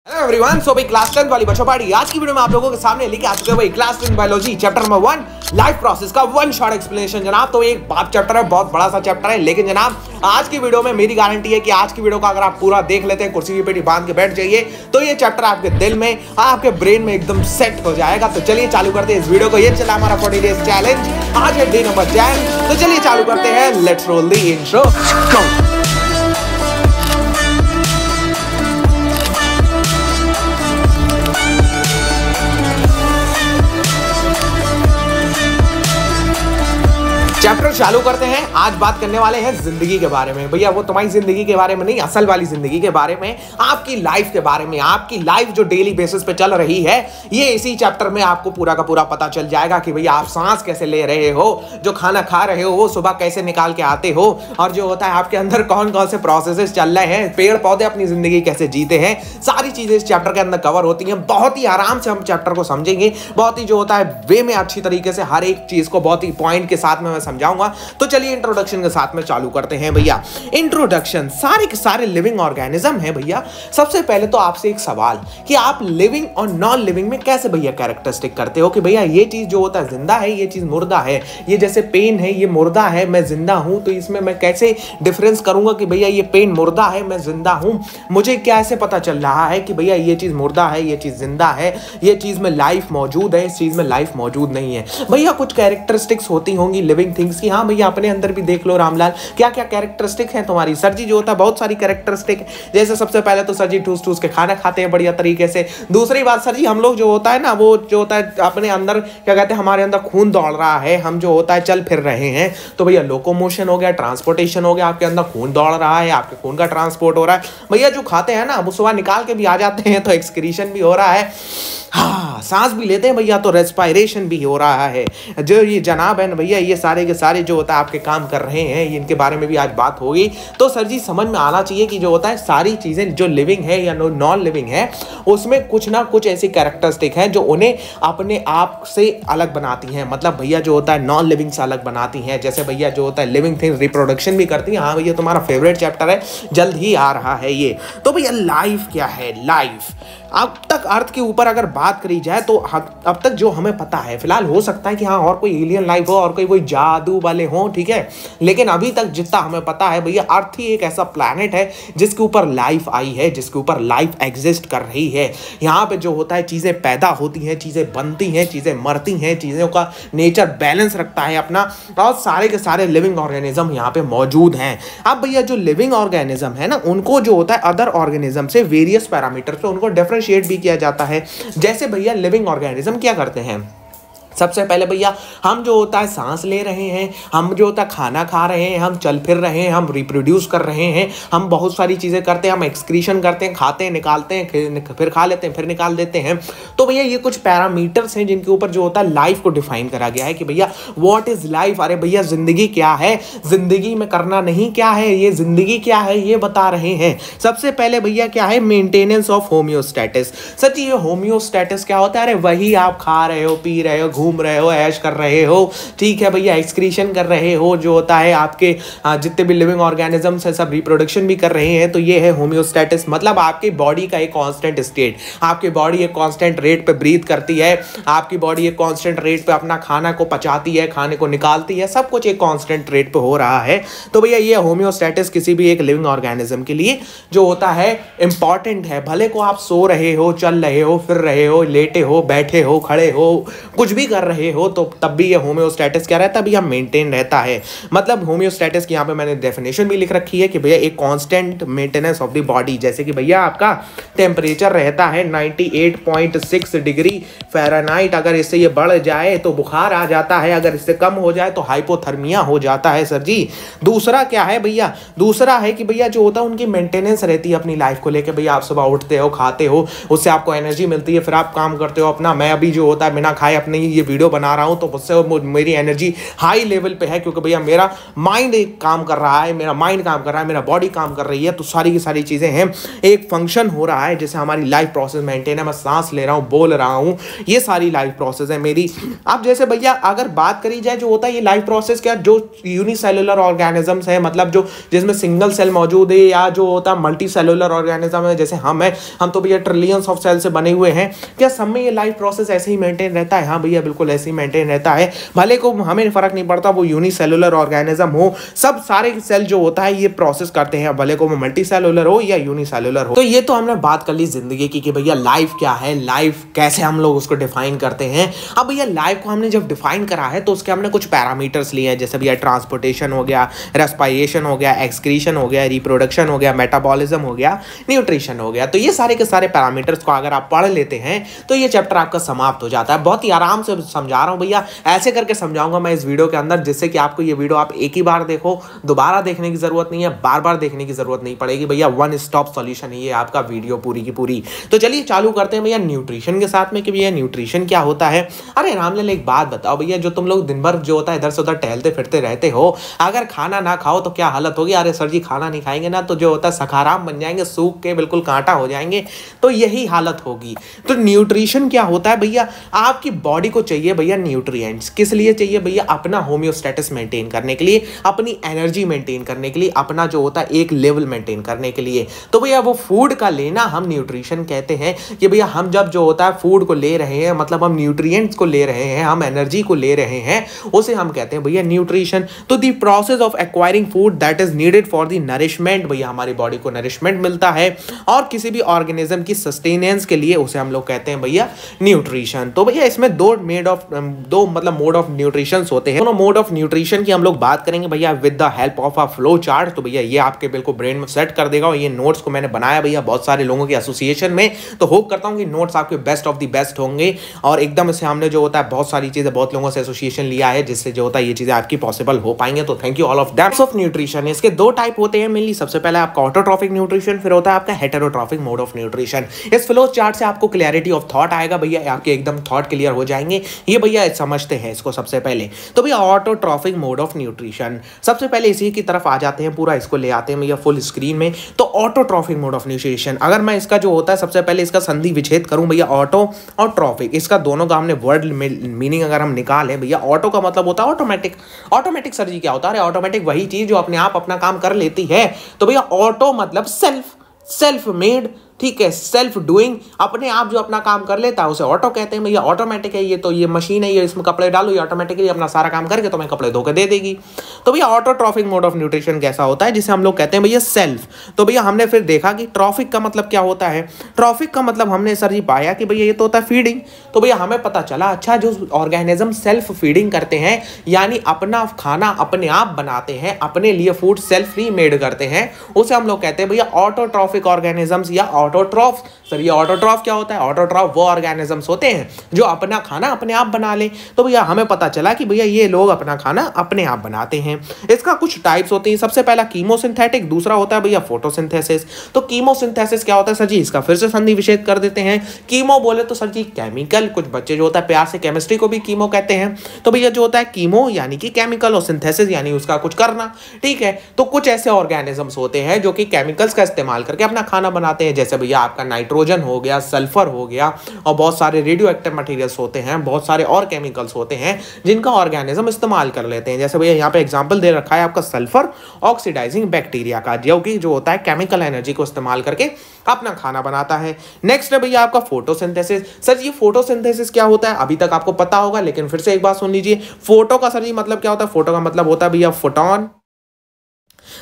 Hello everyone, सो भाई class 10 वाली बच्चों पार्टी आज की वीडियो में आप लोगों के सामने लेके आ चुके हैं भाई class 10 biology chapter number 1 life process का वन शॉट एक्सप्लेनेशन। जनाब तो एक बात चैप्टर है, बहुत बड़ा सा चैप्टर है, लेकिन जनाब आज की वीडियो में मेरी गारंटी है कि आज की वीडियो को अगर आप पूरा देख लेते हैं, कुर्सी की पेटी बांध के बैठ जाइए, तो ये चैप्टर आपके दिल में आपके ब्रेन में एकदम सेट हो जाएगा। तो चलिए चालू करते हैं इस वीडियो को। ये चला हमारा 40 डेज चैलेंज, आज है डे नंबर 10। तो चलिए चालू करते हैं, let's roll the intro. Chapter चालू करते हैं। आज बात करने वाले हैं जिंदगी के बारे में। भैया वो तुम्हारी जिंदगी के बारे में नहीं, असल वाली जिंदगी के बारे में, आपकी लाइफ के बारे में। आपकी लाइफ जो डेली बेसिस पे चल रही है, ये इसी चैप्टर में आपको पूरा का पूरा पता चल जाएगा कि भैया आप सांस कैसे ले रहे हो, जो खाना खा रहे हो वो सुबह कैसे निकाल के आते हो, और जो होता है आपके अंदर कौन कौन से प्रोसेसेस चल रहे हैं, पेड़ पौधे अपनी जिंदगी कैसे जीते हैं, सारी चीजें इस चैप्टर के अंदर कवर होती हैं। बहुत ही आराम से हम चैप्टर को समझेंगे, बहुत ही जो होता है वे में अच्छी तरीके से हर एक चीज को बहुत ही पॉइंट के साथ में मैं समझाऊंगा। तो चलिए इंट्रोडक्शन के साथ में चालू करते हैं भैया। इंट्रोडक्शन, सारे के सारे लिविंग ऑर्गेनिज्म है भैया। सबसे पहले तो आपसे एक सवाल कि आप लिविंग और नॉन लिविंग में कैसे भैया कैरेक्टरिस्टिक करते हो कि भैया ये चीज जो होता है जिंदा है, ये चीज मुर्दा है, ये जैसे पेन है ये मुर्दा है, मैं जिंदा हूं, तो इसमें मैं कैसे डिफरेंस करूंगा कि भैया ये पेन मुर्दा है, मैं जिंदा हूं, मुझे कैसे पता चल रहा है कि भैया ये चीज मुर्दा है, ये चीज जिंदा है, ये चीज में लाइफ मौजूद है, इस चीज में लाइफ मौजूद नहीं है। भैया कुछ कैरेक्टरिस्टिक्स होती होंगी लिविंग थिंग्स की। हाँ भैया अपने अंदर भी देख लो रामलाल, क्या क्या कैरेक्टरिस्टिक है तुम्हारी। सर जी जो होता है बहुत सारी कैरेक्टरिस्टिक है, जैसे सबसे पहले तो सर जी ठूस ठूस के खाना खाते हैं बढ़िया तरीके से। दूसरी बात सर जी हम लोग जो होता है ना, वो जो होता है अपने अंदर क्या कहते हैं, हमारे अंदर खून दौड़ रहा है, हम जो होता है चल फिर रहे हैं, तो भैया लोकोमोशन हो गया, ट्रांसपोर्टेशन हो गया, आपके अंदर खून दौड़ रहा है, आपके खून का ट्रांसपोर्ट हो रहा है। भैया जो खाते हैं ना वो सुबह निकाल के भी आ जाते हैं, तो एक्सक्रीशन भी हो रहा है, हाँ सांस भी लेते हैं भैया, तो रेस्पायरेशन भी हो रहा है। जो ये जनाब है ना भैया, ये सारे के सारे जो होता है आपके काम कर रहे हैं, इनके बारे में भी आज बात होगी। तो सर जी समझ में आना चाहिए कि जो होता है सारी चीजें जो लिविंग है या नॉन लिविंग है, उसमें कुछ ना कुछ ऐसी कैरेक्टरिस्टिक हैं जो उन्हें अपने आप से अलग बनाती हैं। मतलब भैया जो होता है नॉन लिविंग से अलग बनाती हैं। जैसे भैया जो होता है लिविंग थिंग्स रिप्रोडक्शन भी करती है। हाँ भैया तुम्हारा फेवरेट चैप्टर है, जल्द ही आ रहा है ये। तो भैया लाइफ क्या है, लाइफ अब तक अर्थ के ऊपर अगर बात करी जाए तो अब तक जो हमें पता है, फिलहाल हो सकता है कि हाँ और कोई एलियन लाइफ हो और कोई जादू वाले हो, ठीक है, लेकिन अभी तक जितना हमें पता है भैया अर्थ ही एक ऐसा प्लैनेट है जिसके ऊपर लाइफ आई है, जिसके ऊपर लाइफ एग्जिस्ट कर रही है। यहाँ पे जो होता है चीजें पैदा होती हैं, चीजें बनती हैं, चीजें मरती हैं, चीजों का नेचर बैलेंस रखता है अपना, और सारे के सारे लिविंग ऑर्गेनिज्म यहाँ पे मौजूद हैं। अब भैया जो लिविंग ऑर्गेनिज्म है ना, उनको जो होता है अदर ऑर्गेनिज्म से वेरियस पैरामीटर पे उनको डिफरेंशिएट भी किया जाता है। जैसे भैया लिविंग ऑर्गेनिज्म क्या करते हैं, सबसे पहले भैया हम जो होता है सांस ले रहे हैं, हम जो होता है खाना खा रहे हैं, हम चल फिर रहे हैं, हम रिप्रोड्यूस कर रहे हैं, हम बहुत सारी चीज़ें करते हैं, हम एक्सक्रीशन करते हैं, खाते हैं, निकालते हैं, फिर खा लेते हैं, फिर निकाल देते हैं। तो भैया ये कुछ पैरामीटर्स हैं जिनके ऊपर जो होता है लाइफ को डिफाइन करा गया है कि भैया व्हाट इज लाइफ। अरे भैया जिंदगी क्या है, जिंदगी में करना नहीं क्या है, ये जिंदगी क्या है ये बता रहे हैं। सबसे पहले भैया क्या है, मेंटेनेंस ऑफ होम्योस्टेटिस। सच ये होम्योस्टेटिस क्या होता है, अरे वही आप खा रहे हो, पी रहे हो, घूम रहे हो, ऐश कर रहे हो, ठीक है भैया, एक्सक्रीशन कर रहे हो, जो होता है आपके जितने भी लिविंग ऑर्गेनिजम्स है सब रिप्रोडक्शन भी कर रहे हैं, तो ये है होम्योस्टेटिस। मतलब आपकी बॉडी का एक कांस्टेंट स्टेट, आपकी बॉडी एक कांस्टेंट रेट पे ब्रीथ करती है, आपकी बॉडी एक कांस्टेंट रेट पे अपना खाना को पचाती है, खाने को निकालती है, सब कुछ एक कांस्टेंट रेट पे हो रहा है। तो भैया ये होम्योस्टेटिस किसी भी एक लिविंग ऑर्गेनिज्म के लिए जो होता है इंपॉर्टेंट है। भले को आप सो रहे हो, चल रहे हो, फिर रहे हो, लेटे हो, बैठे हो, खड़े हो, कुछ भी कर रहे हो, तो तब भी ये होम्योस्टेटिस क्या रहता है भैया, मेंटेन रहता है। मतलब होम्योस्टेटिस की यहाँ पे मैंने डेफिनेशन भी लिख रखी है कि भैया एक constant maintenance of the body. जैसे कि भैया आपका टेम्परेचर रहता है 98.6 डिग्री फ़ारेनहाइट, अगर इससे ये बढ़ जाए तो बुखार आ जाता है, अगर इससे कम हो जाए तो हाइपोथर्मिया हो जाता है सर जी। दूसरा क्या है भैया, दूसरा है कि भैया जो होता है उनकी मेंटेनेंस रहती है अपनी लाइफ को लेकर। भैया आप सुबह उठते हो, खाते हो, उससे आपको एनर्जी मिलती है, फिर आप काम करते हो अपना। मैं अभी जो होता है बिना खाए अपनी ये वीडियो बना रहा हूँ तो मुझसे मेरी एनर्जी हाई लेवल पे है, क्योंकि भैया मेरा माइंड काम कर रहा है, मेरा माइंड काम कर रहा है, मेरा बॉडी काम कर रही है, तो सारी की सारी चीज़ें हैं, एक फंक्शन हो रहा है, जैसे हमारी लाइफ प्रोसेस मेंटेन है, मैं सांस ले रहा हूँ, बोल रहा हूँ, ये सारी लाइफ प्रोसेस है मेरी। अब जैसे भैया अगर बात करी जाए जो होता है ये लाइफ प्रोसेस क्या, जो यूनिसेलुलर ऑर्गेनिजम्स है, मतलब जो जिसमें सिंगल सेल मौजूद है, या जो होता है मल्टी सेलुलर ऑर्गेनिज्म है, जैसे हम तो भैया ट्रिलियंस ऑफ सेल से बने हुए हैं, क्या सब में ये लाइफ प्रोसेस ऐसे ही मेंटेन रहता है? हाँ भैया बिल्कुल ऐसे ही मेंटेन रहता है, भले को हमें फर्क नहीं पड़ता वो यूनिसेलुलर ऑर्गेनिज्म हो, सब सारे सेल जो होता है ये प्रोसेस करते हैं, भले को वो मल्टी सेलुलर हो या यूनिसेलुलर हो। तो ये तो हमने बात कर ली जिंदगी की कि भैया लाइफ क्या है, लाइफ कैसे हम लोग उसको डिफाइन करते हैं। अब भैया लाइफ को हमने जब डिफाइन करा है तो उसके हमने कुछ पैरामीटर्स लिए हैं, जैसे भैया ट्रांसपोर्टेशन हो गया, रेस्पायरेशन हो गया, एक्सक्रीशन हो गया, रिप्रोडक्शन हो गया, मेटाबॉलिज्म हो गया, न्यूट्रिशन हो गया। तो ये सारे के सारे पैरामीटर्स को अगर आप पढ़ लेते हैं तो ये चैप्टर आपका समाप्त हो जाता है। बहुत ही आराम से समझा रहा हूं भैया, ऐसे करके समझाऊंगा मैं इस वीडियो के अंदर, जिससे कि आपको ये वीडियो आप एक ही बार देखो, दोबारा देखने की जरूरत नहीं है, बार बार देखने की जरूरत नहीं पड़ेगी भैया, वन स्टॉप सॉल्यूशन है ये आपका वीडियो पूरी की पूरी। तो चलिए चालू करते हैं भैया न्यूट्रिशन के साथ में कि भैया न्यूट्रिशन क्या होता है। अरे रामलाल एक बात बताओ भैया, जो तुम लोग दिन भर जो होता है इधर से उधर टहलते फिरते रहते हो, अगर खाना ना खाओ तो क्या हालत होगी? अरे सर जी खाना नहीं खाएंगे ना तो जो होता है सखाराम बन जाएंगे, सूख के बिल्कुल कांटा हो जाएंगे, तो यही हालत होगी। तो न्यूट्रिशन क्या होता है भैया, आपकी बॉडी को चाहिए भैया न्यूट्रिएंट्स, किस लिए चाहिए भैया? अपना होम्योस्टेटिस मेंटेन करने के लिए, अपनी एनर्जी मेंटेन करने के लिए, अपना जो होता है एक लेवल मेंटेन करने के लिए। तो भैया वो फूड का लेना हम न्यूट्रिशन कहते हैं कि भैया हम जब जो होता है फूड को ले रहे हैं, मतलब हम न्यूट्रिएंट्स को ले रहे हैं, हम एनर्जी को ले रहे हैं, उसे हम कहते हैं भैया न्यूट्रिशन। तो the process of acquiring food that is needed for the nourishment, भैया हमारी बॉडी को नरिशमेंट मिलता है और किसी भी ऑर्गेनिज्म की सस्टेनेंस के लिए उसे हम लोग कहते हैं भैया न्यूट्रिशन। तो भैया इसमें दो मतलब मोड ऑफ न्यूट्रिशन होते हैं। दोनों मोड ऑफ न्यूट्रिशन की हम लोग बात करेंगे भैया with the help of a flow chart. तो भैया ये आपके बिल्कुल ब्रेन में सेट कर देगा, और ये नोट्स को मैंने बनाया भैया बहुत सारे लोगों के एसोसिएशन में, तो होप करता हूं कि नोट्स आपके बेस्ट ऑफ द बेस्ट होंगे, और एकदम से हमने जो होता है बहुत सारी चीजें बहुत लोगों से एसोसिएशन लिया है, जिससे जो होता है ये चीजें आपकी पॉसिबल हो पाएंगे। तो thank you all of that's of nutrition. इसके दो टाइप होते हैं मेनली, सबसे पहले आपका ऑटोट्रॉफिक न्यूट्रिशन, फिर होता है आपका हेटेरोट्रॉफिक मोड ऑफ न्यूट्रिशन। इस फ्लो चार्ट से आपको क्लैरिटी ऑफ थॉट आएगा भैया, आपके एकदम थॉट क्लियर हो जाएंगे। ये भैया समझते हैं इसको सबसे पहले। तो भैया ऑटोट्रॉफिक मोड ऑफ न्यूट्रिशन, सबसे पहले इसी की तरफ आ जाते हैं, पूरा इसको ले आते हैं भैया फुल स्क्रीन में। तो ऑटोट्रॉफिक मोड ऑफ न्यूट्रिशन, अगर मैं इसका जो होता है सबसे पहले इसका संधि विच्छेद करूं भैया, ऑटो और ट्रॉफिक, इसका दोनों का हमने वर्ड मीनिंग अगर हम निकालें भैया, ऑटो का मतलब होता है ऑटोमेटिक। ऑटोमेटिक सर जी क्या होता है? अरे ऑटोमेटिक वही चीज जो अपने आप अपना काम कर लेती है। तो भैया ऑटो मतलब सेल्फ मेड, ठीक है, सेल्फ डूइंग, अपने आप जो अपना काम कर लेता है उसे ऑटो कहते हैं भैया। ऑटोमेटिक है ये, तो ये मशीन है, ये इसमें कपड़े डालो, ये ऑटोमेटिकली अपना सारा काम करके तुम्हें कपड़े धो के दे देगी। तो भैया ऑटोट्रॉफिक मोड ऑफ न्यूट्रिशन कैसा होता है, जिसे हम लोग कहते हैं भैया सेल्फ। तो भैया हमने फिर देखा कि ट्रॉफिक का मतलब क्या होता है। ट्रॉफिक का मतलब हमने सर जी पाया कि भैया ये तो होता है फीडिंग। तो भैया हमें पता चला, अच्छा जो ऑर्गेनिज्म सेल्फ फीडिंग करते हैं, यानी अपना खाना अपने आप बनाते हैं, अपने लिए फूड सेल्फली मेड करते हैं, उसे हम लोग कहते हैं भैया ऑटोट्रॉफिक ऑर्गेनिजम्स या ऑटोट्रॉफ। सर ये ऑटोट्रॉफ क्या होता है? ऑटोट्रॉफ वो ऑर्गेनिजम्स होते हैं जो अपना खाना अपने आप बना ले। तो भैया हमें पता चला कि भैया ये लोग अपना खाना अपने आप बनाते हैं। इसका कुछ टाइप्स होते हैं, सबसे पहला कीमोसिंथेटिक, दूसरा होता है भैया फोटोसिंथेसिस। तो कीमोसिंथेसिस क्या होता है सर जी? इसका फिर से संधि विच्छेद कर देते हैं। कीमो बोले तो सर जी केमिकल, कुछ बच्चे जो होता है प्यार से केमिस्ट्री को भी कीमो कहते हैं। तो भैया जो होता है कीमो यानी कि केमिकल, और सिंथेसिस यानी उसका कुछ करना, ठीक है। तो कुछ ऐसे ऑर्गेनिजम्स होते हैं जो कि केमिकल्स का इस्तेमाल करके अपना खाना बनाते हैं, जैसे भैया आपका नाइट्रोजन हो गया, सल्फर हो गया, और बहुत सारे रेडियो एक्टिव मटेरियल्स होते हैं, बहुत सारे और केमिकल्स होते हैं जिनका ऑर्गेनिज्म इस्तेमाल कर लेते हैं। जैसे भैया यहाँ पे एग्जांपल दे रखा है आपका सल्फर ऑक्सीडाइजिंग बैक्टीरिया का, जो कि जो होता है केमिकल एनर्जी को इस्तेमाल करके अपना खाना बनाता है। नेक्स्ट है भैया आपका फोटोसिंथेसिस। सर ये फोटोसिंथेसिस क्या होता है? अभी तक आपको पता होगा, लेकिन फिर से एक बात सुन लीजिए। फोटो का सर जी मतलब क्या होता है? फोटो का मतलब होता है भैया फोटोन।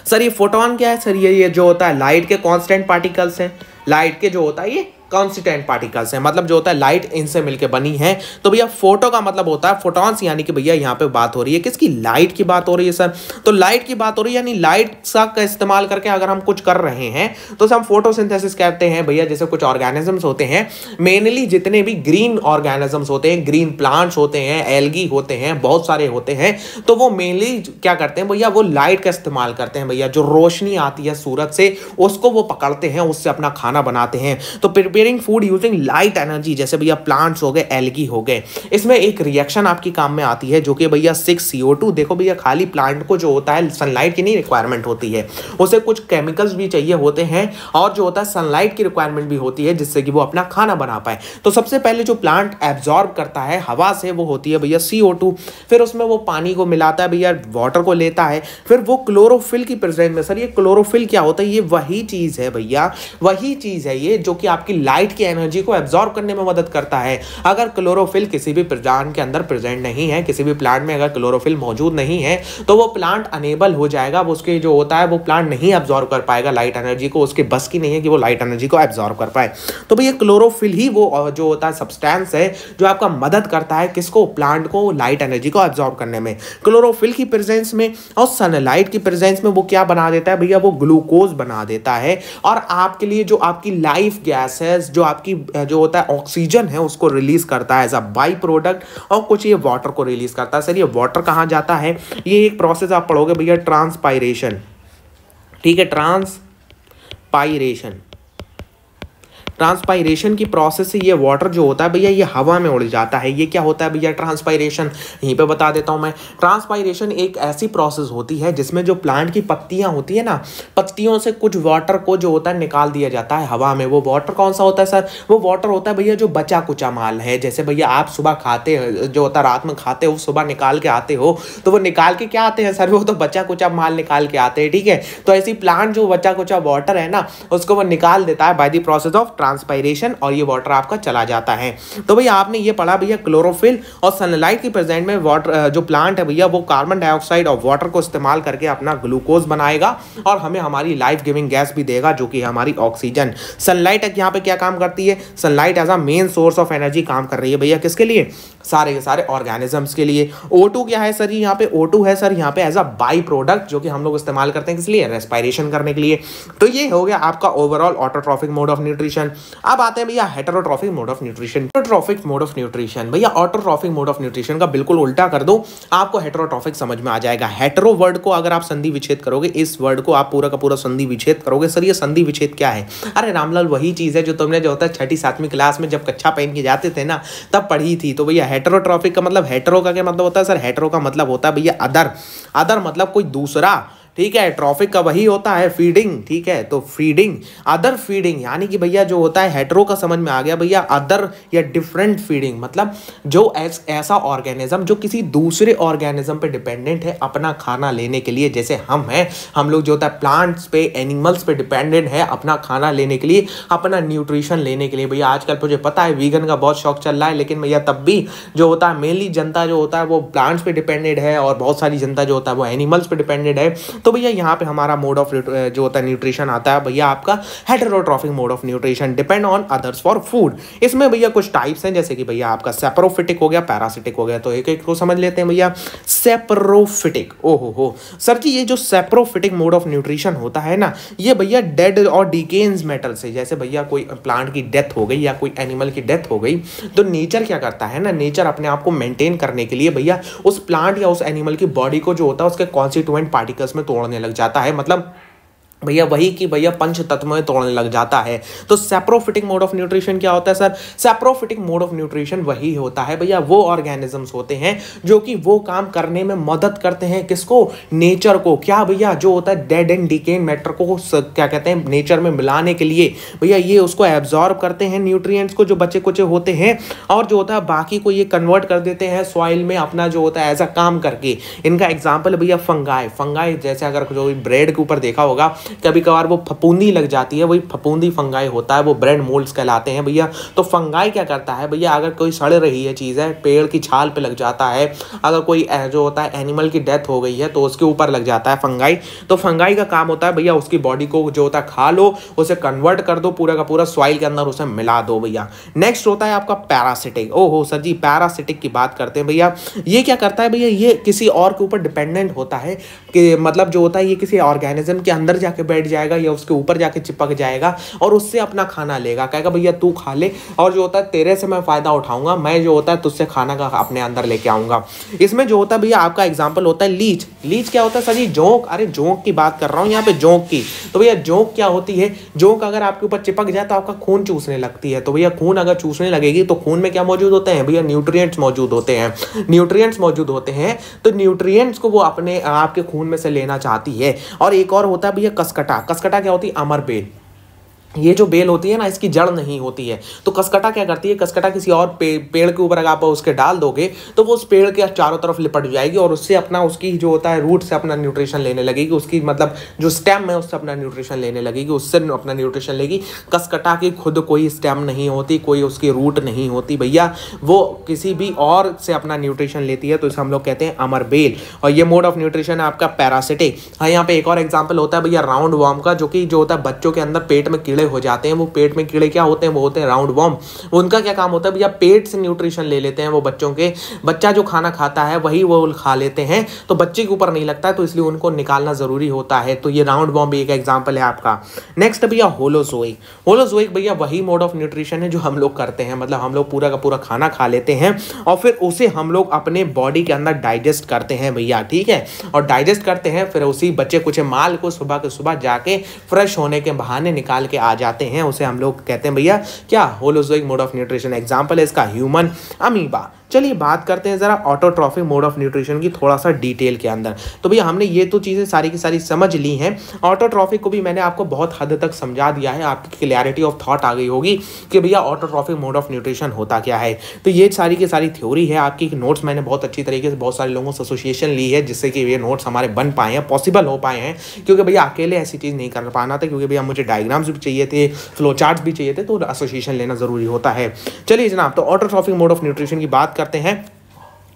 सर ये फोटोन क्या है? सर ये जो होता है लाइट के कांस्टेंट पार्टिकल्स हैं, लाइट के जो होता है ये कॉन्स्टेंट पार्टिकल्स हैं, मतलब जो होता है लाइट इनसे मिलकर बनी है। तो भैया फोटो का मतलब होता है फोटॉन्स, यानी कि भैया यहाँ पे बात हो रही है किसकी? लाइट की बात हो रही है सर। तो लाइट की बात हो रही है, यानी लाइट का इस्तेमाल करके अगर हम कुछ कर रहे हैं तो उसे हम फोटोसिंथेसिस कहते हैं भैया। जैसे कुछ ऑर्गेनिजम्स होते हैं, मेनली जितने भी ग्रीन ऑर्गेनिजम्स होते हैं, ग्रीन प्लांट्स होते हैं, एल्गी होते हैं, बहुत सारे होते हैं, तो वो मेनली क्या करते हैं भैया? वो लाइट का इस्तेमाल करते हैं भैया। जो रोशनी आती है सूरज से उसको वो पकड़ते हैं, उससे अपना खाना बनाते हैं। तो फिर preparing food using light energy, जैसे भैया प्लांट्स हो गए, एल्गी हो गए, इसमें एक रिएक्शन आपकी काम में आती है जो कि भैया 6CO2। देखो भैया खाली प्लांट को जो होता है सनलाइट की नहीं रिक्वायरमेंट होती है, उसे कुछ केमिकल्स भी चाहिए होते हैं और जो होता है सनलाइट की रिक्वायरमेंट भी होती है जिससे कि वो अपना खाना बना पाए। तो सबसे पहले जो प्लांट एब्जॉर्ब करता है हवा से वो होती है भैया CO2, फिर उसमें वो पानी को मिलाता है भैया, वाटर को लेता है, फिर वो क्लोरोफिल की प्रेजेंस में, सर ये क्लोरोफिल क्या होता है? ये वही चीज है भैया, वही चीज है ये जो कि आपकी लाइट की एनर्जी को एब्जॉर्ब करने में मदद करता है। अगर क्लोरोफिल किसी भी प्लांट के अंदर प्रेजेंट नहीं है, किसी भी प्लांट में अगर क्लोरोफिल मौजूद नहीं है तो वो प्लांट अनेबल हो जाएगा, वो उसके जो होता है वो प्लांट नहीं एब्जॉर्ब कर पाएगा लाइट एनर्जी को, उसके बस की नहीं है कि वो लाइट एनर्जी को एब्जॉर्ब कर पाए। तो भैया क्लोरोफिल ही वो जो होता है सब्सटेंस है जो आपका मदद करता है किसको? प्लांट को लाइट एनर्जी को एब्जॉर्ब करने में। क्लोरोफिल की प्रेजेंस में और सनलाइट की प्रेजेंस में वो क्या बना देता है भैया? वो ग्लूकोज बना देता है और आपके लिए जो आपकी लाइफ गैस है, जो आपकी जो होता है ऑक्सीजन है, उसको रिलीज करता है एज अ बाई प्रोडक्ट, और कुछ ये वाटर को रिलीज करता है। सर ये वाटर कहाँ जाता है? ये एक प्रोसेस आप पढ़ोगे भैया, ट्रांसपायरेशन, ठीक है, ट्रांसपायरेशन। ट्रांसपायरेशन की प्रोसेस से ये वाटर जो होता है भैया ये हवा में उड़ जाता है। ये क्या होता है भैया ट्रांसपायरेशन? यहीं पे बता देता हूं मैं। ट्रांसपायरेशन एक ऐसी प्रोसेस होती है जिसमें जो प्लांट की पत्तियां होती है ना, पत्तियों से कुछ वाटर को जो होता है निकाल दिया जाता है हवा में। वो वाटर कौन सा होता है सर? वो वाटर होता है भैया जो बचा कुचा माल है। जैसे भैया आप सुबह खाते जो होता है रात में खाते हो, सुबह निकाल के आते हो, तो वो निकाल के क्या आते हैं सर? वो तो बचा कुचा माल निकाल के आते हैं, ठीक है। तो ऐसी प्लांट जो बचा कुचा वाटर है ना उसको वो निकाल देता है by the process of transpiration और ये वाटर आपका चला जाता है। तो भैया आपने ये पढ़ा भैया क्लोरोफिल और सनलाइट की प्रेजेंट में वाटर जो प्लांट है भैया वो कार्बन डाइऑक्साइड और वाटर को इस्तेमाल करके अपना ग्लूकोज बनाएगा और हमें हमारी लाइफ गिविंग गैस भी देगा जो कि हमारी ऑक्सीजन। सनलाइट यहाँ पे क्या काम करती है? Sunlight as a main source of energy काम कर रही है भैया किसके लिए? सारे के सारे ऑर्गेनिजम्स के लिए। O2 क्या है सर? यहाँ पे O2 है सर यहाँ पे एज अ बाई प्रोडक्ट जो कि हम लोग इस्तेमाल करते हैं किस लिए? रेस्पिरेशन करने के लिए। तो ये हो गया आपका overall autotrophic mode of nutrition. अब आते हैं भैया heterotrophic mode of nutrition. Heterotrophic mode of nutrition भैया ऑटोट्रॉफिक मोड ऑफ न्यूट्रिशन का बिल्कुल उल्टा कर दो, आपको हेटेरोट्रॉफिक समझ में आ जाएगा। हेटेरो वर्ड को अगर आप संधि विच्छेद करोगे, इस वर्ड को आप पूरा का पूरा संधि विच्छेद करोगे। सर ये संधि विच्छेद क्या है? अरे रामलाल वही चीज है जो तुमने जो होता है 6ठी 7वीं क्लास में जब कक्षा पहन के जाते थे ना तब पढ़ी थी। तो भैया हेटेरोट्रॉफिक का मतलब, हेटेरो का क्या मतलब होता है सर? हेटेरो का मतलब होता है भैया अदर। अदर मतलब कोई दूसरा, ठीक है। ट्रॉफिक का वही होता है फीडिंग, ठीक है। तो फीडिंग, अदर फीडिंग, यानी कि भैया जो होता है हेटेरो का समझ में आ गया भैया, अदर या डिफरेंट फीडिंग मतलब जो ऐसा ऑर्गेनिज्म जो किसी दूसरे ऑर्गेनिज्म पे डिपेंडेंट है अपना खाना लेने के लिए। जैसे हम हैं, हम लोग जो होता है प्लांट्स पे, एनिमल्स पे डिपेंडेंट है अपना खाना लेने के लिए, अपना न्यूट्रिशन लेने के लिए। भैया आजकल मुझे पता है वीगन का बहुत शौक चल रहा है, लेकिन भैया तब भी जो होता है मेनली जनता जो होता है वो प्लांट्स पे डिपेंडेंट है और बहुत सारी जनता जो होता है वो एनिमल्स पे डिपेंडेंट है। तो भैया यहाँ पे हमारा मोड ऑफ जो होता है न्यूट्रिशन आता है भैया आपका heterotrophic mode of nutrition, depend on others for food. इसमें भैया कुछ टाइप्स हैं, जैसे कि भैया आपका सेप्रोफिटिक हो गया, पैरासिटिक हो गया। तो एक एक को समझ लेते हैं भैया। सेप्रोफिटिक, ओहो हो सर जी, ये जो सेप्रोफिटिक मोड ऑफ न्यूट्रिशन होता है ना, ये भैया डेड और डिकेन्स मेटल से, जैसे भैया कोई प्लांट की डेथ हो गई या कोई एनिमल की डेथ हो गई, तो नेचर क्या करता है ना, नेचर अपने आप को मेंटेन करने के लिए भैया उस प्लांट या उस एनिमल की बॉडी को जो होता है उसके कॉन्स्टिट्यूएंट पार्टिकल्स में तोड़ने लग जाता है। मतलब भैया वही कि भैया पंच तत्व में तोड़ने लग जाता है। तो सेप्रोफिटिक मोड ऑफ न्यूट्रिशन क्या होता है sir? Saprophytic mode of nutrition वही होता है भैया, वो ऑर्गेनिजम्स होते हैं जो कि वो काम करने में मदद करते हैं किसको? नेचर को। क्या भैया जो होता है डेड एंड डिकेन मैटर को क्या कहते हैं नेचर में मिलाने के लिए भैया ये उसको एब्जॉर्ब करते हैं न्यूट्रिएंट्स को जो बचे कुचे होते हैं, और जो होता है बाकी को ये कन्वर्ट कर देते हैं सॉइल में अपना जो होता है ऐसा काम करके। इनका एग्जाम्पल भैया फंगाई। फंगाई जैसे अगर जो ब्रेड के ऊपर देखा होगा कभी कभार वो फफूंदी लग जाती है, वही फफूंदी फंगाई होता है, वो ब्रेड मोल्ड्स कहलाते हैं भैया। तो फंगाई क्या करता है भैया, अगर कोई सड़ रही है चीज़ है, पेड़ की छाल पे लग जाता है, अगर कोई जो होता है एनिमल की डेथ हो गई है तो उसके ऊपर लग जाता है फंगाई। तो फंगाई का काम होता है भैया उसकी बॉडी को जो होता है खा लो, उसे कन्वर्ट कर दो पूरा का पूरा सॉइल के अंदर, उसे मिला दो भैया। नेक्स्ट होता है आपका पैरासिटिक। ओहो सर जी, पैरासिटिक की बात करते हैं भैया। ये क्या करता है भैया, ये किसी और के ऊपर डिपेंडेंट होता है कि मतलब जो होता है ये किसी ऑर्गेनिज्म के अंदर जाके जाके बैठ जाएगा या उसके ऊपर जाके चिपक जाएगा और उससे अपना खाना लेगा, कहेगा भैया तू खा ले, और जो होता है तेरे से मैं फायदा उठाऊंगा, मैं जो होता है तुझसे खाना का अपने अंदर लेके आऊंगा। इसमें जो होता है भैया आपका एग्जाम्पल होता है लीच। लीच क्या होता है सर जी? जोंक। अरे जोंक की बात कर रहा हूँ यहाँ पे, जोंक की। तो भैया जोंक क्या होती है? जोंक अगर आपके ऊपर चिपक जाए तो आपका खून चूसने लगती है। तो भैया खून अगर चूसने लगेगी तो खून में क्या मौजूद होते हैं भैया? न्यूट्रिएंट्स मौजूद होते हैं। न्यूट्रिएंट्स मौजूद होते हैं तो न्यूट्रिएंट्स को वो अपने आपके खून में से लेना चाहती है। और एक और होता है भैया कसकटा। कसकटा क्या होती है? अमर बेल। ये जो बेल होती है ना, इसकी जड़ नहीं होती है। तो कसकटा क्या करती है? कसकटा किसी और पेड़ के ऊपर अगर आप उसके डाल दोगे तो वो उस पेड़ के चारों तरफ लिपट जाएगी और उससे अपना, उसकी जो होता है रूट से अपना न्यूट्रिशन लेने लगेगी, उसकी मतलब जो स्टेम है उससे अपना न्यूट्रिशन लेने लगेगी, उससे अपना न्यूट्रिशन लेगी। कसकटा की खुद कोई स्टेम नहीं होती, कोई उसकी रूट नहीं होती भैया, वो किसी भी और से अपना न्यूट्रिशन लेती है। तो इसे हम लोग कहते हैं अमर बेल। और ये मोड ऑफ न्यूट्रिशन है आपका पैरासिटिक। हाँ, यहाँ पे एक और एग्जाम्पल होता है भैया राउंड वर्म का, जो कि जो होता है बच्चों के अंदर पेट में कीड़े हो जाते हैं। वो पेट में कीड़े क्या होते हैं? वो होते हैं राउंड वर्म। उनका क्या काम होता है भैया? पेट से न्यूट्रिशन ले लेते हैं वो बच्चों के। बच्चा जो खाना खाता है वही वो खा लेते हैं, तो बच्चे के ऊपर नहीं लगता है, तो इसलिए उनको निकालना जरूरी होता है। तो ये राउंड वर्म भी एक एग्जांपल है आपका। नेक्स्ट भैया होलोजोइक। होलोजोइक भैया वही मोड ऑफ न्यूट्रिशन है जो हम लोग करते हैं, मतलब हम लोग पूरा का पूरा खाना खा लेते हैं और फिर उसे हम लोग अपने बॉडी के अंदर डाइजेस्ट करते हैं भैया, ठीक है। और डाइजेस्ट करते हैं, फिर उसी बच्चे कुछ माल को सुबह के सुबह जाके फ्रेश होने के बहाने निकाल के आ जाते हैं। उसे हम लोग कहते हैं भैया क्या? Holozoic mode of nutrition. Example है इसका ह्यूमन, अमीबा। चलिए बात करते हैं जरा ऑटोट्रॉफिक मोड ऑफ न्यूट्रिशन की थोड़ा सा डिटेल के अंदर। तो भैया हमने ये तो चीज़ें सारी की सारी समझ ली हैं। ऑटोट्रॉफिक को भी मैंने आपको बहुत हद तक समझा दिया है, आपकी क्लैरिटी ऑफ थॉट आ गई होगी कि भैया ऑटोट्रॉफिक मोड ऑफ न्यूट्रिशन होता क्या है। तो ये सारी की सारी थ्योरी है आपकी। नोट्स मैंने बहुत अच्छी तरीके से बहुत सारे लोगों से एसोसिएशन ली है, जिससे कि ये नोट्स हमारे बन पाए हैं, पॉसिबल हो पाए हैं। क्योंकि भैया अकेले ऐसी चीज़ नहीं कर पाना था, क्योंकि भैया मुझे डायग्राम्स भी चाहिए थे, फ्लो चार्ट्स भी चाहिए थे, तो एसोसिएशन लेना जरूरी होता है। चलिए जनाब, तो ऑटोट्रॉफिक मोड ऑफ न्यूट्रिशन की बात करते हैं।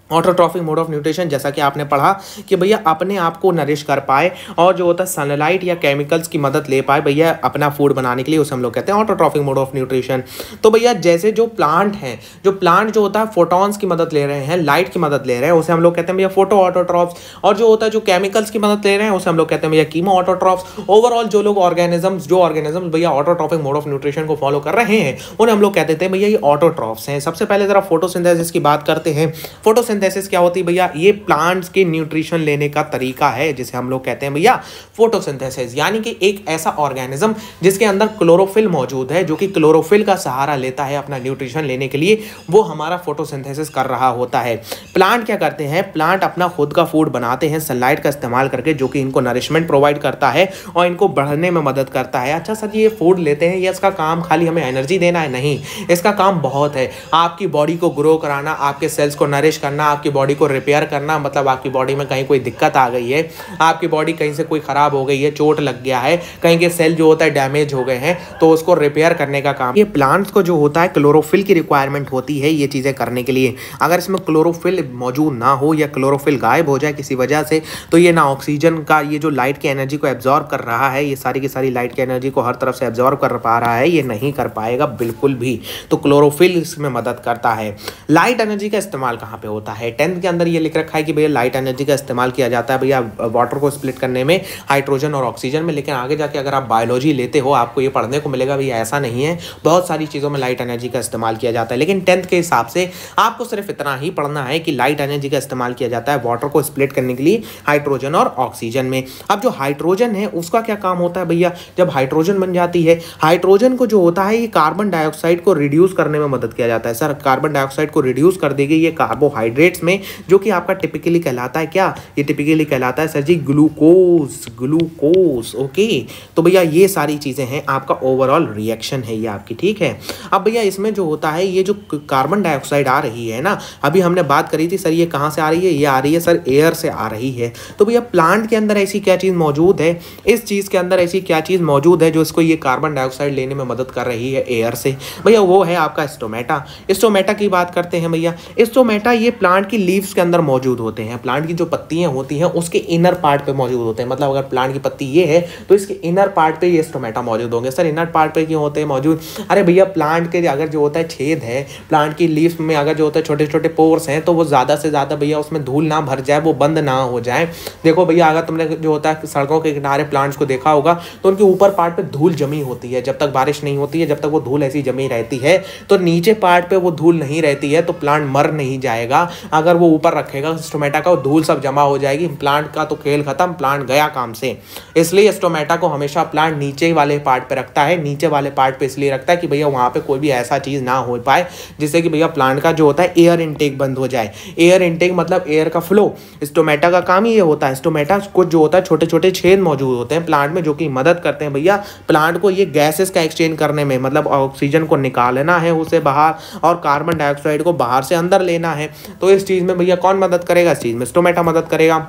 ऑटोट्रॉफिक मोड ऑफ न्यूट्रिशन, जैसा कि आपने पढ़ा कि भैया अपने आप को नरिश कर पाए और जो होता है सनलाइट या केमिकल्स की मदद ले पाए भैया अपना फूड बनाने के लिए, उसे हम लोग कहते हैं ऑटोट्रॉफिक मोड ऑफ न्यूट्रिशन। तो भैया जैसे जो प्लांट हैं, जो प्लांट जो होता है फोटॉन्स की मदद ले रहे हैं, लाइट की मदद ले रहे हैं, उसे हम लोग कहते हैं भैया फोटो ऑटोट्रॉफ्स। और जो होता है जो केमिकल्स की मदद ले रहे हैं, उसे हम लोग कहते हैं भैया कीमो ऑटोट्रॉफ्स। ओवरऑल जो लोग ऑर्गेनिजम्स भैया ऑटोट्रॉफिक मोड ऑफ न्यूट्रिशन को फॉलो कर रहे हैं, उन्हें हम लोग कहते हैं भैया ये ऑटोट्रॉफ्स हैं। सबसे पहले जरा फोटोसिंथेसिस की बात करते हैं। फोटोसिंथेसिस क्या होती है भैया? ये प्लांट्स के न्यूट्रिशन लेने का तरीका है, जिसे हम लोग कहते हैं भैया फोटोसिंथेसिस। यानी कि एक ऐसा ऑर्गेनिज्म जिसके अंदर क्लोरोफिल मौजूद है, जो कि क्लोरोफिल का सहारा लेता है अपना न्यूट्रिशन लेने के लिए, वो हमारा फोटोसिंथेसिस कर रहा होता है। प्लांट क्या करते हैं? प्लांट अपना खुद का फूड बनाते हैं सनलाइट का इस्तेमाल करके, जो कि इनको नरिशमेंट प्रोवाइड करता है और इनको बढ़ने में मदद करता है। अच्छा सर ये फूड लेते हैं, ये इसका काम खाली हमें एनर्जी देना है? नहीं, इसका काम बहुत है। आपकी बॉडी को ग्रो कराना, आपके सेल्स को नरिश करना, आपकी बॉडी को रिपेयर करना, मतलब आपकी बॉडी में कहीं कोई दिक्कत आ गई है, आपकी बॉडी कहीं से कोई खराब हो गई है, चोट लग गया है, कहीं के सेल जो होता है डैमेज हो गए हैं, तो उसको रिपेयर करने का काम ये प्लांट्स को जो होता है क्लोरोफिल की रिक्वायरमेंट होती है ये चीज़ें करने के लिए। अगर इसमें क्लोरोफिल मौजूद ना हो या क्लोरोफिल गायब हो जाए किसी वजह से, तो ये ना ऑक्सीजन का ये जो लाइट की एनर्जी को एब्जॉर्ब कर रहा है, ये सारी की सारी लाइट की एनर्जी को हर तरफ से एब्जॉर्ब कर पा रहा है, ये नहीं कर पाएगा बिल्कुल भी। तो क्लोरोफिल इसमें मदद करता है। लाइट एनर्जी का इस्तेमाल कहाँ पे होता है? 10th के अंदर ये लिख रखा है कि भैया लाइट एनर्जी का इस्तेमाल किया जाता है भैया वाटर को स्प्लिट करने में, हाइड्रोजन और ऑक्सीजन में। लेकिन आगे जाके अगर आप बायोलॉजी लेते हो आपको ये पढ़ने को मिलेगा भैया ऐसा नहीं है, बहुत सारी चीज़ों में लाइट एनर्जी का इस्तेमाल किया जाता है। लेकिन 10th के हिसाब से आपको सिर्फ इतना ही पढ़ना है कि लाइट एनर्जी का इस्तेमाल किया जाता है वाटर को स्प्लिट करने के लिए हाइड्रोजन और ऑक्सीजन में। अब जो हाइड्रोजन है उसका क्या काम होता है भैया? जब हाइड्रोजन बन जाती है, हाइड्रोजन को जो होता है ये कार्बन डाइऑक्साइड को रिड्यूस करने में मदद किया जाता है। सर कार्बन डाइऑक्साइड को रिड्यूस कर देगी ये कार्बोहाइड्रेट्स में, जो कि आपका टिपिकली कहलाता है क्या? ये टिपिकली कहलाता है सर जी ग्लूकोज। ओके, तो भैया ये सारी चीज़ें हैं, आपका ओवरऑल रिएक्शन है ये आपकी, ठीक है। अब भैया इसमें जो होता है ये जो कार्बन डाइऑक्साइड आ रही है ना, अभी हमने बात करी थी सर ये कहाँ से आ रही है? ये आ रही है सर एयर से आ रही है। तो भैया प्लांट के अंदर ऐसी क्या चीज़ मौजूद है, इस चीज़ के अंदर ऐसी क्या चीज़ मौजूद है जो इसको ये कार्बन डाइऑक्साइड लेने में मदद कर रही है एयर से? भैया वो है आपका स्टोमेटा। स्टोमेटा की बात करते हैं भैया। स्टोमेटा ये प्लांट प्लांट की लीव्स के अंदर मौजूद होते हैं, प्लांट की जो पत्तियां होती हैं उसके इनर पार्ट पे मौजूद होते हैं। मतलब अगर प्लांट की पत्ती ये है तो इसके इनर पार्ट पे ये स्टोमेटा मौजूद होंगे। सर इनर पार्ट पे क्यों होते हैं मौजूद? अरे भैया प्लांट के अगर जो होता है छेद है, प्लांट की लीव्स में अगर जो होता है छोटे छोटे पोर्स हैं, तो वो ज़्यादा से ज़्यादा भैया उसमें धूल ना भर जाए, वो बंद ना हो जाए। देखो भैया अगर तुमने जो होता है सड़कों के किनारे प्लांट्स को देखा होगा तो उनके ऊपर पार्ट पे धूल जमी होती है। जब तक बारिश नहीं होती है, जब तक वो धूल ऐसी जमी रहती है, तो नीचे पार्ट पे वो धूल नहीं रहती है, तो प्लांट मर नहीं जाएगा। अगर वो ऊपर रखेगा स्टोमेटा का, धूल सब जमा हो जाएगी, प्लांट का तो खेल खत्म, प्लांट गया काम से। इसलिए स्टोमेटा को हमेशा प्लांट नीचे वाले पार्ट पे रखता है। नीचे वाले पार्ट पे इसलिए रखता है कि भैया वहां पे कोई भी ऐसा चीज ना हो पाए जिससे कि भैया प्लांट का जो होता है एयर इनटेक बंद हो जाए। एयर इनटेक मतलब एयर का फ्लो। स्टोमेटा का काम ही ये होता है। स्टोमेटा कुछ जो होता है छोटे छोटे छेद मौजूद होते हैं प्लांट में, जो कि मदद करते हैं भैया प्लांट को ये गैसेस का एक्सचेंज करने में। मतलब ऑक्सीजन को निकालना है उसे बाहर और कार्बन डाइऑक्साइड को बाहर से अंदर लेना है, तो इस चीज में भैया कौन मदद करेगा? इस चीज में स्टोमेटा मदद करेगा।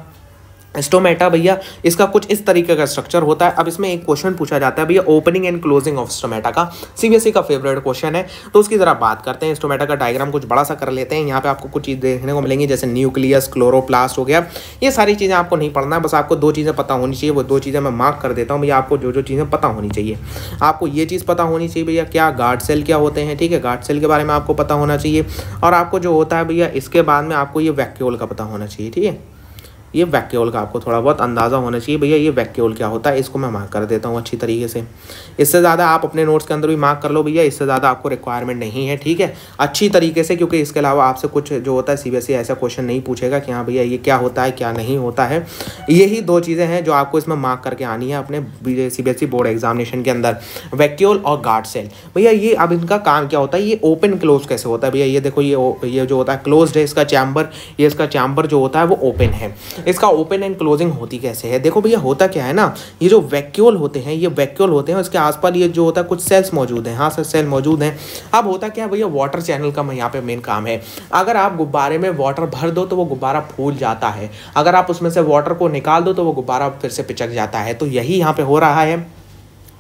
स्टोमेटा भैया इसका कुछ इस तरीके का स्ट्रक्चर होता है। अब इसमें एक क्वेश्चन पूछा जाता है भैया opening and closing of stomata का, सीबीएसई का फेवरेट क्वेश्चन है, तो उसकी जरा बात करते हैं। स्टोमेटा का डायग्राम कुछ बड़ा सा कर लेते हैं। यहाँ पे आपको कुछ चीज़ देखने को मिलेंगी, जैसे न्यूक्लियस, क्लोरोप्लास्ट हो गया। ये सारी चीज़ें आपको नहीं पढ़ना है, बस आपको दो चीज़ें पता होनी चाहिए। वो दो चीज़ें मैं मार्क कर देता हूँ भैया, आपको जो जो चीज़ें पता होनी चाहिए। आपको ये चीज़ पता होनी चाहिए भैया क्या गार्ड सेल क्या होते हैं, ठीक है, गार्ड सेल के बारे में आपको पता होना चाहिए। और आपको जो होता है भैया इसके बाद में आपको ये वैक्यूल का पता होना चाहिए, ठीक है। ये वैक्यूल का आपको थोड़ा बहुत अंदाज़ा होना चाहिए भैया ये वैक्यूल क्या होता है। इसको मैं मार्क कर देता हूँ अच्छी तरीके से। इससे ज़्यादा आप अपने नोट्स के अंदर भी मार्क कर लो भैया, इससे ज़्यादा आपको रिक्वायरमेंट नहीं है, ठीक है, अच्छी तरीके से, क्योंकि इसके अलावा आपसे कुछ जो होता है सीबीएसई ऐसा क्वेश्चन नहीं पूछेगा कि हाँ भैया ये क्या होता है क्या नहीं होता है। यही दो चीज़ें हैं जो आपको इसमें मार्क करके आनी है अपने सीबीएसई बोर्ड एग्जामिनेशन के अंदर, वैक्यूल और गार्ड सेल। भैया ये अब इनका काम क्या होता है, ये ओपन क्लोज कैसे होता है भैया? ये देखो ये जो होता है क्लोज्ड है इसका चैम्बर, ये इसका चैम्बर जो होता है वो ओपन है। इसका ओपन एंड क्लोजिंग होती कैसे है? देखो भैया होता क्या है ना, ये जो वैक्यूल होते हैं, ये वैक्यूल होते हैं, इसके आसपास ये जो होता है कुछ सेल्स मौजूद हैं। हाँ सर सेल मौजूद हैं। अब होता क्या है भैया, वाटर चैनल का यहाँ पे मेन काम है। अगर आप गुब्बारे में वाटर भर दो तो वो गुब्बारा फूल जाता है, अगर आप उसमें से वाटर को निकाल दो तो वो गुब्बारा फिर से पिचक जाता है। तो यही यहाँ पे हो रहा है।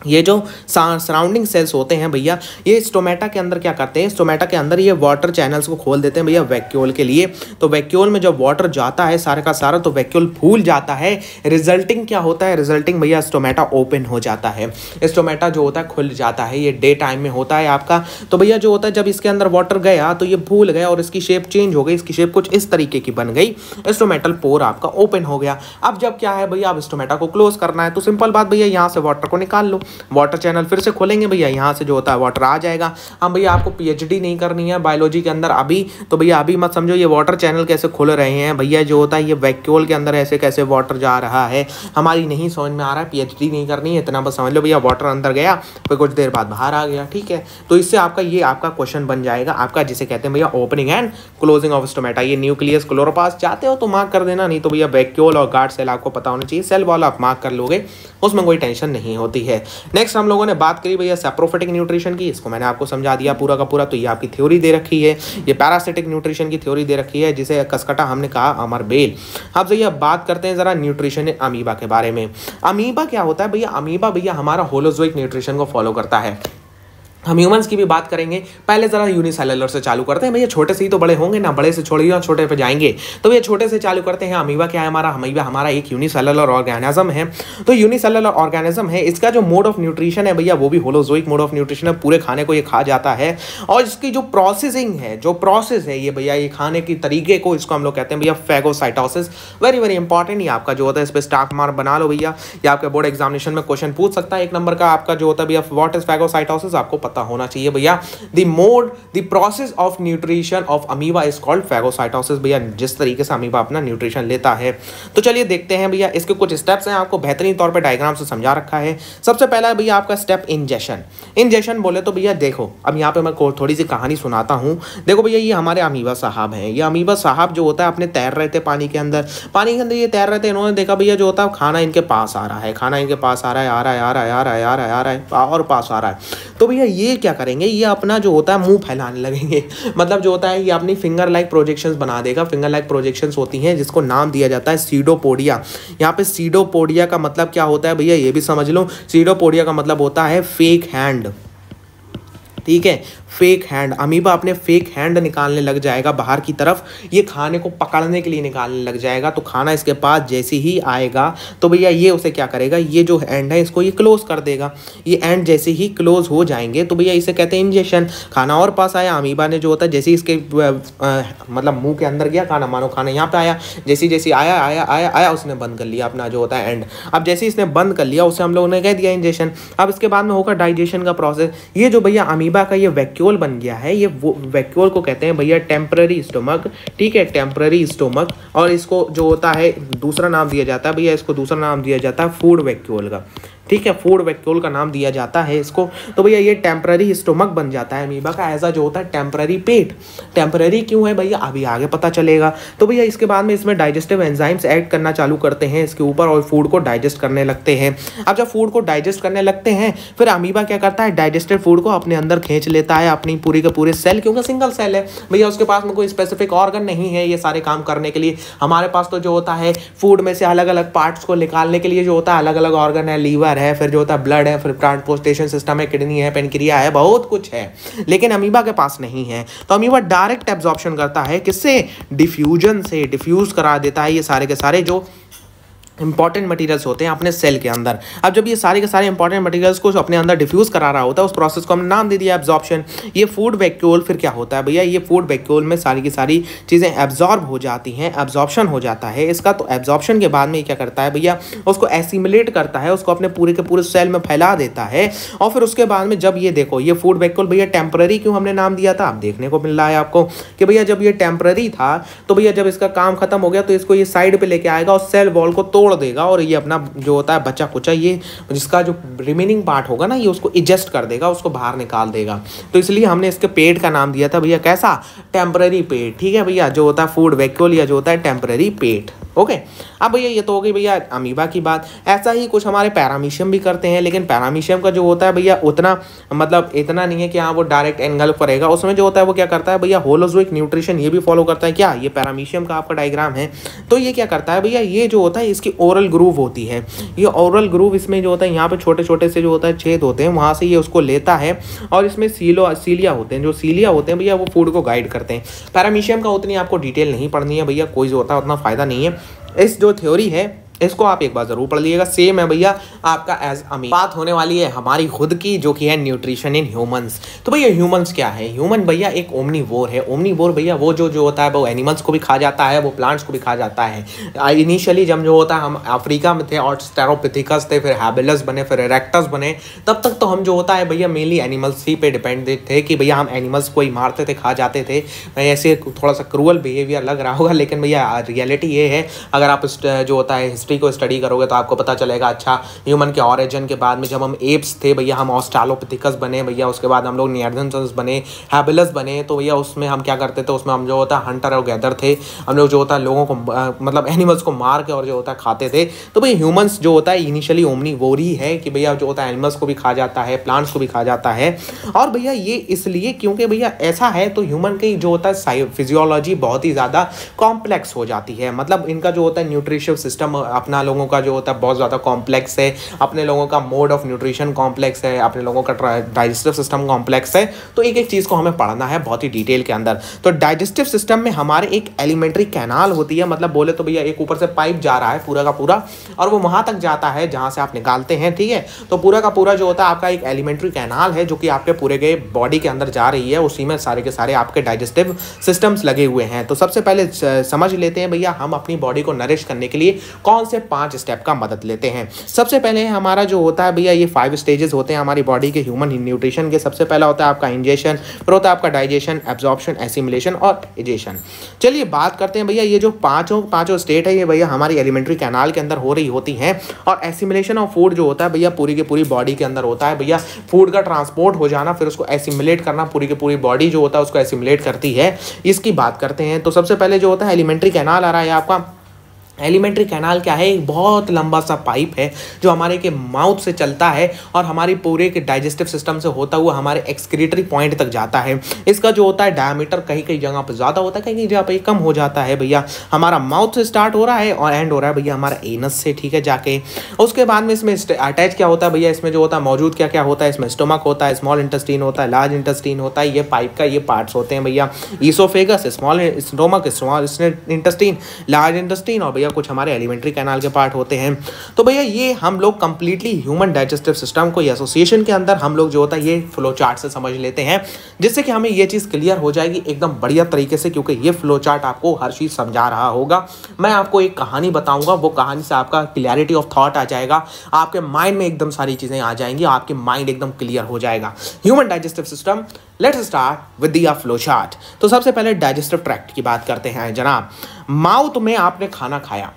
ये जो सराउंडिंग सेल्स होते हैं भैया, ये स्टोमेटा के अंदर क्या करते हैं, स्टोमेटा के अंदर ये वाटर चैनल्स को खोल देते हैं भैया वैक्यूल के लिए। तो वैक्यूल में जब वाटर जाता है सारे का सारा, तो वैक्यूल फूल जाता है। रिजल्टिंग क्या होता है? रिजल्टिंग भैया स्टोमेटा ओपन हो जाता है, स्टोमेटा जो होता है खुल जाता है। ये डे टाइम में होता है आपका। तो भैया जो होता है जब इसके अंदर वाटर गया तो ये फूल गया और इसकी शेप चेंज हो गई, इसकी शेप कुछ इस तरीके की बन गई, स्टोमेटल पोर आपका ओपन हो गया। अब जब क्या है भैया, अब स्टोमेटा को क्लोज करना है, तो सिंपल बात भैया यहाँ से वाटर को निकाल लो, वाटर चैनल फिर से खोलेंगे भैया, यहाँ से जो होता है वाटर आ जाएगा। हम भैया आपको पीएचडी नहीं करनी है बायोलॉजी के अंदर अभी, तो भैया अभी मत समझो ये वाटर चैनल कैसे खुल रहे हैं भैया, जो होता है ये वैक्यूल के अंदर ऐसे कैसे वाटर जा रहा है, हमारी नहीं समझ में आ रहा है, पीएचडी नहीं करनी है, इतना बस समझ लो भैया वाटर अंदर गया फिर कुछ देर बाद बाहर आ गया, ठीक है। तो इससे आपका ये आपका क्वेश्चन बन जाएगा आपका, जिसे कहते हैं भैया opening and closing of stomata. ये न्यूक्लियस क्लोरोप्लास्ट जाते हो तो मार्क कर देना, नहीं तो भैया वैक्यूल और गार्ड सेल आपको पता होना चाहिए। सेल वॉल आप मार्क कर लोगे, उसमें कोई टेंशन नहीं होती है। नेक्स्ट हम लोगों ने बात करी भैया सैप्रोफिटिक न्यूट्रिशन की, इसको मैंने आपको समझा दिया पूरा का पूरा। तो ये आपकी थ्योरी दे रखी है, ये पैरासिटिक न्यूट्रिशन की थ्योरी दे रखी है, जिसे कसकटा हमने कहा अमर बेल। अब भैया बात करते हैं जरा न्यूट्रिशन अमीबा के बारे में। अमीबा क्या होता है भैया? अमीबा भैया हमारा होलोजोइक न्यूट्रिशन को फॉलो करता है। हम ह्यूमंस की भी बात करेंगे, पहले जरा यूनिसेलुलर से चालू करते हैं भैया, छोटे से ही तो बड़े होंगे ना, बड़े से छोड़िए छोटे पे जाएंगे, तो भैया छोटे से चालू करते हैं। अमीबा क्या है हमारा? अमीबा हमारा एक यूनिसेलुलर ऑर्गेनिज्म है। तो यूनिसेलुलर ऑर्गेनिज्म है, इसका जो मोड ऑफ न्यूट्रिशन है भैया वो भी होलोजोइक मोड ऑफ न्यूट्रिशन है, पूरे खाने को ये खा जाता है। और इसकी जो प्रोसेसिंग है, जो प्रोसेस है ये भैया, ये खाने की तरीके को, इसको हम लोग कहते हैं भैया फैगोसाइटोसिस। वेरी वेरी इंपॉर्टेंट, ये आपका जो होता है इस पर स्टार मार्क बना लो भैया, ये आपके बोर्ड एग्जामिनेशन में क्वेश्चन पूछ सकता है 1 नंबर का आपका जो होता है भैया व्हाट इज फैगोसाइटोसिस, आपको पता होना चाहिए भैया। The mode, the process of nutrition of amoeba is called phagocytosis भैया, जिस तरीके से अमीबा अपना न्यूट्रिशन लेता है। तो चलिए देखते हैं भैया, इसके कुछ स्टेप्स हैं, आपको बेहतरीन तौर पे डायग्राम से समझा रखा है। सबसे पहला है भैया आपका स्टेप इंजेक्शन। इंजेक्शन बोले तो भैया देखो, अब यहाँ पे मैं थोड़ी सी कहानी सुनाता हूँ। देखो भैया ये हमारे अमीबा साहब हैं, ये अमीबा साहब जो होता है अपने तैर रहे थे पानी के अंदर, ये तैर रहे थे, इन्होंने देखा भैया जो होता है खाना इनके पास आ रहा है, खाना इनके पास आ रहा है, आ रहा है, आ रहा है, आ रहा है, आ रहा है, आ रहा है और पास आ रहा है। तो भैया ये क्या करेंगे, ये अपना जो होता है मुंह फैलाने लगेंगे, मतलब जो होता है ये अपनी फिंगर लाइक प्रोजेक्शंस बना देगा। फिंगर लाइक प्रोजेक्शंस होती हैं जिसको नाम दिया जाता है सीडोपोडिया। यहाँ पे सीडोपोडिया का मतलब क्या होता है भैया, ये भी समझ लो। सीडोपोडिया का मतलब होता है फेक हैंड, ठीक है। फेक हैंड, अमीबा अपने फेक हैंड निकालने लग जाएगा बाहर की तरफ, ये खाने को पकड़ने के लिए निकालने लग जाएगा। तो खाना इसके पास जैसे ही आएगा तो भैया ये उसे क्या करेगा, ये जो एंड है इसको ये क्लोज कर देगा। ये एंड जैसे ही क्लोज हो जाएंगे तो भैया इसे कहते हैं इंजेक्शन। खाना और पास आया, अमीबा ने जो होता है जैसे ही इसके मतलब मुंह के अंदर गया खाना, मानो खाना यहाँ पे आया, जैसे जैसे आया आया आया आया उसने बंद कर लिया अपना जो होता है एंड। अब जैसे इसने बंद कर लिया उसे हम लोगों ने कह दिया इंजेक्शन। अब इसके बाद में होगा डाइजेशन का प्रोसेस। ये जो भैया अमीबा का ये वैक्यूल बन गया है, ये वो वैक्यूल को कहते हैं भैया टेम्पररी स्टोमक, ठीक है, टेम्पररी स्टोमक। और इसको जो होता है दूसरा नाम दिया जाता है भैया, इसको दूसरा नाम दिया जाता है फूड वैक्यूल का, ठीक है, फूड वैक्यूल का नाम दिया जाता है इसको। तो भैया ये टेम्पररी स्टोमक बन जाता है अमीबा का, ऐसा जो होता है टेम्पररी पेट। टेम्पररी क्यों है भैया अभी आगे पता चलेगा। तो भैया इसके बाद में इसमें डाइजेस्टिव एंजाइम्स ऐड करना चालू करते हैं इसके ऊपर और फूड को डाइजेस्ट करने लगते हैं। अब जब फूड को डाइजेस्ट करने लगते हैं फिर अमीबा क्या करता है, डाइजेस्टेड फूड को अपने अंदर खींच लेता है, अपनी पूरी के पूरे सेल, क्योंकि सिंगल सेल है भैया, उसके पास में कोई स्पेसिफिक ऑर्गन नहीं है ये सारे काम करने के लिए। हमारे पास तो जो होता है फूड में से अलग अलग पार्ट्स को निकालने के लिए जो होता है अलग अलग ऑर्गन है, लीवर है, फिर जो होता है ब्लड है, फिर ट्रांसपोर्टेशन सिस्टम है, किडनी है, पेनक्रिया है, बहुत कुछ है, लेकिन अमीबा के पास नहीं है। तो अमीबा डायरेक्ट एब्जॉर्प्शन करता है किससे, डिफ्यूजन से, डिफ्यूज करा देता है ये सारे के सारे जो इंपॉर्टेंट मटेरियल्स होते हैं अपने सेल के अंदर। अब जब ये सारे के सारे इंपॉर्टेंट मटेरियल्स को अपने अंदर डिफ्यूज करा रहा होता है, उस प्रोसेस को हमने नाम दे दिया एब्जॉर्प्शन। ये फूड वैक्यूल फिर क्या होता है भैया, ये फूड वैक्यूल में सारी की सारी चीज़ें एब्जॉर्ब हो जाती हैं, एब्जॉर्प्शन हो जाता है इसका। तो एब्जॉर्प्शन के बाद में क्या करता है भैया, उसको एसिमुलेट करता है, उसको अपने पूरे के पूरे सेल में फैला देता है। और फिर उसके बाद में जब ये देखो ये फूड वैक्यूल भैया टेम्पररी क्यों हमने नाम दिया था, अब देखने को मिल रहा है आपको कि भैया जब ये टेम्पररी था तो भैया जब इसका काम खत्म हो गया तो इसको ये साइड पे लेके आएगा और सेल वॉल को तोड़ देगा और ये अपना जो होता है बचा कुचा ये जिसका जो रिमेनिंग पार्ट होगा ना ये उसको इजेस्ट कर देगा, उसको बाहर निकाल देगा। तो इसलिए हमने इसके पेट का नाम दिया था भैया कैसा, टेम्पररी पेट, ठीक है भैया, जो होता है फूड वैक्यूल या जो होता है टेम्पररी पेट। ओके, अब भैया ये तो हो गई भैया अमीबा की बात। ऐसा ही कुछ हमारे पैरामीशियम भी करते हैं, लेकिन पैरामीशियम का जो होता है भैया उतना मतलब इतना नहीं है कि हाँ वो डायरेक्ट एंगल्फ करेगा। उसमें जो होता है वो क्या करता है भैया, होलोजोइक न्यूट्रिशन ये भी फॉलो करता है। क्या ये पैरामीशियम का आपका डायग्राम है, तो ये क्या करता है भैया, ये जो होता है इसकी ओरल ग्रूव होती है, ये ओरल ग्रूव इसमें जो होता है यहाँ पे छोटे छोटे से जो होता है छेद होते हैं, वहाँ से ये उसको लेता है और इसमें सीलिया होते हैं, जो सीलिया होते हैं भैया वो फूड को गाइड करते हैं। पैरामीशियम का उतनी आपको डिटेल नहीं पढ़नी है भैया, कोई जो होता है उतना फायदा नहीं है। इस जो थ्योरी है इसको आप एक बार जरूर पढ़ लीजिएगा, सेम है भैया आपका एज अमीबा। बात होने वाली है हमारी खुद की जो कि है न्यूट्रिशन इन ह्यूमंस। तो भैया ह्यूमंस क्या है, ह्यूमन भैया एक ओमनीवोर है। ओमनीवोर भैया वो जो होता है वो एनिमल्स को भी खा जाता है, वो प्लांट्स को भी खा जाता है। इनिशियली जब जो होता है हम अफ्रीका में थे और स्टेरोपिथिकस थे, फिर हैबिलस बने, फिर इरेक्टस बने, तब तक तो हम जो होता है भैया मेनली एनिमल्स ही पे डिपेंडेंट थे कि भैया हम एनिमल्स को ही मारते थे, खा जाते थे। ऐसे थोड़ा सा क्रूअल बिहेवियर लग रहा होगा, लेकिन भैया रियलिटी ये है, अगर आप जो होता है हिस्ट्री को स्टडी करोगे तो आपको पता चलेगा। अच्छा, ह्यूमन के ऑरिजिन के बाद में जब हम एप्स थे भैया, हम ऑस्ट्रालोपिथिकस बने भैया, उसके बाद हम लोग नियर्डेंसन्स बने, हैबिलस बने। तो भैया उसमें हम क्या करते थे, उसमें हम जो होता है हंटर और गैदर थे, हम लोग जो होता है लोगों को मतलब एनिमल्स को मार के और जो होता है खाते थे। तो भैया ह्यूमंस जो होता है इनिशियली ओमनीवोर ही है कि भैया जो होता है एनिमल्स को भी खा जाता है, प्लांट्स को भी खा जाता है। और भैया ये इसलिए क्योंकि भैया ऐसा है, तो ह्यूमन की जो होता है फिजियोलॉजी बहुत ही ज़्यादा कॉम्प्लेक्स हो जाती है। मतलब इनका जो होता है न्यूट्रिशियस सिस्टम अपना लोगों का जो होता है बहुत ज़्यादा कॉम्प्लेक्स है, अपने लोगों का मोड ऑफ न्यूट्रिशन कॉम्प्लेक्स है, अपने लोगों का डाइजेस्टिव सिस्टम कॉम्प्लेक्स है। तो एक एक चीज़ को हमें पढ़ना है बहुत ही डिटेल के अंदर। तो डाइजेस्टिव सिस्टम में हमारे एक एलिमेंट्री कैनाल होती है, मतलब बोले तो भैया एक ऊपर से पाइप जा रहा है पूरा का पूरा और वो वहाँ तक जाता है जहाँ से आप निकालते हैं, ठीक है। तो पूरा का पूरा जो होता है आपका एक एलिमेंट्री कैनाल है जो कि आपके पूरे के बॉडी के अंदर जा रही है, उसी में सारे के सारे आपके डाइजेस्टिव सिस्टम्स लगे हुए हैं। तो सबसे पहले समझ लेते हैं भैया हम अपनी बॉडी को नरिश करने के लिए कौन से 5 स्टेप का मदद लेते हैं। सबसे पहले हमारा जो होता है भैया ये 5 स्टेजेस होते हैं हमारी बॉडी के ह्यूमन न्यूट्रिशन के। सबसे पहला होता है आपका इंजेशन, फिर होता है आपका डाइजेशन, एब्जॉर्प्शन, एसिमिलेशन और इजेशन। चलिए बात करते हैं भैया ये जो पांचों स्टेट है ये भैया हमारी एलिमेंट्री कैनाल के अंदर हो रही होती हैं। और एसिमिलेशन ऑफ फूड जो होता है भैया पूरी की पूरी बॉडी के अंदर होता है भैया। फूड का ट्रांसपोर्ट हो जाना, फिर उसको एसिमिलेट करना, पूरी की पूरी बॉडी जो होता है उसको एसिमिलेट करती है, इसकी बात करते हैं। तो सबसे पहले जो होता है एलिमेंट्री कैनाल आ रहा है आपका एलिमेंट्री कैनाल क्या है, एक बहुत लंबा सा पाइप है जो हमारे के माउथ से चलता है और हमारी पूरे के डाइजेस्टिव सिस्टम से होता हुआ हमारे एक्सक्रीटरी पॉइंट तक जाता है। इसका जो होता है डायमीटर कहीं कहीं जगह पर ज़्यादा होता है, कहीं कहीं जगह पर कम हो जाता है भैया। हमारा माउथ से स्टार्ट हो रहा है और एंड हो रहा है भैया हमारा एनस से, ठीक है, जाके उसके बाद में इसमें अटैच क्या होता है भैया, इसमें जो होता है मौजूद क्या क्या होता है, इसमें स्टोमक होता है, स्मॉल इंटेस्टीन होता है, लार्ज इंटेस्टीन होता है, ये पाइप का ये पार्ट्स होते हैं भैया। Oesophagus, small stomach, small intestine, large intestine और भैया कुछ हमारे एलिमेंट्री कैनाल के पार्ट होते हैं। तो भैया ये हम लोग कंप्लीटली ह्यूमन डाइजेस्टिव सिस्टम को एसोसिएशन के अंदर हम लोग जो होता है ये फ्लो चार्ट से समझ लेते हैं, जिससे कि हमें ये चीज़ क्लियर हो जाएगी एकदम बढ़िया तरीके से, क्योंकि ये फ्लो चार्ट आपको हर चीज़ समझा रहा होगा। मैं आपको एक कहानी बताऊंगा, वो कहानी से आपका क्लियरिटी ऑफ थॉट आ जाएगा, आपके माइंड में एकदम सारी चीज़ें आ जाएंगी, आपके माइंड एकदम क्लियर हो जाएगा। Human digestive system, let's start with the flow chart. तो सबसे पहले डाइजेस्टिव ट्रैक्ट की बात करते हैं जनाब। माउथ में आपने खाना खाया,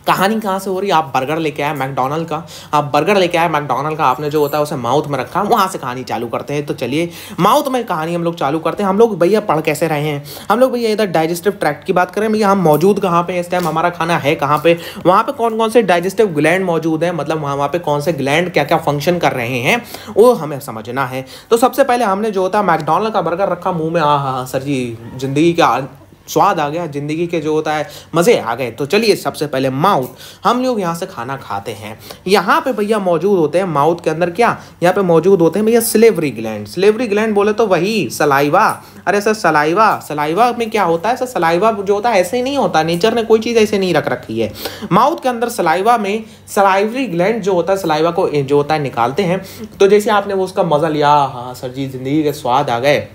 कहानी कहाँ से हो रही है, आप बर्गर लेके आए मैकडोनल्ड का, आप बर्गर लेके आए मैकडोनल्ड का, आपने जो होता है उसे माउथ में रखा, वहाँ से कहानी चालू करते हैं। तो चलिए माउथ में कहानी हम लोग चालू करते हैं। हम लोग भैया पढ़ कैसे रहे हैं, हम लोग भैया इधर डाइजेस्टिव ट्रैक्ट की बात करें भैया, हम मौजूद कहाँ पे इस टाइम, हमारा खाना है कहाँ पे, वहाँ पे कौन कौन से डाइजेस्टिव ग्लैंड मौजूद हैं, मतलब वहाँ पे कौन से ग्लैंड क्या क्या फंक्शन कर रहे हैं वो हमें समझना है। तो सबसे पहले हमने जो होता है मैकडोनल्ड का बर्गर रखा मुँह में, हाँ सर जी जिंदगी का स्वाद आ गया, ज़िंदगी के जो होता है मज़े आ गए। तो चलिए सबसे पहले माउथ, हम लोग यहाँ से खाना खाते हैं, यहाँ पे भैया मौजूद होते हैं माउथ के अंदर क्या, यहाँ पे मौजूद होते हैं भैया सिलेवरी ग्लैंड। सिलेवरी ग्लैंड बोले तो वही सलाइवा, अरे सर सलाइवा, सलाइवा में क्या होता है सर, सलाइवा जो होता है ऐसे ही नहीं होता, नेचर ने कोई चीज़ ऐसे नहीं रख रखी है। माउथ के अंदर सलाइवा में सलाइवरी ग्लैंड जो होता है सलाइवा को जो होता है निकालते हैं। तो जैसे आपने वो उसका मज़ा लिया, हाँ सर जी ज़िंदगी के स्वाद आ गए,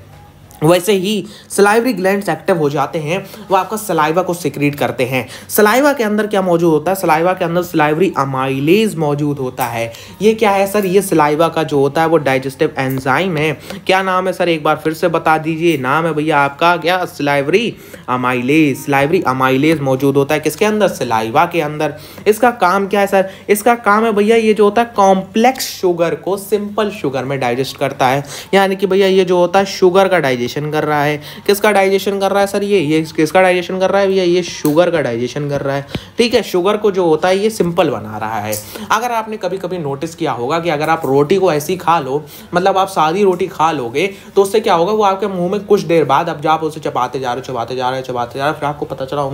वैसे ही सलाइवरी ग्लैंड्स एक्टिव हो जाते हैं, वो आपका सलाइवा को सिक्रीट करते हैं। सलाइवा के अंदर क्या मौजूद होता है, सलाइवा के अंदर सलाइवरी अमाइलेज मौजूद होता है। ये क्या है सर, ये सलाइवा का जो होता है वो डाइजेस्टिव एंजाइम है। क्या नाम है सर, एक बार फिर से बता दीजिए, नाम है भैया आपका क्या, सलाइवरी अमाइलेज। सलाइवरी अमाइलेज मौजूद होता है किसके अंदर, सलाइवा के अंदर। इसका काम क्या है सर, इसका काम है भैया ये जो होता है कॉम्प्लेक्स शुगर को सिंपल शुगर में डाइजेस्ट करता है, यानी कि भैया ये जो होता है शुगर का डाइजेशन कर रहा है। किसका डाइजेशन कर रहा है सर, ये किसका डाइजेशन कर रहा है भैया, ये शुगर का डाइजेशन कर रहा है, ठीक है। शुगर को जो होता है ये सिंपल बना रहा है। अगर आपने कभी कभी नोटिस किया होगा कि अगर आप रोटी को ऐसी खा लो, मतलब आप सादी रोटी खा लोगे, तो उससे क्या होगा, वो आपके मुंह में कुछ देर बाद, अब जब आप उसे चबाते जा रहे हो, फिर आपको पता चला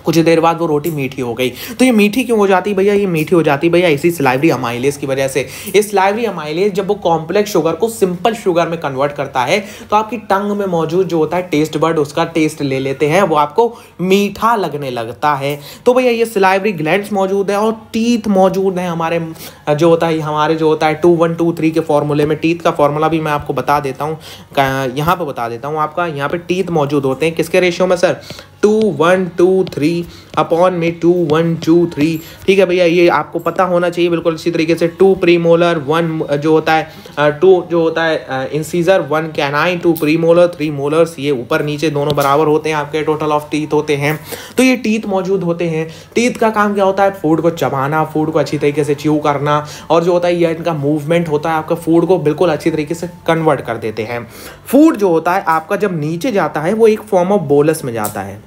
कुछ देर बाद वो रोटी मीठी हो गई। तो ये मीठी क्यों हो जाती है भैया, ये मीठी हो जाती है भैया इसी सलाइवरी अमाइलेज की वजह से। इस सलाइवरी अमाइलेज जब वो कॉम्प्लेक्स शुगर को सिंपल शुगर में कन्वर्ट करता है, तो आपकी टंग में मौजूद जो होता है टेस्ट बर्ड उसका टेस्ट ले लेते हैं, वो आपको मीठा लगने लगता है। तो भैया ये सलाइवरी ग्लैंड्स मौजूद है और टीथ मौजूद है हमारे जो होता है, हमारे जो होता है 2 1 2 3 के फॉर्मूले में। टीथ का फॉर्मूला भी मैं आपको बता देता हूँ, यहाँ पर बता देता हूँ आपका। यहाँ पे टीथ मौजूद होते हैं किसके रेशियो में सर, 2 1 2 3 अपॉन में 2 1 2 3, ठीक है भैया। ये आपको पता होना चाहिए बिल्कुल इसी तरीके से। 2 प्रीमोलर, 1 जो होता है 2 जो होता है इंसीजर, 1 कैनाइन, 2 प्रीमोलर, 3 मोलर्स, ये ऊपर नीचे दोनों बराबर होते हैं आपके टोटल ऑफ टीथ होते हैं। तो ये टीथ मौजूद होते हैं। टीथ का काम क्या होता है, फूड को चबाना, फूड को अच्छी तरीके से च्यू करना, और जो होता है ये इनका मूवमेंट होता है आपका फूड को बिल्कुल अच्छी तरीके से कन्वर्ट कर देते हैं। फूड जो होता है आपका जब नीचे जाता है वो एक फॉर्म ऑफ बोलस में जाता है,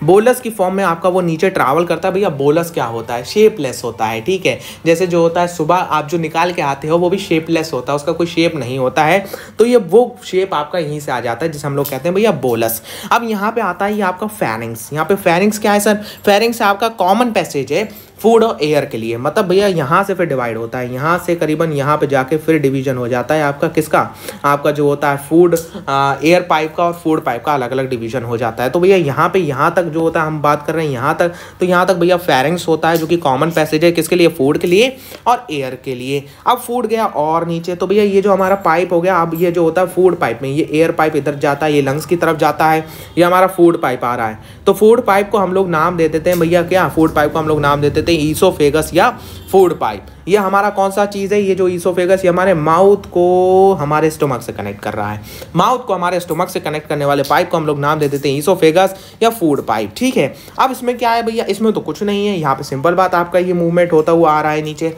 बोलस की फॉर्म में आपका वो नीचे ट्रैवल करता है। भैया बोलस क्या होता है, शेपलेस होता है, ठीक है। जैसे जो होता है सुबह आप जो निकाल के आते हो वो भी शेपलेस होता है, उसका कोई शेप नहीं होता है। तो ये वो शेप आपका यहीं से आ जाता है जिसे हम लोग कहते हैं भैया बोलस। अब यहाँ पे आता है ये आपका फेरिंग्स। यहाँ पे फेरिंग्स क्या है सर, फेरिंग्स आपका कॉमन पैसेज है फूड और एयर के लिए, मतलब भैया यहाँ से फिर डिवाइड होता है, यहाँ से करीबन यहाँ पे जाके फिर डिवीजन हो जाता है आपका किसका, आपका जो होता है फूड एयर पाइप का और फूड पाइप का अलग अलग डिवीजन हो जाता है। तो भैया यहाँ पे यहाँ तक जो होता है हम बात कर रहे हैं यहाँ तक, तो यहाँ तक भैया फेरिंग्स होता है जो कि कॉमन पैसेज है किसके लिए, फूड के लिए और एयर के लिए। अब फूड गया और नीचे, तो भैया ये जो हमारा पाइप हो गया, अब ये जो होता है फूड पाइप में ये एयर पाइप इधर जाता है, ये लंग्स की तरफ जाता है, ये हमारा फूड पाइप आ रहा है। तो फूड पाइप को हम लोग नाम दे देते हैं भैया क्या, फूड पाइप को हम लोग नाम दे देते हैं ईसोफेगस या फूड पाइप। ये हमारा कौन सा चीज़ है, ये जो ईसोफेगस, ये हमारे माउथ को हमारे स्टोमक से कनेक्ट कर रहा है। माउथ को हमारे स्टोमक से कनेक्ट करने वाले पाइप को हम लोग नाम दे देते हैं ईसोफेगस या फूड पाइप, ठीक है। अब इसमें क्या है भैया, इसमें तो कुछ नहीं है, यहाँ पे सिंपल बात आपका ये मूवमेंट होता हुआ आ रहा है नीचे,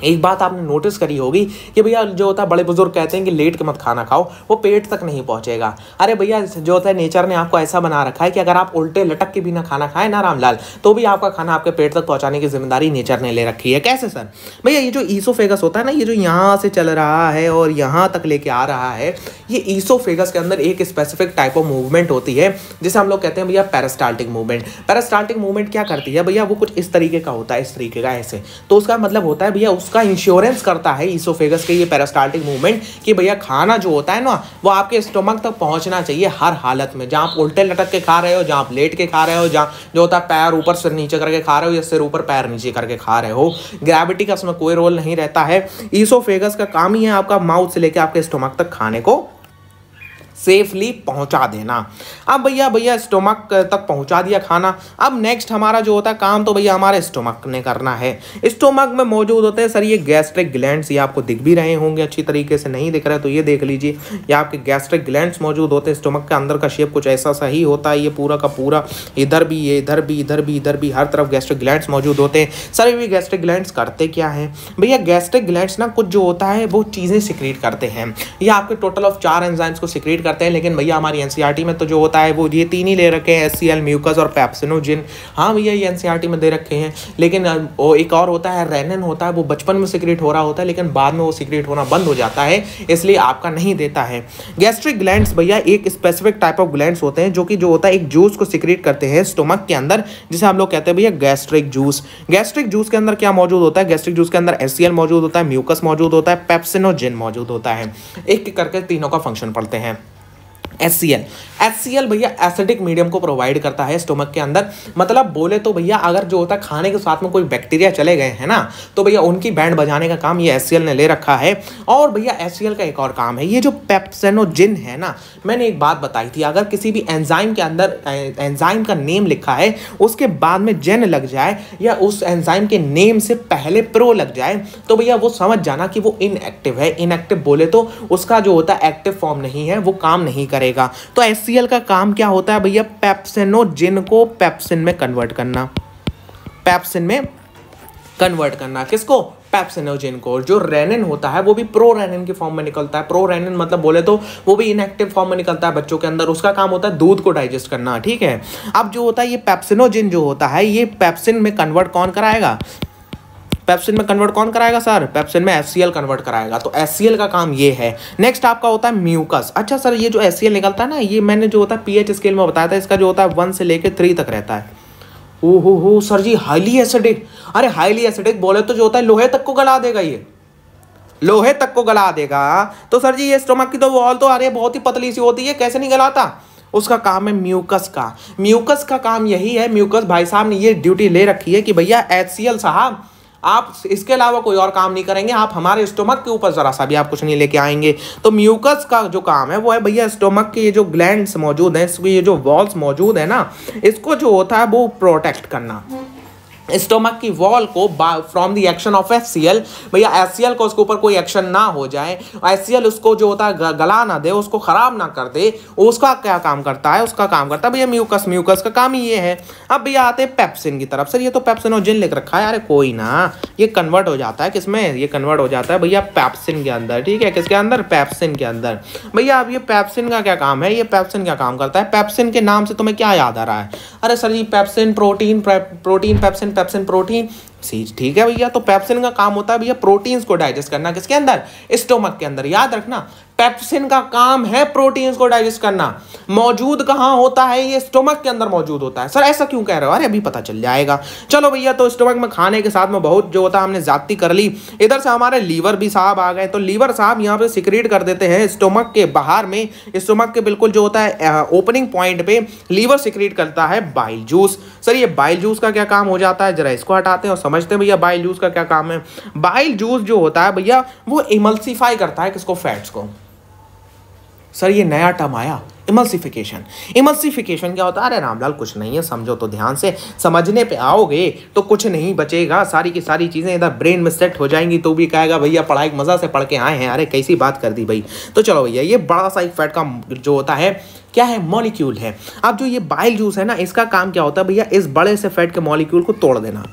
एक बात आपने नोटिस करी होगी कि भैया जो होता है बड़े बुजुर्ग कहते हैं कि लेट के मत खाना खाओ, वो पेट तक नहीं पहुंचेगा। अरे भैया जो होता है नेचर ने आपको ऐसा बना रखा है कि अगर आप उल्टे लटक के बिना खाना खाएं ना रामलाल, तो भी आपका खाना आपके पेट तक पहुंचाने की जिम्मेदारी नेचर ने ले रखी है। कैसे सर? भैया ये जो ईसोफेगस होता है ना, ये जो यहाँ से चल रहा है और यहाँ तक लेके आ रहा है, ये ईसोफेगस के अंदर एक स्पेसिफिक टाइप ऑफ मूवमेंट होती है जिसे हम लोग कहते हैं भैया पेरिस्टाल्टिक मूवमेंट। पेरिस्टाल्टिक मूवमेंट क्या करती है भैया? वो कुछ इस तरीके का होता है, इस तरीके का ऐसे। तो उसका मतलब होता है भैया उसका इंश्योरेंस करता है ईसोफेगस के ये पेरिस्टाल्टिक मूवमेंट कि भैया खाना जो होता है ना वो आपके स्टमक तक पहुंचना चाहिए हर हालत में। जहां आप उल्टे लटक के खा रहे हो, जहां आप लेट के खा रहे हो, जहां जो होता है पैर ऊपर सिर नीचे करके खा रहे हो या सिर ऊपर पैर नीचे करके खा रहे हो, ग्रेविटी का उसमें कोई रोल नहीं रहता है। ईसोफेगस का काम ही है आपका माउथ से लेकर आपके स्टमक तक खाने को सेफली पहुंचा देना। अब भैया स्टोमक तक पहुंचा दिया खाना। अब नेक्स्ट हमारा जो होता है काम तो भैया हमारे स्टोमक ने करना है। स्टोमक में मौजूद होते हैं सर ये गैस्ट्रिक ग्लैंड्स, ये आपको दिख भी रहे होंगे, अच्छी तरीके से नहीं दिख रहा है तो ये देख लीजिए, ये आपके गैस्ट्रिक ग्लैंड्स मौजूद होते हैं। स्टोमक के अंदर का शेप कुछ ऐसा सा ही होता है, ये पूरा का पूरा इधर भी, ये इधर भी, इधर भी, इधर भी, हर तरफ गैस्ट्रिक ग्लैंड्स मौजूद होते हैं। सर ये गैस्ट्रिक ग्लैंड्स करते क्या है भैया? गैस्ट्रिक ग्लैंड्स ना कुछ जो होता है वो चीज़ें सिक्रीट करते हैं। ये आपके टोटल ऑफ 4 एंजाइम्स को सिक्रीट करते हैं, लेकिन भैया हमारी एनसीईआरटी में तो जो होता है वो ये 3 ही ले रखे हैं, एचसीएल, म्यूकस और पेप्सिनोजिन। हाँ भैया ये एनसीईआरटी में दे रखे हैं, लेकिन वो एक और होता है रेनिन होता है, वो बचपन में सिक्रीट हो रहा होता है लेकिन बाद में वो सिक्रीट होना बंद हो जाता है, इसलिए आपका नहीं देता है। गैस्ट्रिक ग्लैंड्स भैया एक स्पेसिफिक टाइप ऑफ ग्लैंड्स होते हैं जो कि जो होता है एक जूस को सिक्रीट करते हैं स्टोमक के अंदर, जिसे हम लोग कहते हैं भैया गैस्ट्रिक जूस। गैस्ट्रिक जूस के अंदर क्या मौजूद होता है? गैस्ट्रिक जूस के अंदर एचसीएल मौजूद होता है, म्यूकस मौजूद होता है, पेप्सिनोजिन मौजूद होता है। एक करके तीनों का फंक्शन पढ़ते हैं। एचसीएल भैया एसिडिक मीडियम को प्रोवाइड करता है स्टोमक के अंदर। मतलब बोले तो भैया अगर जो होता है खाने के साथ में कोई बैक्टीरिया चले गए हैं ना, तो भैया उनकी बैंड बजाने का काम ये एचसीएल ने ले रखा है। और भैया एचसीएल का एक और काम है, ये जो पेप्सिनोजिन है ना, मैंने एक बात बताई थी, अगर किसी भी एंजाइम के अंदर एंजाइम का नेम लिखा है उसके बाद में जेन लग जाए या उस एंजाइम के नेम से पहले प्रो लग जाए तो भैया वो समझ जाना कि वो इनएक्टिव है। इनएक्टिव बोले तो उसका जो होता है एक्टिव फॉर्म नहीं है, वो काम नहीं करेगा। तो एचसीएल का काम क्या होता है भैया? पेप्सिनोजिन को पेप्सिन में कन्वर्ट करना। पेप्सिन में कन्वर्ट करना किसको? पेप्सिनोजिन को। जो रेनिन होता है वो भी प्रो रेनिन की फॉर्म में निकलता है। प्रो रेनिन मतलब बोले तो वो भी इनएक्टिव फॉर्म में निकलता है बच्चों के अंदर, उसका काम होता है दूध को डाइजेस्ट करना, ठीक है। अब जो होता है ये पेप्सिनोजिन जो होता है ये पेप्सिन में कन्वर्ट कौन कराएगा? पेप्सिन में कन्वर्ट कौन कराएगा सर? पेप्सिन में एचसीएल कन्वर्ट कराएगा। तो एचसीएल का काम ये है। नेक्स्ट आपका होता है म्यूकस। अच्छा सर ये जो एचसीएल निकलता है ना, ये मैंने जो होता है पीएच स्केल में बताया था, इसका जो होता है 1 से लेकर 3 तक रहता है। ओहो सर जी हाईली एसिडिक। अरे हाईली एसिडिक बोले तो जो होता है लोहे तक को गला देगा, ये लोहे तक को गला देगा। तो सर जी ये स्टोमक की तो वॉल तो अरे बहुत ही पतली सी होती है, कैसे नहीं गलाता? उसका काम है म्यूकस का। म्यूकस का काम यही है, म्यूकस भाई साहब ने ये ड्यूटी ले रखी है कि भैया एचसीएल साहब आप इसके अलावा कोई और काम नहीं करेंगे, आप हमारे स्टोमक के ऊपर जरा सा भी आप कुछ नहीं लेके आएंगे। तो म्यूकस का जो काम है वो है भैया स्टोमक के ये जो ग्लैंड्स मौजूद हैं, इसकी ये जो वॉल्स मौजूद है ना, इसको जो होता है वो प्रोटेक्ट करना। स्टोमक की वॉल को from the action of HCL. भैया एचसीएल को उसके ऊपर कोई एक्शन ना हो जाए, एचसीएल उसको जो होता है गला ना दे, उसको खराब ना कर दे, उसका क्या काम करता है? उसका काम करता है भैया म्यूकस। म्यूकस का काम ही ये है। अब भैया आते हैं पेप्सिन की तरफ। सर ये तो पेप्सिनोजिन लिख रखा है, अरे कोई ना, ये कन्वर्ट हो जाता है किसमें? ये कन्वर्ट हो जाता है भैया पेप्सिन के अंदर, ठीक है। किसके अंदर? पेप्सिन के अंदर। भैया अब ये पेप्सिन का क्या काम है? ये पेप्सिन क्या काम करता है? पेप्सिन के नाम से तुम्हें क्या याद आ रहा है? अरे sir ji pepsin protein, protein pepsin, pepsin protein, ठीक है भैया। तो पेप्सिन का काम होता है भैया प्रोटीन्स को डाइजेस्ट करना। किसके अंदर? स्टोमक के अंदर। याद रखना पेप्सिन का काम है प्रोटीन्स को डाइजेस्ट करना। मौजूद कहाँ होता है? ये स्टोमक के अंदर मौजूद होता है। सर ऐसा क्यों कह रहे हो? अरे अभी पता चल जाएगा। चलो भैया, तो स्टोमक में खाने के साथ में बहुत जो होता है हमने ज्यादती कर ली। इधर से हमारे लीवर भी साहब आ गए। तो लीवर साहब यहाँ पे सिक्रीट कर देते हैं स्टोमक के बाहर में, स्टोमक के बिल्कुल जो होता है ओपनिंग पॉइंट पे लीवर सिक्रीट करता है बाइल जूस। सर ये बाइल जूस का क्या काम हो जाता है? जरा इसको हटाते हैं और समझते हैं भैया बाइल जूस का क्या काम है। बाइल जूस जो होता है भैया वो इमल्सिफाई करता है किसको? फैट्स को। सर ये नया टर्म आया, इमल्सिफिकेशन। इमल्सिफिकेशन क्या होता है? अरे रामलाल कुछ नहीं है, समझो तो ध्यान से, समझने पे आओगे तो कुछ नहीं बचेगा, सारी की सारी चीज़ें इधर ब्रेन में सेट हो जाएंगी। तो भी कहेगा भैया पढ़ाई मज़ा से पढ़ के आए हैं, अरे कैसी बात कर दी भाई। तो चलो भैया, ये बड़ा सा एक फैट का जो होता है क्या है? मॉलिक्यूल है। अब जो ये बाइल जूस है ना, इसका काम क्या होता है भैया? इस बड़े से फैट के मॉलिक्यूल को तोड़ देना।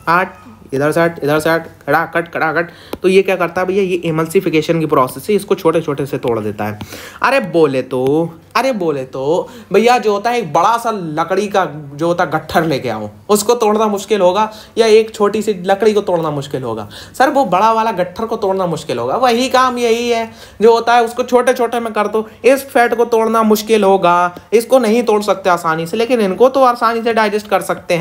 इधर से हट, इधर से हट, कड़ा कट। तो ये क्या करता है भैया, ये एमल्सिफिकेशन की प्रोसेस है, इसको छोटे छोटे से तोड़ देता है। अरे बोले तो भैया जो होता है एक बड़ा सा लकड़ी का जो होता है गट्ठर लेके आओ, उसको तोड़ना मुश्किल होगा, या एक छोटी सी लकड़ी को तोड़ना मुश्किल होगा? सर वो बड़ा वाला गट्ठर को तोड़ना मुश्किल होगा। वही काम यही है जो होता है, उसको छोटे छोटे में कर दो। इस फैट को तोड़ना मुश्किल होगा, इसको नहीं तोड़ सकते आसानी से, लेकिन इनको तो आसानी से डाइजेस्ट कर सकते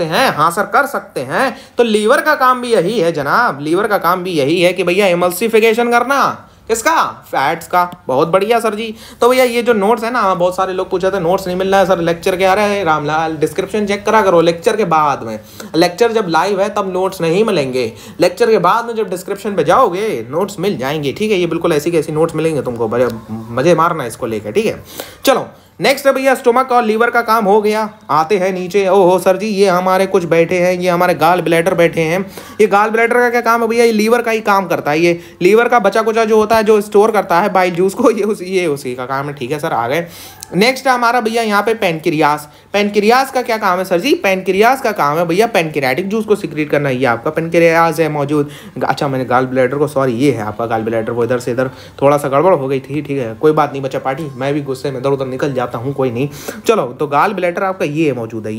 हैं। हाँ सर, कर सकते हैं। तो लीवर का काम भी यही है जनाब, लीवर का काम भी यही है कि भैया एमल्सिफिकेशन करना, किसका? फैट्स का। बहुत बढ़िया सर जी। तो भैया ये जो नोट्स है ना, बहुत सारे लोग पूछे थे नोट्स नहीं मिल रहा है सर लेक्चर के। आ रहा है रामलाल, डिस्क्रिप्शन चेक करा करो लेक्चर के बाद में। लेक्चर जब लाइव है तब नोट्स नहीं मिलेंगे, लेक्चर के बाद में जब डिस्क्रिप्शन पे जाओगे नोट्स मिल जाएंगे, ठीक है। ये बिल्कुल ऐसी कैसी नोट्स मिलेंगे तुमको, बड़े मजे मारना इसको लेकर, ठीक है। चलो नेक्स्ट है भैया स्टोमक और लीवर का काम हो गया। आते हैं नीचे। ओहो सर जी, ये हमारे कुछ बैठे हैं, ये हमारे गाल ब्लैडर बैठे हैं। ये गाल ब्लैडर का क्या काम है भैया? ये लीवर का ही काम करता है। ये लीवर का बचा कुचा जो होता है, जो स्टोर करता है बाइल जूस को, ये उसी का काम है, ठीक है सर। आ गए। नेक्स्ट है हमारा भैया यहाँ पे पेनक्रियास। पेनक्रियास का क्या काम है सर जी? पेनक्रियास का काम है भैया पेनक्रियाटिक जूस को सिक्रीट करना। ये आपका पेनक्रियास है मौजूद। अच्छा, मैंने गाल ब्लैडर को, सॉरी ये है आपका गाल ब्लैडर, वो इधर से इधर थोड़ा सा गड़बड़ हो गई थी, ठीक है। कोई बात नहीं बच्चा पार्टी, मैं भी गुस्से में इधर उधर निकल जाता हूँ, कोई नहीं। चलो, तो गाल ब्लैडर आपका ये मौजूद है,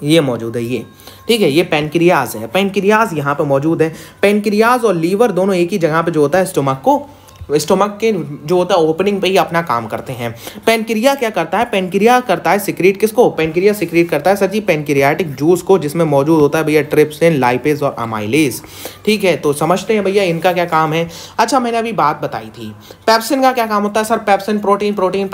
ये मौजूद है, ये ठीक है। ये पेनक्रियास है, पेनक्रियास यहाँ पे मौजूद है। पेनक्रियास और लीवर दोनों एक ही जगह पे जो होता है स्टोमक के जो होता है ओपनिंग पे ही अपना काम करते हैं। पेनक्रिया क्या करता है? पेनक्रिया करता है सिक्रीट किसको? पेनक्रिया सिक्रीट करता है सर जी पेनक्रियाटिक जूस को, जिसमें मौजूद होता है भैया ट्रिप्सिन, लाइपेज और अमाइलेज, ठीक है। तो समझते हैं भैया इनका क्या काम है। अच्छा, मैंने अभी बात बताई थी पेप्सिन का क्या काम होता है सर? पेप्सिन प्रोटीन,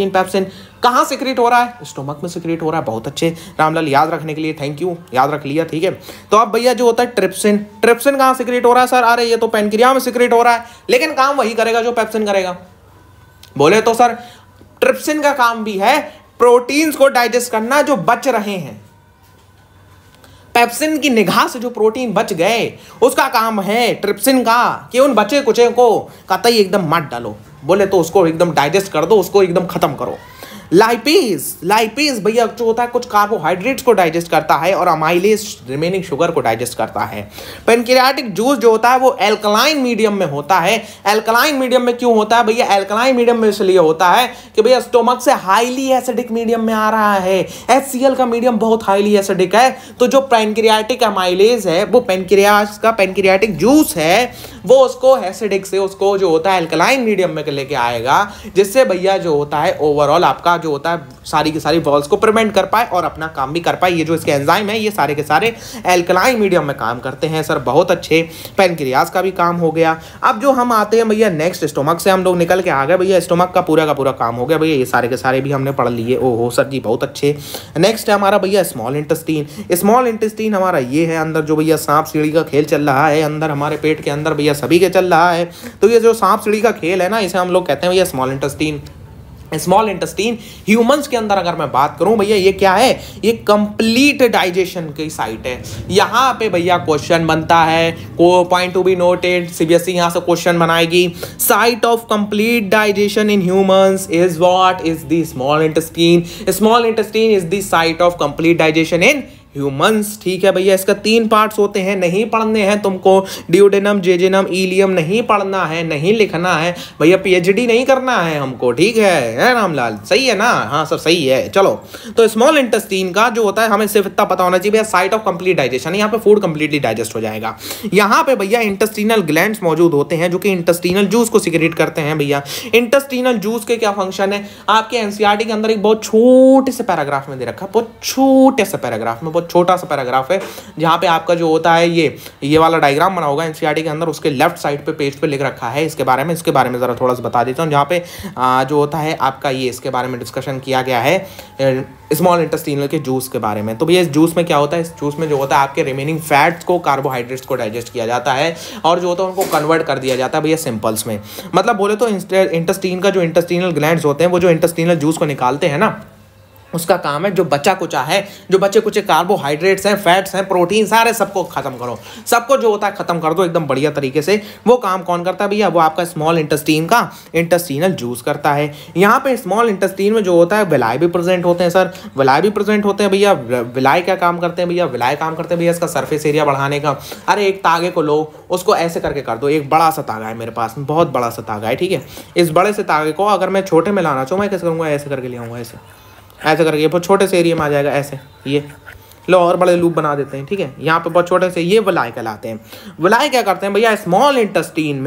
पेप्सिन कहाँ सिक्रीट हो रहा है? स्टोमक में सिक्रीट हो रहा है। बहुत अच्छे रामलाल, याद रखने के लिए थैंक यू, याद रख लिया, ठीक है। तो अब भैया जो होता है ट्रिप्सिन कहाँ सिक्रीट हो रहा है सर? अरे ये तो पेनक्रिया में सिक्रीट हो रहा है, लेकिन काम वही करेगा जो पेप्सिन करेगा। बोले तो सर ट्रिप्सिन का काम भी है प्रोटीन्स को डाइजेस्ट करना जो बच रहे हैं। पेप्सिन की निगाह से जो प्रोटीन बच गए उसका काम है ट्रिप्सिन का कि उन बचे कुचे को कतई एकदम मत डालो, बोले तो उसको एकदम डाइजेस्ट कर दो, उसको एकदम खत्म करो। लाइपेज भैया जो होता है कुछ कार्बोहाइड्रेट्स को डाइजेस्ट करता है, और अमाइलेज रिमेनिंग शुगर को डाइजेस्ट करता है। पेनक्रियाटिक जूस जो होता है वो एल्कलाइन मीडियम में होता है। एल्कलाइन मीडियम में क्यों होता है भैया? एल्कलाइन मीडियम में इसलिए होता है कि भैया स्टोमक से हाईली एसिडिक मीडियम में आ रहा है। HCl का मीडियम बहुत हाईली एसिडिक है, तो जो पेनक्रियाटिक अमाइलेज है वो पेनक्रियास का पेनक्रियाटिक जूस है, वो उसको एसिडिक से उसको जो होता है एल्कलाइन मीडियम में लेके आएगा, जिससे भैया जो होता है ओवरऑल आपका जो होता है सारी की सारी वॉल्स को प्रिवेंट कर पाए और अपना काम भी कर पाए। ये जो इसके एंजाइम है ये सारे के सारे एल्कलाइन मीडियम में काम करते हैं सर। बहुत अच्छे, पेनक्रियास का भी काम हो गया। अब जो हम आते हैं भैया नेक्स्ट, स्टोमक से हम लोग निकल के आ गए भैया, स्टोमक का पूरा काम हो गया भैया, ये सारे के सारे भी हमने पढ़ लिए। ओहो सर जी बहुत अच्छे। नेक्स्ट है हमारा भैया स्मॉल इंटेस्टीन। स्मॉल इंटेस्टीन हमारा ये है, अंदर जो भैया सांप सीढ़ी का खेल चल रहा है, अंदर हमारे पेट के अंदर भैया सभी के चल रहा है। तो ये जो सांप सीढ़ी का खेल है ना, इसे हम लोग कहते हैं भैया small intestine. Small intestine humans के अंदर अगर मैं बात करूं भैया, ये क्या है? ये कंप्लीट डाइजेशन की साइट है। यहाँ पे भैया क्वेश्चन बनता है, को point to be noted, CBSE यहाँ से क्वेश्चन बनाएगी। Site of complete digestion in humans is what? Is the small intestine. Small intestine is the site of complete digestion in humans, ठीक है भैया। इसका 3 पार्ट्स होते हैं, नहीं पढ़ने हैं तुमको। ड्यूडेनम, जेजेनम, इलियम नहीं पढ़ना है, नहीं लिखना है भैया, पीएचडी नहीं करना है हमको, ठीक है रामलाल? सही है ना? हाँ सर सही है। चलो, तो स्मॉल इंटेस्टीन का जो होता है हमें सिर्फ इतना पता होना चाहिए भैया, साइट ऑफ कंप्लीट डाइजेशन। यहाँ पे फूड कंप्लीटली डाइजेस्ट हो जाएगा। यहाँ पे भैया इंटेस्टिनल ग्लैंड्स मौजूद होते हैं जो कि इंटेस्टिनल जूस को सिक्रेट करते हैं भैया। इंटेस्टिनल जूस के क्या फंक्शन है? आपके एनसीईआरटी के अंदर एक बहुत छोटे से पैराग्राफ में दे रखा है, बहुत छोटे से पैराग्राफ में, छोटा सा पैराग्राफ है, जहां पे आपका जो होता है ये वाला डायग्राम बना होगा एनसीईआरटी के अंदर, उसके लेफ्ट साइड पे पेज पे लिख रखा है इसके बारे में जरा थोड़ा सा बता देता हूं। जहां पे जो होता है आपका ये इसके बारे में डिस्कशन किया गया है स्मॉल इंटेस्टाइनल के जूस के बारे में। तो भैया इस जूस में क्या होता है? इस जूस में जो होता है आपके रिमेनिंग फैट्स को, कार्बोहाइड्रेट्स को डाइजेस्ट किया जाता है, और जो होता है उनको कन्वर्ट कर दिया जाता है भैया सिंपल्स में। मतलब बोले तो इंटेस्टीन का जो इंटेस्टिनल ग्लैंड्स होते हैं, वो जो इंटेस्टिनल जूस को निकालते हैं ना, उसका काम है जो बचा कुचा है, जो बचे कुचे कार्बोहाइड्रेट्स हैं, फैट्स हैं, प्रोटीन, सारे सबको खत्म करो, सबको जो होता है खत्म कर दो एकदम बढ़िया तरीके से। वो काम कौन करता है भैया? वो आपका स्मॉल इंटेस्टीन का इंटेस्टिनल जूस करता है। यहाँ पे स्मॉल इंटेस्टीन में जो होता है विलाई भी प्रेजेंट होते हैं सर, विलाई भी प्रेजेंट होते हैं भैया। विलाई क्या काम करते हैं भैया? विलाई काम करते हैं भैया इसका सरफेस एरिया बढ़ाने का। अरे एक तागे को लो, उसको ऐसे करके कर दो, एक बड़ा सा तागा है मेरे पास में, बहुत बड़ा सा तागा है, ठीक है। इस बड़े से तागे को अगर मैं छोटे में लाना चाहूँ, मैं कैसे करूँगा? ऐसे करके ले आऊँगा, ऐसे करके बहुत छोटे से एरिया में आ जाएगा, ऐसे। ये लो और बड़े लूप बना देते हैं, ठीक है। यहाँ पे बहुत छोटे से, ये विलाई कहलाते हैं। विलाई क्या करते हैं भैया? स्मॉल इंटेस्टीन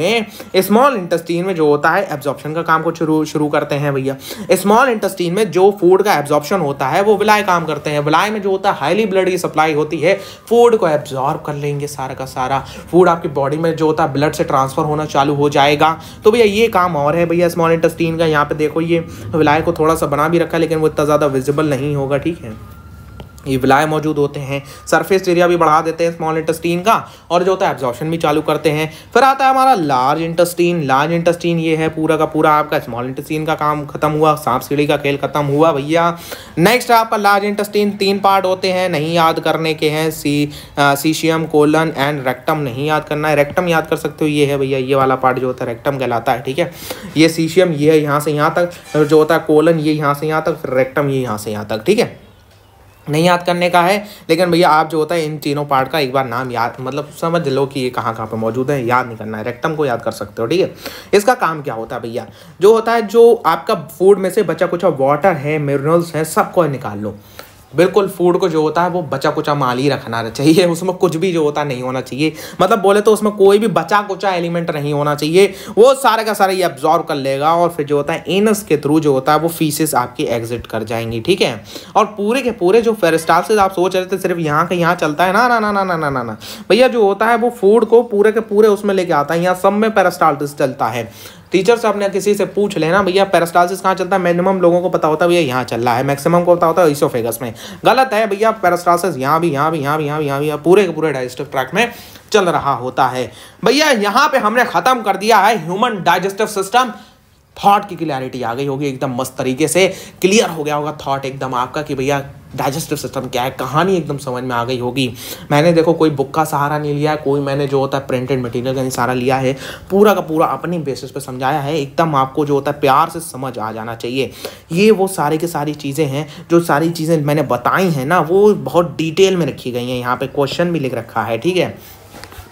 में जो होता है एब्जॉर्प्शन का काम को शुरू करते हैं भैया। स्मॉल इंटेस्टीन में जो फूड का एब्जॉर्प्शन होता है वो विलाई काम करते हैं। विलाई में जो होता है हाईली ब्लड की सप्लाई होती है, फूड को एब्जॉर्ब कर लेंगे, सारा का सारा फूड आपकी बॉडी में जो होता है ब्लड से ट्रांसफर होना चालू हो जाएगा। तो भैया ये काम और है भैया स्मॉल इंटेस्टीन का। यहाँ पे देखो ये विलाई को थोड़ा सा बना भी रखा है, लेकिन वो इतना ज़्यादा विजिबल नहीं होगा, ठीक है। ये विलाय मौजूद होते हैं, सरफेस एरिया भी बढ़ा देते हैं स्मॉल इंटेस्टीन का, और जो होता है एब्जॉर्प्शन भी चालू करते हैं। फिर आता है हमारा लार्ज इंटेस्टीन। लार्ज इंटेस्टीन ये है पूरा का पूरा आपका स्मॉल इंटेस्टीन का काम खत्म हुआ, सांप सीढ़ी का खेल खत्म हुआ भैया। नेक्स्ट आपका लार्ज इंटेस्टीन, 3 पार्ट होते हैं, नहीं याद करने के हैं, सीशियम, कोलन एंड रेक्टम नहीं याद करना है। रेक्टम याद कर सकते हो, ये है भैया, ये वाला पार्ट जो होता है रेक्टम कहलाता है, ठीक है। ये सीशियम ये है यहाँ से यहाँ तक, जो होता है कोलन ये यहाँ से यहाँ तक, रेक्टम ये यहाँ से यहाँ तक, ठीक है। नहीं याद करने का है, लेकिन भैया आप जो होता है इन तीनों पार्ट का एक बार नाम याद, मतलब समझ लो कि ये कहाँ पे मौजूद है, याद नहीं करना है। रेक्टम को याद कर सकते हो, ठीक है। इसका काम क्या होता है भैया? जो होता है जो आपका फूड में से बचा कुचा वाटर है, मिनरल्स है, सबको निकाल लो। बिल्कुल फूड को जो होता है वो बचा कुचा माल ही रखना चाहिए, उसमें कुछ भी जो होता है नहीं होना चाहिए। मतलब बोले तो उसमें कोई भी बचा कुचा एलिमेंट नहीं होना चाहिए, वो सारे का सारा ये एब्जॉर्ब कर लेगा, और फिर जो होता है एनस के थ्रू जो होता है वो फीसेस आपकी एग्जिट कर जाएंगी, ठीक है। और पूरे के पूरे जो पेरिस्टाल्सिस आप सोच रहे थे सिर्फ यहाँ के यहाँ चलता है, ना ना ना ना ना ना ना ना भैया, जो होता है वो फूड को पूरे के पूरे उसमें लेके आता है, यहाँ सब में पेरिस्टाल्सिस चलता है। टीचर से अपने किसी से पूछ लेना भैया पेरिस्टाल्सिस कहाँ चलता है, मिनिमम लोगों को पता होता है भैया यहाँ चल रहा है, मैक्सिमम को पता होता है इसोफेगस में। गलत है भैया, पेरिस्टाल्सिस यहाँ भी, यहाँ भी, यहाँ भी, यहाँ भी, यहाँ भी, पूरे के पूरे डाइजेस्टिव ट्रैक्ट में चल रहा होता है भैया। यहाँ पे हमने खत्म कर दिया है ह्यूमन डाइजेस्टिव सिस्टम। थॉट की क्लैरिटी आ गई होगी, एकदम मस्त तरीके से क्लियर हो गया होगा थॉट एकदम आपका कि भैया डाइजेस्टिव सिस्टम क्या है, कहानी एकदम समझ में आ गई होगी। मैंने देखो कोई बुक का सहारा नहीं लिया है, कोई मैंने जो होता है प्रिंटेड मटेरियल का सहारा लिया है, पूरा का पूरा अपनी बेसिस पे समझाया है। एकदम आपको जो होता है प्यार से समझ आ जाना चाहिए। ये वो सारी की सारी चीज़ें हैं, जो सारी चीज़ें मैंने बताई हैं ना, वो बहुत डिटेल में रखी गई हैं। यहाँ पे क्वेश्चन भी लिख रखा है, ठीक है।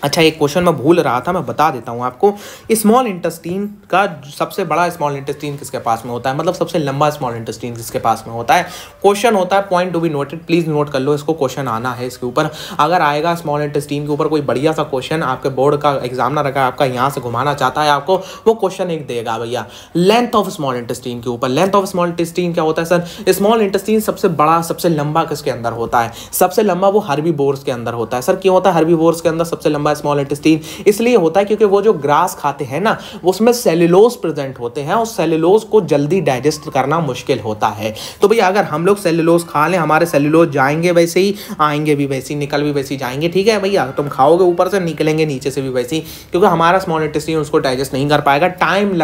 अच्छा एक क्वेश्चन मैं भूल रहा था, मैं बता देता हूँ आपको। स्मॉल इंटेस्टीन का सबसे बड़ा स्मॉल इंटेस्टीन किसके पास में होता है, मतलब सबसे लंबा स्मॉल इंटेस्टीन किसके पास में होता है? क्वेश्चन होता है, point to be noted, please note कर लो इसको, क्वेश्चन आना है इसके ऊपर। अगर आएगा स्मॉल इंटेस्टीन के ऊपर कोई बढ़िया सा क्वेश्चन, आपके बोर्ड का एग्जामिनर रखा है आपका, यहाँ से घुमाना चाहता है आपको, वो क्वेश्चन एक देगा भैया लेंथ ऑफ स्मॉल इंटेस्टीन के ऊपर। लेंथ ऑफ स्मॉल इंटेस्टीन क्या होता है सर? स्मॉल इंटेस्टीन सबसे बड़ा सबसे लंबा किसके अंदर होता है? सबसे लंबा वो हर्बीवोर्स के अंदर होता है। सर क्यों होता है हर्बीवोर्स के अंदर सबसे लंबा स्मॉल इंटेस्टीन? इसलिए होता है क्योंकि वो जो ग्रास खाते हैं ना, उसमें सेल्यूलोज प्रेजेंट होते हैं, और सेल्यूलोज को जल्दी डाइजेस्ट करना मुश्किल होता है। तो भैया अगर हम लोग सेल्यूलोज खा लें, हमारे सेल्यूलोज जाएंगे वैसे ही, आएंगे भी वैसे ही, निकल भी वैसे ही जाएंगे, ठीक है भैया। तुम खाओगे ऊपर से, निकलेंगे नीचे से भी वैसे ही, क्योंकि हमारा स्मॉल इंटेस्टाइन उसको डाइजेस्ट नहीं कर पाएगा। टाइम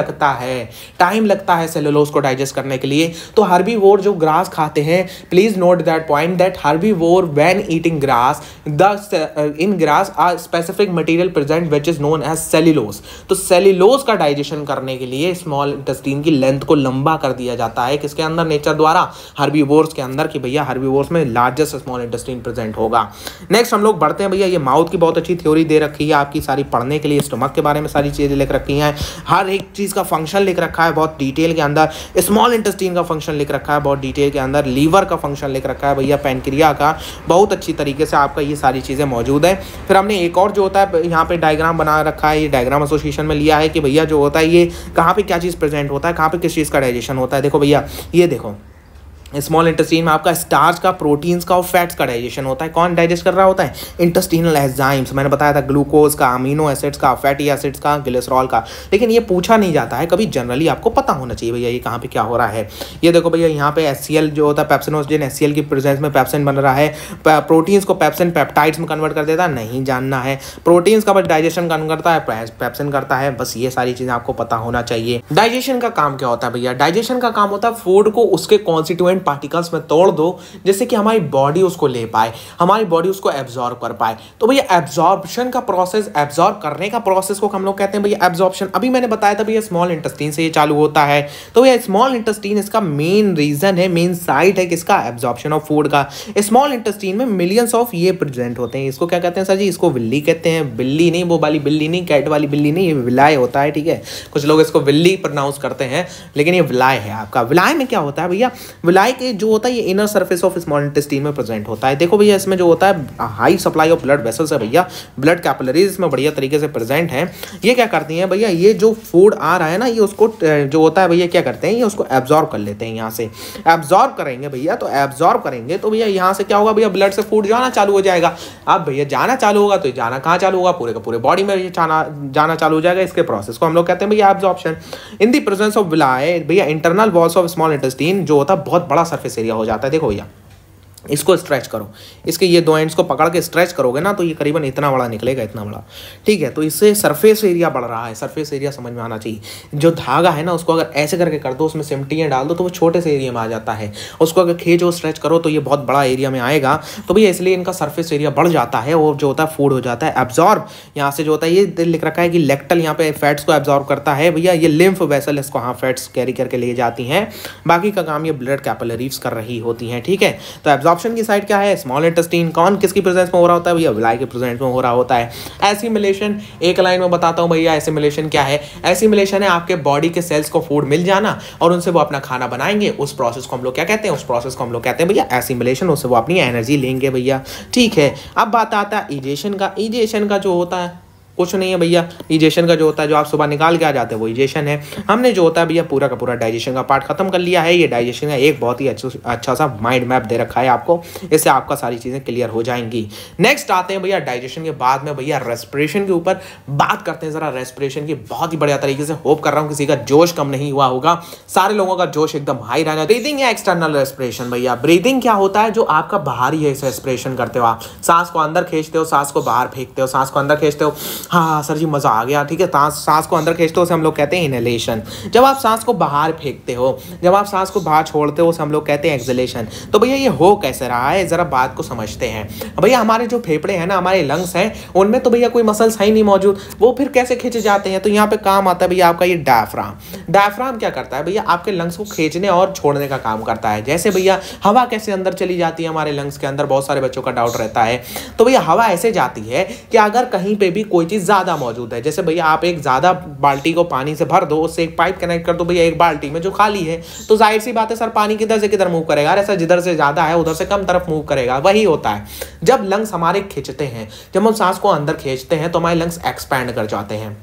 लगता है सेल्यूलोज को डाइजेस्ट करने के लिए। तो हर्बीवोर जो ग्रास खाते हैं, please note that point that herbivore when eating grass, in grass are specific material present which is known as cellulose। तो सेल्यूलोज का डाइजेशन करने के लिए स्मॉल इंटेस्टीन की लेंथ को लंबा कर दिया जाता है, किसके अंदर? नेचर द्वारा, हर्बीवोर्स के अंदर, कि भैया हर्बीवोर्स में लार्जेस्ट स्मॉल इंटेस्टीन प्रेजेंट होगा। नेक्स्ट हम लोग बढ़ते हैं भैया। ये माउथ की बहुत अच्छी थ्योरी दे रखी है आपकी सारी पढ़ने के लिए, स्टमक के बारे में सारी चीजें लिख रखी हैं, हर एक चीज का फंक्शन लिख रखा है बहुत डिटेल के अंदर। स्मॉल इंटेस्टीन का फंक्शन लिख रखा है बहुत डिटेल के अंदर, लीवर का फंक्शन लिख रखा है भैया, पैनक्रिया का, बहुत अच्छी तरीके से आपका ये सारी चीजें मौजूद है। फिर हमने एक और जो होता है यहाँ पे डायग्राम बना रखा है, ये डायग्राम एसोसिएशन में लिया है कि भैया जो होता है ये कहाँ पे क्या चीज़ प्रेजेंट होता है, कहाँ पे किस चीज़ का डाइजेशन होता है। देखो भैया ये देखो, स्मॉल इंटेस्टीन में आपका स्टार्च का, प्रोटीन्स का और फैट्स का डाइजेशन होता है। कौन डाइजेस्ट कर रहा होता है? Intestinal enzymes. मैंने बताया था ग्लूकोज का, अमीनो एसिड्स का, फैटी एसिड्स का, ग्लिसरॉल का। लेकिन ये पूछा नहीं जाता है कभी, जनरली आपको पता होना चाहिए भैया ये कहाँ पे क्या हो रहा है। ये देखो भैया यहाँ पे HCl जो होता है, पेप्सिनोजेन, HCl की प्रेजेंस में पेप्सिन बन रहा है। प्रोटीन्स को पेप्सिन पेप्टाइड्स में कन्वर्ट कर देता है, नहीं जानना है। प्रोटीन्स का बस डाइजेशन कौन करता है? पेप्सिन करता है। बस ये सारी चीज़ें आपको पता होना चाहिए। डाइजेशन का काम क्या होता है भैया? डाइजेशन का काम होता है फूड को उसके कॉन्स्टिट्यूएंट पार्टिकल्स में तोड़ दो, जिससे कि हमारी बॉडी उसको ले पाए, हमारी बॉडी उसको एब्जॉर्ब कर पाए। तो भैया एब्जॉर्प्शन का प्रोसेस, एब्जॉर्ब करने का प्रोसेस को हम लोग कहते हैं भैया एब्जॉर्प्शन। अभी मैंने बताया था भैया स्मॉल इंटेस्टाइन से ये चालू होता है। तो भैया स्मॉल इंटेस्टाइन इसका मेन रीजन है, मेन साइट है किसका, एब्जॉर्प्शन ऑफ फूड का। स्मॉल इंटेस्टाइन में मिलियंस ऑफ ये प्रेजेंट होते हैं। इसको क्या कहते हैं सर जी, इसको विल्ली कहते हैं। बिल्ली नहीं, वो वाली बिल्ली नहीं, कैट वाली बिल्ली नहीं, ये विलाय होता है, ठीक है। कुछ लोग इसको विल्ली प्रोनाउंस करते हैं, लेकिन ये विलाय है आपका। विलाय में क्या होता है भैया, विलाय के जो होता है ये inner surface of small intestine में प्रेजेंट होता है। देखो भैया इसमें जो होता है high supply of blood vessels है भैया, ब्लड कैपिलरीज इसमें बढ़िया तरीके से प्रेजेंट है। ये क्या करती हैं भैया, ये जो फूड आ रहा है ना, ये उसको जो होता है भैया क्या करते हैं, ये उसको एब्जॉर्ब कर लेते हैं। यहाँ से एब्जॉर्ब करेंगे भैया, तो एब्जॉर्ब करेंगे तो भैया यहाँ से क्या होगा भैया, ब्लड से फूड जाना चालू हो जाएगा। अब भैया जाना चालू होगा तो जाना कहाँ चालू होगा, पूरे का पूरे बॉडी में ये जाना चालू हो जाएगा। इसके प्रोसेस को हम लोग कहते हैं भैया absorption. In the presence of villi भैया internal walls of small intestine जो होता है बहुत बड़ा सरफेस एरिया हो जाता है। देखो भैया इसको स्ट्रेच करो, इसके ये दो एंड्स को पकड़ के स्ट्रेच करोगे ना, तो ये करीबन इतना बड़ा निकलेगा, इतना बड़ा, ठीक है। तो इससे सरफेस एरिया बढ़ रहा है, सरफेस एरिया समझ में आना चाहिए। जो धागा है ना, उसको अगर ऐसे करके कर दो, उसमें सिमटियाँ डाल दो, तो वो छोटे से एरिया में आ जाता है। उसको अगर खींचो स्ट्रेच करो तो ये बहुत बड़ा एरिया में आएगा। तो भैया इसलिए इनका सरफेस एरिया बढ़ जाता है और जो होता है फूड हो जाता है एब्जॉर्ब। यहाँ से जो होता है ये लिख रखा है कि लेक्टल यहाँ पे फैट्स को एब्जॉर्ब करता है भैया। ये लिम्फ वेसल इसको हाँ फैट्स कैरी करके ले जाती हैं, बाकी का काम ये ब्लड कैपिलरीज कर रही होती हैं, ठीक है। तो एब्जॉर्प्शन की साइड क्या है, स्मॉल इंटेस्टाइन। कौन किसकी प्रेजेंस में हो रहा होता है भैया, विलाय के प्रेजेंस में हो रहा होता है। एसिमिलेशन एक लाइन में बताता हूं भैया, एसिमिलेशन क्या है। एसिमिलेशन है आपके बॉडी के सेल्स को फूड मिल जाना और उनसे वो अपना खाना बनाएंगे। उस प्रोसेस को हम लोग क्या कहते हैं, उस प्रोसेस को हम लोग कहते हैं भैया एसिमिलेशन। उससे वो अपनी एनर्जी लेंगे भैया, ठीक है। अब बात आता है इजेशन का। इजेशन का जो होता है कुछ नहीं है भैया, इजेशन का जो होता है जो आप सुबह निकाल के आ जाते हैं वो इजेशन है। हमने जो होता है भैया पूरा का पूरा डाइजेशन का पार्ट खत्म कर लिया है। ये डाइजेशन का एक बहुत ही अच्छा सा माइंड मैप दे रखा है आपको, इससे आपका सारी चीज़ें क्लियर हो जाएंगी। नेक्स्ट आते हैं भैया डाइजेशन के बाद में भैया रेस्पिरेशन के ऊपर बात करते हैं जरा। रेस्पिरेशन की बहुत ही बढ़िया तरीके से, होप कर रहा हूँ किसी का जोश कम नहीं हुआ होगा, सारे लोगों का जोश एकदम हाई रहना। ब्रीदिंग या एक्सटर्नल रेस्पिरेशन भैया, ब्रीदिंग क्या होता है, जो आपका बाहरी है रेस्पिरेशन करते हो आप, सांस को अंदर खींचते हो, सांस को बाहर फेंकते हो, सांस को अंदर खींचते हो। हाँ सर जी मजा आ गया, ठीक है। सांस को अंदर खींचते हो उसे हम लोग कहते हैं इनहेलेशन। जब आप सांस को बाहर फेंकते हो, जब आप सांस को बाहर छोड़ते हो उसे हम लोग कहते हैं एक्सहेलेशन। तो भैया ये हो कैसे रहा है, जरा बात को समझते हैं भैया। हमारे जो फेफड़े हैं ना, हमारे लंग्स हैं, उनमें तो भैया कोई मसल्स है ही नहीं मौजूद, वो फिर कैसे खींचे जाते हैं। तो यहाँ पे काम आता है भैया आपका ये डायफ्राम। डायफ्राम क्या करता है भैया, आपके लंग्स को खींचने और छोड़ने का काम करता है। जैसे भैया हवा कैसे अंदर चली जाती है हमारे लंग्स के अंदर, बहुत सारे बच्चों का डाउट रहता है। तो भैया हवा ऐसे जाती है कि अगर कहीं पे भी कोई चीज ज्यादा मौजूद है, जैसे भैया आप एक ज्यादा बाल्टी को पानी से भर दो, उससे एक पाइप कनेक्ट कर दो भैया एक बाल्टी में जो खाली है, तो जाहिर सी बात है सर पानी किधर से किधर मूव करेगा, ऐसा जिधर से ज्यादा है उधर से कम तरफ मूव करेगा। वही होता है जब लंग्स हमारे खींचते हैं, जब हम सांस को अंदर खींचते हैं तो हमारे लंग्स एक्सपैंड कर जाते हैं।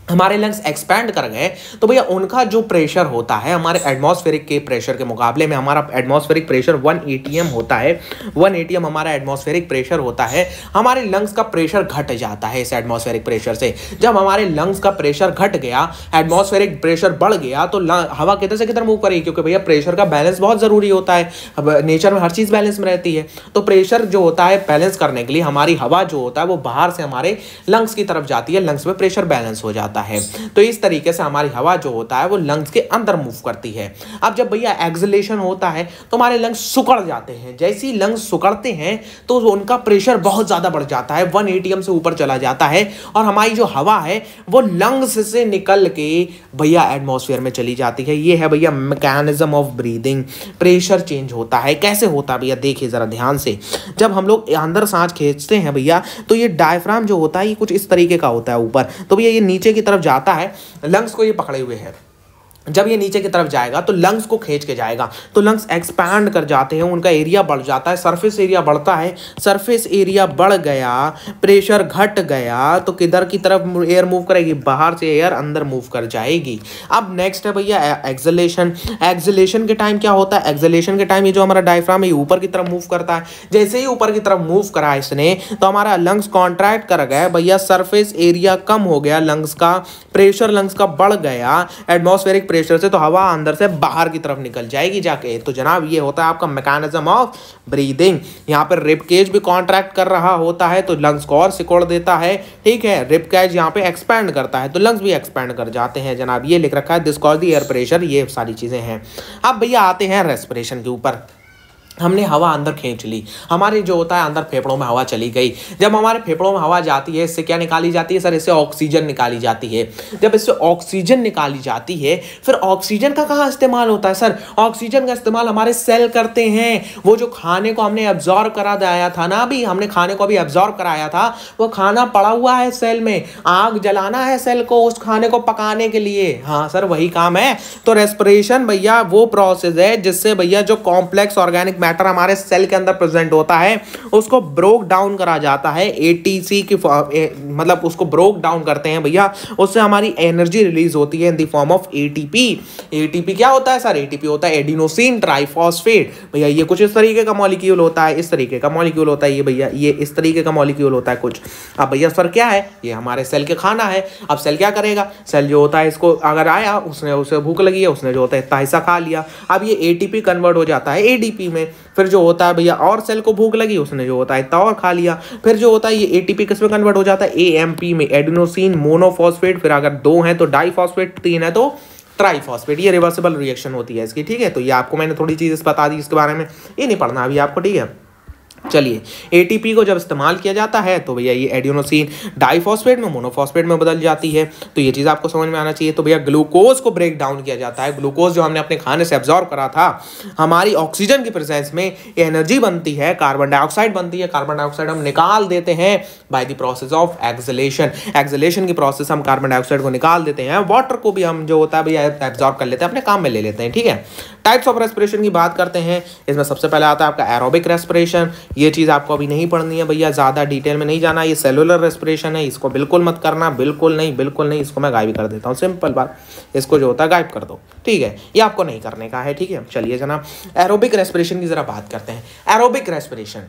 हमारे लंग्स एक्सपैंड कर गए तो भैया उनका जो प्रेशर होता है हमारे एटमॉस्फेरिक के प्रेशर के मुकाबले में, हमारा एटमॉस्फेरिक प्रेशर 1 atm होता है, 1 atm हमारा एटमॉस्फेरिक प्रेशर होता है। हमारे लंग्स का प्रेशर घट जाता है इस एटमॉस्फेरिक प्रेशर से। जब हमारे लंग्स का प्रेशर घट गया, एटमॉस्फेरिक प्रेशर बढ़ गया, तो हवा किधर से किधर मूव करेगी, क्योंकि भैया प्रेशर का बैलेंस बहुत जरूरी होता है। अब नेचर में हर चीज बैलेंस में रहती है, तो प्रेशर जो होता है बैलेंस करने के लिए हमारी हवा जो होता है वो बाहर से हमारे लंग्स की तरफ जाती है, लंग्स में प्रेशर बैलेंस हो जाता है। तो इस तरीके से हमारी हवा जो होता है वो लंग्स के अंदर मूव करती है। अब जब भैया एक्सहेलेशन होता है तो हमारे लंग्स सुकड़ जाते हैं। जैसे ही लंग्स सुकड़ते हैं तो उनका प्रेशर बहुत ज्यादा बढ़ जाता है, 1 atm से ऊपर चला जाता है, और हमारी जो हवा है वो लंग्स से निकल के भैया एटमॉस्फेयर में चली जाती है। ये है भैया mechanism of breathing. Pressure change होता है, कैसे होता है भैया देखिए जरा ध्यान से। जब हम लोग अंदर सांस खींचते हैं भैया, तो ये डायफ्राम जो होता है ये कुछ इस तरीके का होता है ऊपर, तो भैया ये नीचे की तरफ जाता है, लंग्स को ये पकड़े हुए है। जब ये नीचे की तरफ जाएगा तो लंग्स को खींच के जाएगा, तो लंग्स एक्सपैंड कर जाते हैं, उनका एरिया बढ़ जाता है, सरफेस एरिया बढ़ता है। सरफेस एरिया बढ़ गया, प्रेशर घट गया, तो किधर की तरफ एयर मूव करेगी, बाहर से एयर अंदर मूव कर जाएगी। अब नेक्स्ट है भैया एक्सहेलेशन। एक्सहेलेशन के टाइम क्या होता है, एक्सहेलेशन के टाइम ये जो हमारा डायफ्राम है ऊपर की तरफ मूव करता है। जैसे ही ऊपर की तरफ मूव करा इसने तो हमारा लंग्स कॉन्ट्रैक्ट कर गया भैया, सरफेस एरिया कम हो गया, लंग्स का प्रेशर लंग्स का बढ़ गया, एटमॉस्फेरिक प्रेशर से तो हवा अंदर से बाहर की तरफ निकल जाएगी जाके। तो जनाब ये होता है आपका मैकेनिज्म ऑफ ब्रीदिंग। यहाँ पर रिब केज भी कॉन्ट्रैक्ट कर रहा होता है तो लंग्स को और सिकोड़ देता है, ठीक है। रिब केज यहाँ पे एक्सपैंड करता है तो लंग्स भी एक्सपैंड कर जाते हैं जनाब। ये लिख रखा है this cause the air pressure, ये सारी चीजें हैं। अब भैया आते हैं रेस्पिरेशन के ऊपर। हमने हवा अंदर खींच ली, हमारे जो होता है अंदर फेफड़ों में हवा चली गई। जब हमारे फेफड़ों में हवा जाती है इससे क्या निकाली जाती है सर? इससे ऑक्सीजन निकाली जाती है। जब इससे ऑक्सीजन निकाली जाती है फिर ऑक्सीजन का कहाँ इस्तेमाल होता है सर? ऑक्सीजन का इस्तेमाल हमारे सेल करते हैं। वो जो खाने को हमने एब्जॉर्ब करा दिया था ना, अभी हमने खाने को अभी एब्जॉर्ब कराया था, वो खाना पड़ा हुआ है सेल में, आग जलाना है सेल को उस खाने को पकाने के लिए। हाँ सर वही काम है। तो रेस्पिरेशन भैया वो प्रोसेस है जिससे भैया जो कॉम्प्लेक्स ऑर्गेनिक मैटर हमारे सेल के अंदर प्रेजेंट होता है उसको ब्रोक डाउन करा जाता है एटीसी की मतलब उसको ब्रोक डाउन करते हैं भैया, उससे हमारी एनर्जी रिलीज होती है in the form of ATP. ATP क्या होता है सर? एटीपी होता है एडिनोसिन ट्राइफॉस्फेट। भैया ये कुछ इस तरीके का मॉलिक्यूल होता है, इस तरीके का मॉलिक्यूल होता है ये भैया, ये इस तरीके का मॉलिक्यूल होता है कुछ। अब भैया सर क्या है? ये हमारे सेल के खाना है। अब सेल क्या करेगा? सेल जो होता है इसको अगर आया उसने उसे भूख लगी है, उसने जो होता है इतना हिस्सा खा लिया। अब ये एटीपी कन्वर्ट हो जाता है एडीपी में। फिर जो होता है भैया और सेल को भूख लगी, उसने जो होता है इतना और खा लिया। फिर जो होता है ये एटीपी किस में कन्वर्ट हो जाता है? एएमपी में, एडिनोसिन मोनोफॉस्फेट। फिर अगर 2 है तो डाइफॉस्फेट, 3 है तो ट्राइफॉस्फेट। ये रिवर्सिबल रिएक्शन होती है इसकी, ठीक है। तो ये आपको मैंने थोड़ी चीज़ बता दी इसके बारे में, ये नहीं पढ़ना अभी आपको, ठीक है। चलिए एटीपी को जब इस्तेमाल किया जाता है तो भैया ये एडिनोसिन डाइफॉस्फेट में मोनोफॉस्फेट में बदल जाती है। तो ये चीज़ आपको समझ में आना चाहिए। तो भैया ग्लूकोज को ब्रेक डाउन किया जाता है। ग्लूकोज जो हमने अपने खाने से एब्जॉर्ब करा था, हमारी ऑक्सीजन की प्रेजेंस में एनर्जी बनती है, कार्बन डाइऑक्साइड बनती है। कार्बन डाइऑक्साइड हम निकाल देते हैं by the process of acceleration. Acceleration की प्रोसेस हम कार्बन डाइऑक्साइड को निकाल देते हैं। वाटर को भी हम जो होता है भैया एब्जॉर्ब कर लेते हैं, अपने काम में ले लेते हैं, ठीक है। टाइप्स ऑफ रेस्पिरेशन की बात करते हैं। इसमें सबसे पहले आता है आपका एरोबिक रेस्पिरेशन। ये चीज़ आपको अभी नहीं पढ़नी है भैया, ज़्यादा डिटेल में नहीं जाना। ये सेलुलर रेस्पिरेशन है, इसको बिल्कुल मत करना, बिल्कुल नहीं, बिल्कुल नहीं। इसको मैं गायब कर देता हूँ, सिंपल बात, इसको जो होता है गायब कर दो, ठीक है। ये आपको नहीं करने का है, ठीक है। चलिए जनाब एरोबिक रेस्पिरेशन की ज़रा बात करते हैं। Aerobic respiration,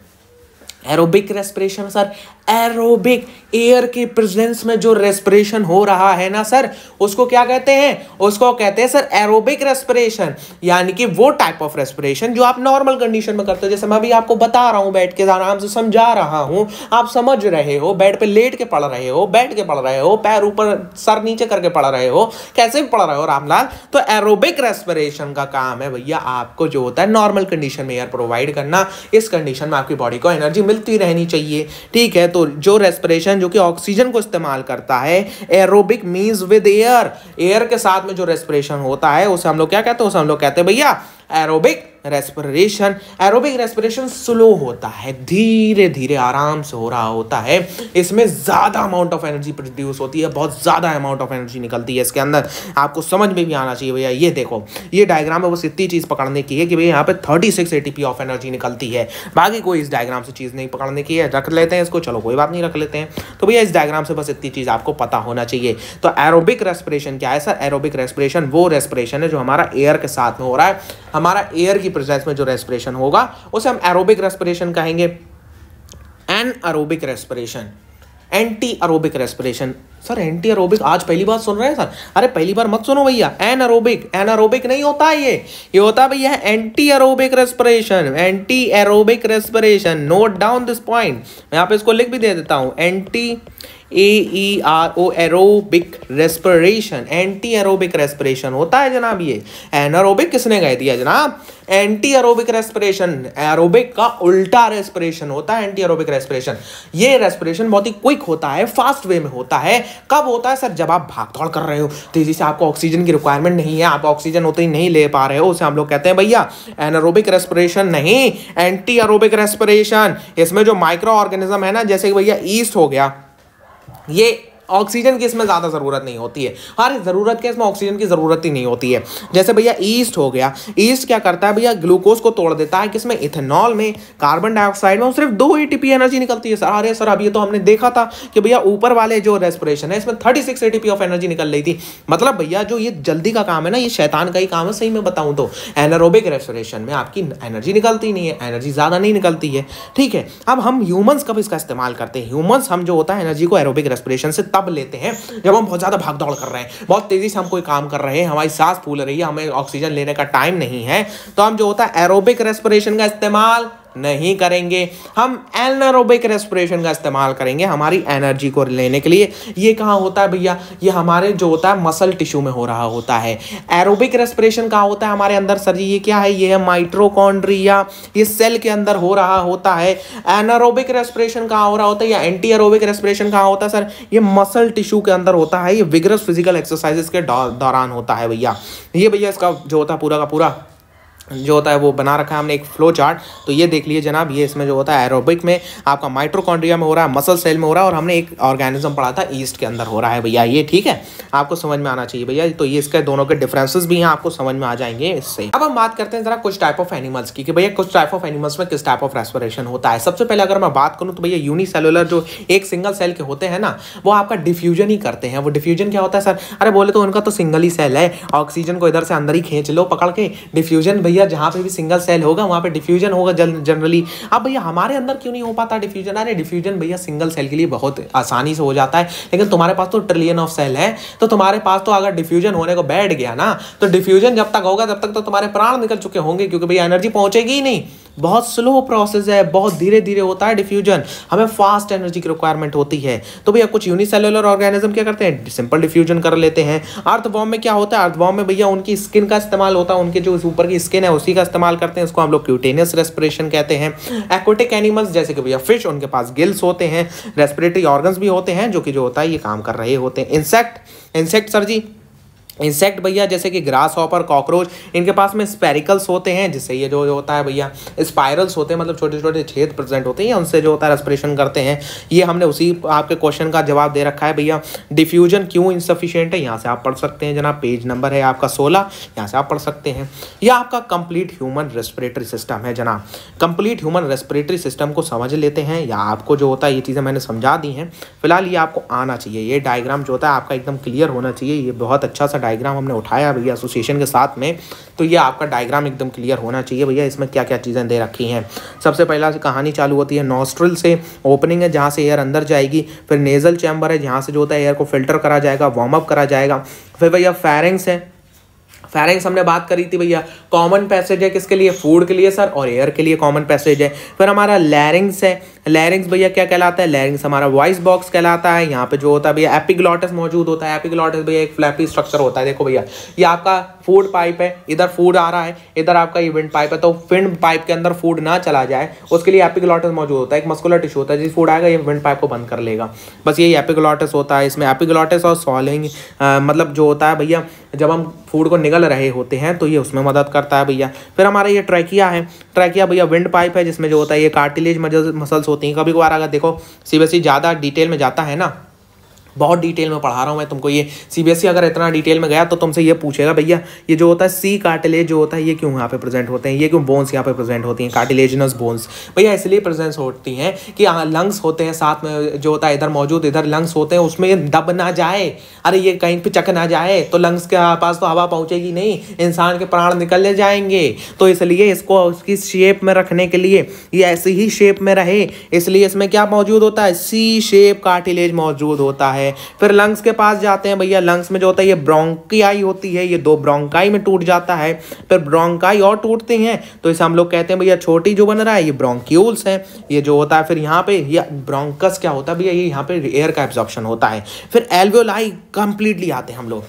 aerobic respiration sir, aerobic air के प्रेजेंस में जो रेस्पिरेशन हो रहा है ना सर, उसको क्या कहते हैं? उसको कहते हैं सर एरोबिक रेस्पिरेशन। यानी कि वो टाइप ऑफ रेस्पिरेशन जो आप नॉर्मल कंडीशन में करते हो। जैसे मैं अभी आपको बता रहा हूं, बैठ के आराम से समझा रहा हूं, आप समझ रहे हो, बेड पे लेट के पढ़ रहे हो, बैठ के पढ़ रहे हो, पैर ऊपर सर नीचे करके पढ़ रहे हो, कैसे भी पढ़ रहे हो रामलाल। तो एरोबिक रेस्पिरेशन का काम है भैया आपको जो होता है नॉर्मल कंडीशन में एयर प्रोवाइड करना। इस कंडीशन में आपकी बॉडी को एनर्जी मिलती रहनी चाहिए, ठीक है। तो जो रेस्पिरेशन जो कि ऑक्सीजन को इस्तेमाल करता है, aerobic means with air, air के साथ में जो रेस्पिरेशन होता है उसे हम लोग क्या कहते हैं? उसे हम लोग कहते हैं भैया aerobic respiration. Aerobic respiration slow होता है, धीरे धीरे आराम से हो रहा होता है। इसमें ज्यादा अमाउंट ऑफ एनर्जी प्रोड्यूस होती है, बहुत ज्यादा अमाउंट ऑफ एनर्जी निकलती है इसके अंदर। आपको समझ में भी आना चाहिए भैया। ये देखो, ये डायग्राम है, बस इतनी चीज पकड़ने की है कि भैया यहाँ पे 36 एटीपी ऑफ एनर्जी निकलती है। बाकी कोई इस डायग्राम से चीज नहीं पकड़ने की है। रख लेते हैं इसको, चलो कोई बात नहीं, रख लेते हैं। तो भैया इस डायग्राम से बस इतनी चीज आपको पता होना चाहिए। तो एरोबिक रेस्पिरेशन क्या है सर? एरोबिक रेस्पिरेशन वो रेस्पिरेशन है जो हमारा एयर के साथ में हो रहा है। हमारा एयर की प्रेजेंस में जो रेस्पिरेशन होगा उसे हम एरोबिक रेस्पिरेशन कहेंगे। Anaerobic respiration, anti aerobic respiration. Sir anti aerobic आज पहली बार सुन रहे हैं सर? अरे पहली बार मत सुनो भैया। एनएरोबिक, एनएरोबिक नहीं होता ये होता है भैया anti aerobic respiration. Anti aerobic respiration, note down this point. मैं यहाँ पे इसको लिख भी दे देता हूं, anti AERO aerobic respiration, anti aerobic respiration होता है जनाब। ये एनारोबिक किसने कह दिया जनाब? एंटी एरोबिक रेस्पिरेशन, एरोबिक का उल्टा रेस्पिरेशन होता है एंटी एरोबिक रेस्पिरेशन। ये रेस्पिरेशन बहुत ही क्विक होता है, फास्ट वे में होता है। कब होता है सर? जब आप भाग दौड़ कर रहे हो, तेजी से, आपको ऑक्सीजन की रिक्वायरमेंट नहीं है, आप ऑक्सीजन होते ही नहीं ले पा रहे हो, उसे हम लोग कहते हैं भैया एनारोबिक रेस्पिरेशन, नहीं एंटी एरोबिक रेस्पिरेशन। इसमें जो माइक्रो ऑर्गेनिज्म है ना, जैसे भैया ईस्ट हो गया, ये ऑक्सीजन की इसमें ज़्यादा ज़रूरत नहीं होती है। अरे ज़रूरत क्या, इसमें ऑक्सीजन की ज़रूरत ही नहीं होती है। जैसे भैया ईस्ट हो गया, ईस्ट क्या करता है भैया? ग्लूकोज को तोड़ देता है किसमें? इथेनॉल में। कार्बन डाइऑक्साइड में सिर्फ 2 एटीपी एनर्जी निकलती है सर। अरे सर अब ये तो हमने देखा था कि भैया ऊपर वाले जो रेस्पिरेशन है इसमें 36 एटीपी ऑफ एनर्जी निकल रही थी। मतलब भैया जो ये जल्दी का काम है ना, ये शैतान का ही काम है सही में बताऊँ तो। एनारोबिक रेस्पिरेशन में आपकी एनर्जी निकलती नहीं है, एनर्जी ज़्यादा नहीं निकलती है, ठीक है। अब हम ह्यूमन्स कब इसका इस्तेमाल करते हैं? ह्यूमन्स हम जो होता है एनर्जी को एरोबिक रेस्पिरेशन से तब लेते हैं जब हम बहुत ज़्यादा भागदौड़ कर रहे हैं, बहुत तेज़ी से हम कोई काम कर रहे हैं, हमारी सांस फूल रही है, हमें ऑक्सीजन लेने का टाइम नहीं है, तो हम जो होता है एरोबिक रेस्पिरेशन का इस्तेमाल नहीं करेंगे, हम एनारोबिक रेस्पिरेशन का इस्तेमाल करेंगे हमारी एनर्जी को लेने के लिए। ये कहाँ होता है भैया, ये हमारे जो होता है मसल टिश्यू में हो रहा होता है। एरोबिक रेस्पिरेशन कहाँ होता है हमारे अंदर सर जी, ये क्या है, ये है माइटोकॉन्ड्रिया, ये सेल के अंदर हो रहा होता है। एनारोबिक रेस्पिरेशन कहाँ हो रहा होता है या एंटी एरोबिक रेस्पिरेशन कहाँ होता है सर, ये मसल टिश्यू के अंदर होता है, ये विगरस फिजिकल एक्सरसाइजेस के दौरान होता है भैया। ये भैया इसका जो होता है पूरा का पूरा जो होता है वो बना रखा है हमने एक फ्लो चार्ट, तो ये देख लीजिए जनाब, ये इसमें जो होता है एरोबिक में आपका माइटोकॉन्ड्रिया में हो रहा है, मसल सेल में हो रहा है, और हमने एक ऑर्गेनिज्म पढ़ा था ईस्ट के अंदर हो रहा है भैया। ये ठीक है, आपको समझ में आना चाहिए भैया। तो ये इसके दोनों के डिफरेंसेस भी हैं, आपको समझ में आ जाएंगे इससे। अब हम बात करते हैं जरा कुछ टाइप ऑफ एनिमल्स की, कि भैया कुछ टाइप ऑफ एनिमल्स में किस टाइप ऑफ रेस्पिरेशन होता है। सबसे पहले अगर मैं बात करूँ तो भैया यूनिसेलुलर जो एक सिंगल सेल के होते हैं ना, वो आपका डिफ्यूजन ही करते हैं। वो डिफ्यूजन क्या होता है सर, अरे बोले तो उनका तो सिंगल ही सेल है, ऑक्सीजन को इधर से अंदर ही खींच लो पकड़ के। डिफ्यूजन भैया जहाँ पे भी सिंगल सेल होगा वहां पे डिफ्यूजन होगा जनरली। अब भैया हमारे अंदर क्यों नहीं हो पाता डिफ्यूजन? अरे डिफ्यूजन भैया सिंगल सेल के लिए बहुत आसानी से हो जाता है, लेकिन तुम्हारे पास तो ट्रिलियन ऑफ सेल है, तो तुम्हारे पास तो अगर डिफ्यूजन होने को बैठ गया ना, तो डिफ्यूजन जब तक होगा तब तक तो तुम्हारे प्राण निकल चुके होंगे, क्योंकि भैया एनर्जी पहुंचेगी ही नहीं। बहुत स्लो प्रोसेस है, बहुत धीरे धीरे होता है डिफ्यूजन, हमें फास्ट एनर्जी की रिक्वायरमेंट होती है। तो भैया कुछ यूनिसेलुलर ऑर्गेनिज्म क्या करते हैं, सिंपल डिफ्यूजन कर लेते हैं। अर्थवॉर्म में क्या होता है, अर्थवॉर्म में भैया उनकी स्किन का इस्तेमाल होता है, उनके जो ऊपर की स्किन है उसी का इस्तेमाल करते हैं, उसको हम लोग क्यूटेनियस रेस्पिरेशन कहते हैं। एक्वेटिक एनिमल्स जैसे कि भैया फिश, उनके पास गिल्स होते हैं, रेस्पिरेटरी ऑर्गन्स भी होते हैं जो कि जो होता है ये काम कर रहे होते हैं। इंसेक्ट सर जी, इंसेक्ट भैया जैसे कि ग्रास हॉपर, कॉकरोच, इनके पास में स्पेरिकल्स होते हैं, जिससे ये जो होता है भैया स्पाइरल्स होते हैं, मतलब छोटे छोटे छेद प्रेजेंट होते हैं, उनसे जो होता है रेस्पिरेशन करते हैं। ये हमने उसी आपके क्वेश्चन का जवाब दे रखा है भैया। डिफ्यूजन क्यों इनसफिशिएंट है, यहाँ से आप पढ़ सकते हैं जनाब, पेज नंबर है आपका 16, यहाँ से आप पढ़ सकते हैं। यह आपका कंप्लीट ह्यूमन रेस्पिरेटरी सिस्टम है जनाब। कंप्लीट ह्यूमन रेस्पिरेटरी सिस्टम को समझ लेते हैं, या आपको जो होता है ये चीज़ें मैंने समझा दी हैं, फिलहाल ये आपको आना चाहिए। ये डायग्राम जो होता है आपका एकदम क्लियर होना चाहिए। ये बहुत अच्छा सा डायग्राम हमने उठाया भैया एसोसिएशन के साथ में, तो ये आपका डायग्राम एकदम क्लियर होना चाहिए भैया। इसमें क्या क्या चीज़ें दे रखी हैं, सबसे पहला कहानी चालू होती है नॉस्ट्रिल से, ओपनिंग है जहाँ से एयर अंदर जाएगी, फिर नेजल चैम्बर है जहाँ से जो होता है एयर को फिल्टर करा जाएगा, वार्म अप करा जाएगा, फिर भैया फेरिंग्स है। फेरिंग्स हमने बात करी थी भैया, कॉमन पैसेज है किसके लिए, फूड के लिए सर, और एयर के लिए कॉमन पैसेज है। फिर हमारा लैरिंग्स है, लैरिंग्स भैया क्या कहलाता है, लैरिंग्स हमारा वॉइस बॉक्स कहलाता है। यहाँ पे जो होता है भैया एपिग्लॉटिस मौजूद होता है। एपिग्लॉटिस भैया एक फ्लैपी स्ट्रक्चर होता है। देखो भैया ये आपका फूड पाइप है, इधर फूड आ रहा है, इधर आपका ये विंड पाइप है, तो विंड पाइप के अंदर फूड ना चला जाए उसके लिए एपिग्लॉटिस मौजूद होता है। एक मस्कुलर टिश्यू होता है, जिस फूड आएगा ये विंड पाइप को बंद कर लेगा, बस यही एपिग्लॉटिस होता है। इसमें एपिग्लॉटिस और स्वॉलिंग मतलब जो होता है भैया जब हम फूड को निगल रहे होते हैं तो ये उसमें मदद करता है भैया। फिर हमारा ये ट्रैकिया है, ट्रैकिया भैया विंड पाइप है जिसमें जो होता है ये कार्टिलेज मसल्स होती हैं। कभी कभार अगर देखो सीबीएसई ज़्यादा डिटेल में जाता है ना, बहुत डिटेल में पढ़ा रहा हूँ मैं तुमको, ये सीबीएसई अगर इतना डिटेल में गया तो तुमसे ये पूछेगा भैया ये जो होता है सी कार्टिलेज जो होता है ये क्यों यहाँ पे प्रेजेंट होते हैं, ये क्यों बोन्स यहाँ पे प्रेजेंट होती हैं, कार्टिलेजिनस बोन्स भैया इसलिए प्रेजेंट होती हैं कि लंग्स होते हैं साथ में जो होता है इधर मौजूद, इधर लंग्स होते हैं, उसमें ये दब ना जाए, अरे ये कहीं पे चक ना जाए तो लंग्स के पास तो हवा पहुँचेगी नहीं, इंसान के प्राण निकल जाएंगे। तो इसलिए इसको उसकी शेप में रखने के लिए ये ऐसी ही शेप में रहे, इसलिए इसमें क्या मौजूद होता है, सी शेप कार्टिलेज मौजूद होता है। फिर लंग्स के पास जाते हैं भैया, लंग्स में जो होता है ये ब्रोंकियाई होती है, ये दो ब्रोंकाई में टूट जाता है, फिर ब्रोंकाई और टूटते हैं तो इसे हम लोग कहते हैं भैया छोटी जो बन रहा है ये ब्रोंक्यूल्स है, ये जो होता है। फिर यहाँ पे ये ब्रोंकस क्या होता है भैया, ये यहाँ पे एयर का एब्जॉर्प्शन होता है। फिर एल्वियोलाई कंप्लीटली आते हैं हम लोग।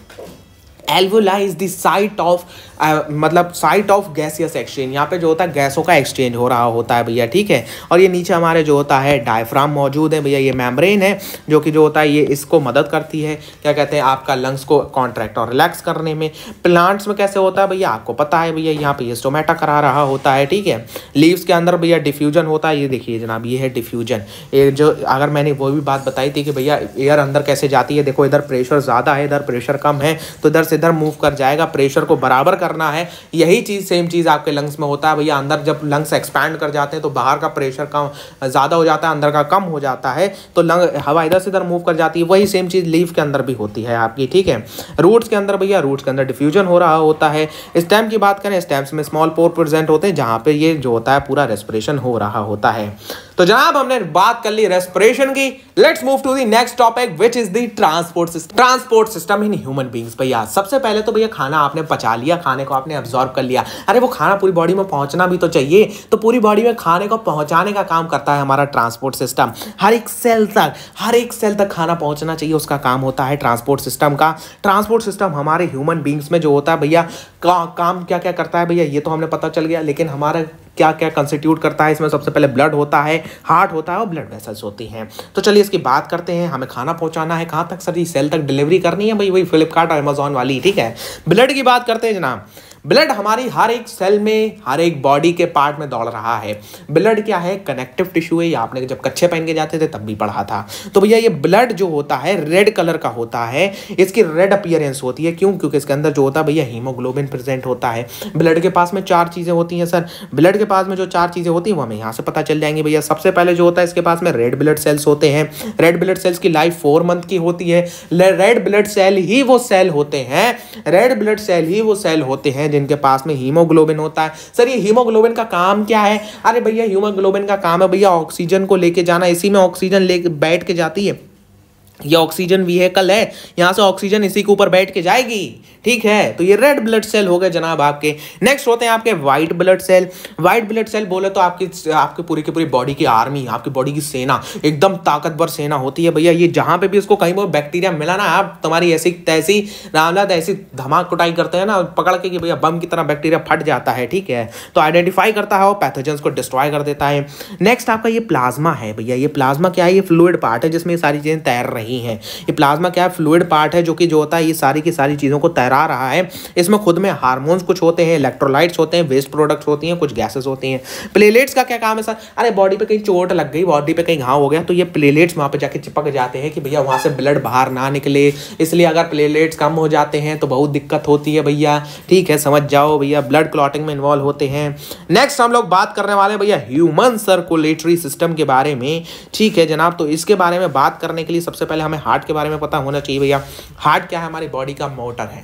Alveoli is the site of मतलब साइट ऑफ गैसियस एक्सचेंज, यहाँ पे जो होता है गैसों का एक्सचेंज हो रहा होता है भैया, ठीक है। और ये नीचे हमारे जो होता है डायफ्राम मौजूद है भैया, ये मेम्ब्रेन है जो कि जो होता है ये इसको मदद करती है, क्या कहते हैं आपका लंग्स को कॉन्ट्रैक्ट और रिलैक्स करने में। प्लांट्स में कैसे होता है भैया आपको पता है भैया, यहाँ पे ये स्टोमेटा करा रहा होता है, ठीक है। लीव्स के अंदर भैया डिफ्यूजन होता है, ये देखिए जनाब ये है डिफ्यूजन। ये जो अगर मैंने वो भी बात बताई थी कि भैया एयर अंदर कैसे जाती है, देखो इधर प्रेशर ज़्यादा है, इधर प्रेशर कम है, तो इधर से इधर मूव कर जाएगा, प्रेशर को बराबर करना है। यही चीज़ सेम चीज़ आपके लंग्स में होता है भैया। अंदर जब लंग्स एक्सपैंड कर जाते हैं तो बाहर का प्रेशर कम ज़्यादा हो जाता है, अंदर का कम हो जाता है, तो लंग हवा इधर से इधर मूव कर जाती है। वही सेम चीज़ लीफ के अंदर भी होती है आपकी, ठीक है। रूट्स के अंदर भैया, रूट्स के अंदर डिफ्यूजन हो रहा होता है। स्टेम की बात करें, स्टेम्स में स्मॉल पोर प्रेजेंट होते हैं जहाँ पे ये जो होता है पूरा रेस्पिरेशन हो रहा होता है। तो जनाब हमने बात कर ली रेस्पिरेशन की, let's move to the next topic which is the transport system in human beings. भैया सबसे पहले तो भैया खाना आपने पचा लिया, खाने को आपने अब्सॉर्ब कर लिया, अरे वो खाना पूरी बॉडी में पहुंचना भी तो चाहिए, तो पूरी बॉडी में खाने को पहुंचाने का काम करता है हमारा ट्रांसपोर्ट सिस्टम। हर एक सेल तक खाना पहुंचना चाहिए, उसका काम होता है ट्रांसपोर्ट सिस्टम का। ट्रांसपोर्ट सिस्टम हमारे ह्यूमन बींग्स में जो होता है भैया काम क्या क्या करता है भैया, ये तो हमने पता चल गया, लेकिन हमारा क्या क्या कंस्टिट्यूट करता है, इसमें सबसे पहले ब्लड होता है, हार्ट होता है और ब्लड वेसल्स होती हैं। तो चलिए इसकी बात करते हैं। हमें खाना पहुंचाना है कहाँ तक सर जी? सेल तक डिलीवरी करनी है भाई, वही फ्लिपकार्ट और अमेजॉन वाली, ठीक है। ब्लड की बात करते हैं जनाब। ब्लड हमारी हर एक सेल में, हर एक बॉडी के पार्ट में दौड़ रहा है। ब्लड क्या है? कनेक्टिव टिश्यू है, ये आपने जब कच्चे पहन के जाते थे तब भी पढ़ा था। तो भैया ये ब्लड जो होता है रेड कलर का होता है, इसकी रेड अपीयरेंस होती है। क्यों? क्योंकि इसके अंदर जो होता है भैया हीमोग्लोबिन प्रेजेंट होता है। ब्लड के पास में 4 चीजें होती हैं सर। ब्लड के पास में जो 4 चीजें होती हैं वो हमें यहाँ से पता चल जाएंगी भैया। सबसे पहले जो होता है इसके पास में रेड ब्लड सेल्स होते हैं। रेड ब्लड सेल्स की लाइफ 4 मंथ की होती है। रेड ब्लड सेल ही वो सेल होते हैं जिनके पास में हीमोग्लोबिन होता है। सर ये हीमोग्लोबिन का काम क्या है? अरे भैया हीमोग्लोबिन का काम है भैया ऑक्सीजन को लेके जाना, इसी में ऑक्सीजन लेके बैठ के जाती है। ये ऑक्सीजन व्हीकल है, यहां से ऑक्सीजन इसी के ऊपर बैठ के जाएगी, ठीक है। तो ये रेड ब्लड सेल हो गए जनाब आपके। नेक्स्ट होते हैं आपके white blood cell. White blood cell बोले तो आपकी पूरी की पूरी बॉडी की आर्मी, आपकी बॉडी की सेना, एकदम ताकतवर सेना होती है भैया। ये जहां पे भी उसको कहीं पर बैक्टीरिया मिला ना, आप तुम्हारी ऐसी तैसी रामलाद ऐसी धमाक कुटाई करते हैं ना पकड़ के कि भैया बम की तरह बैक्टीरिया फट जाता है, ठीक है। तो आइडेंटिफाई करता है और पैथोजेंस को डिस्ट्रॉय कर देता है। नेक्स्ट आपका ये प्लाज्मा है भैया। ये प्लाज्मा क्या है? ये फ्लूइड पार्ट है जिसमें ये सारी चीजें तैर रही हैं। ये प्लाज्मा क्या है? फ्लूइड पार्ट है जो कि जो होता है ये सारी की सारी चीजों को तैरा रहा है। इसमें खुद में हार्मोन्स कुछ होते हैं, इलेक्ट्रोलाइट्स होते हैं, वेस्ट प्रोडक्ट्स होती हैं, कुछ गैसेस होती हैं। प्लेलेट्स का क्या काम है सर? अरे बॉडी पे कहीं चोट लग गई, बॉडी पे कहीं घाव हो गया, तो ये प्लेलेट्स वहां पे जाके चिपक जाते हैं कि भैया वहां से ब्लड बाहर ना निकले। इसलिए अगर प्लेलेट्स कम हो जाते हैं तो बहुत दिक्कत होती है भैया, ठीक है, समझ जाओ भैया। ब्लड क्लॉटिंग में इन्वॉल्व होते हैं। नेक्स्ट हम लोग बात करने वाले हैं भैया ह्यूमन सर्कुलेटरी सिस्टम के बारे में, ठीक है जनाब। तो इसके बारे में बात करने के लिए सबसे पहले हमें हार्ट के बारे में पता होना चाहिए भैया। हार्ट क्या है? हमारी बॉडी का मोटर है,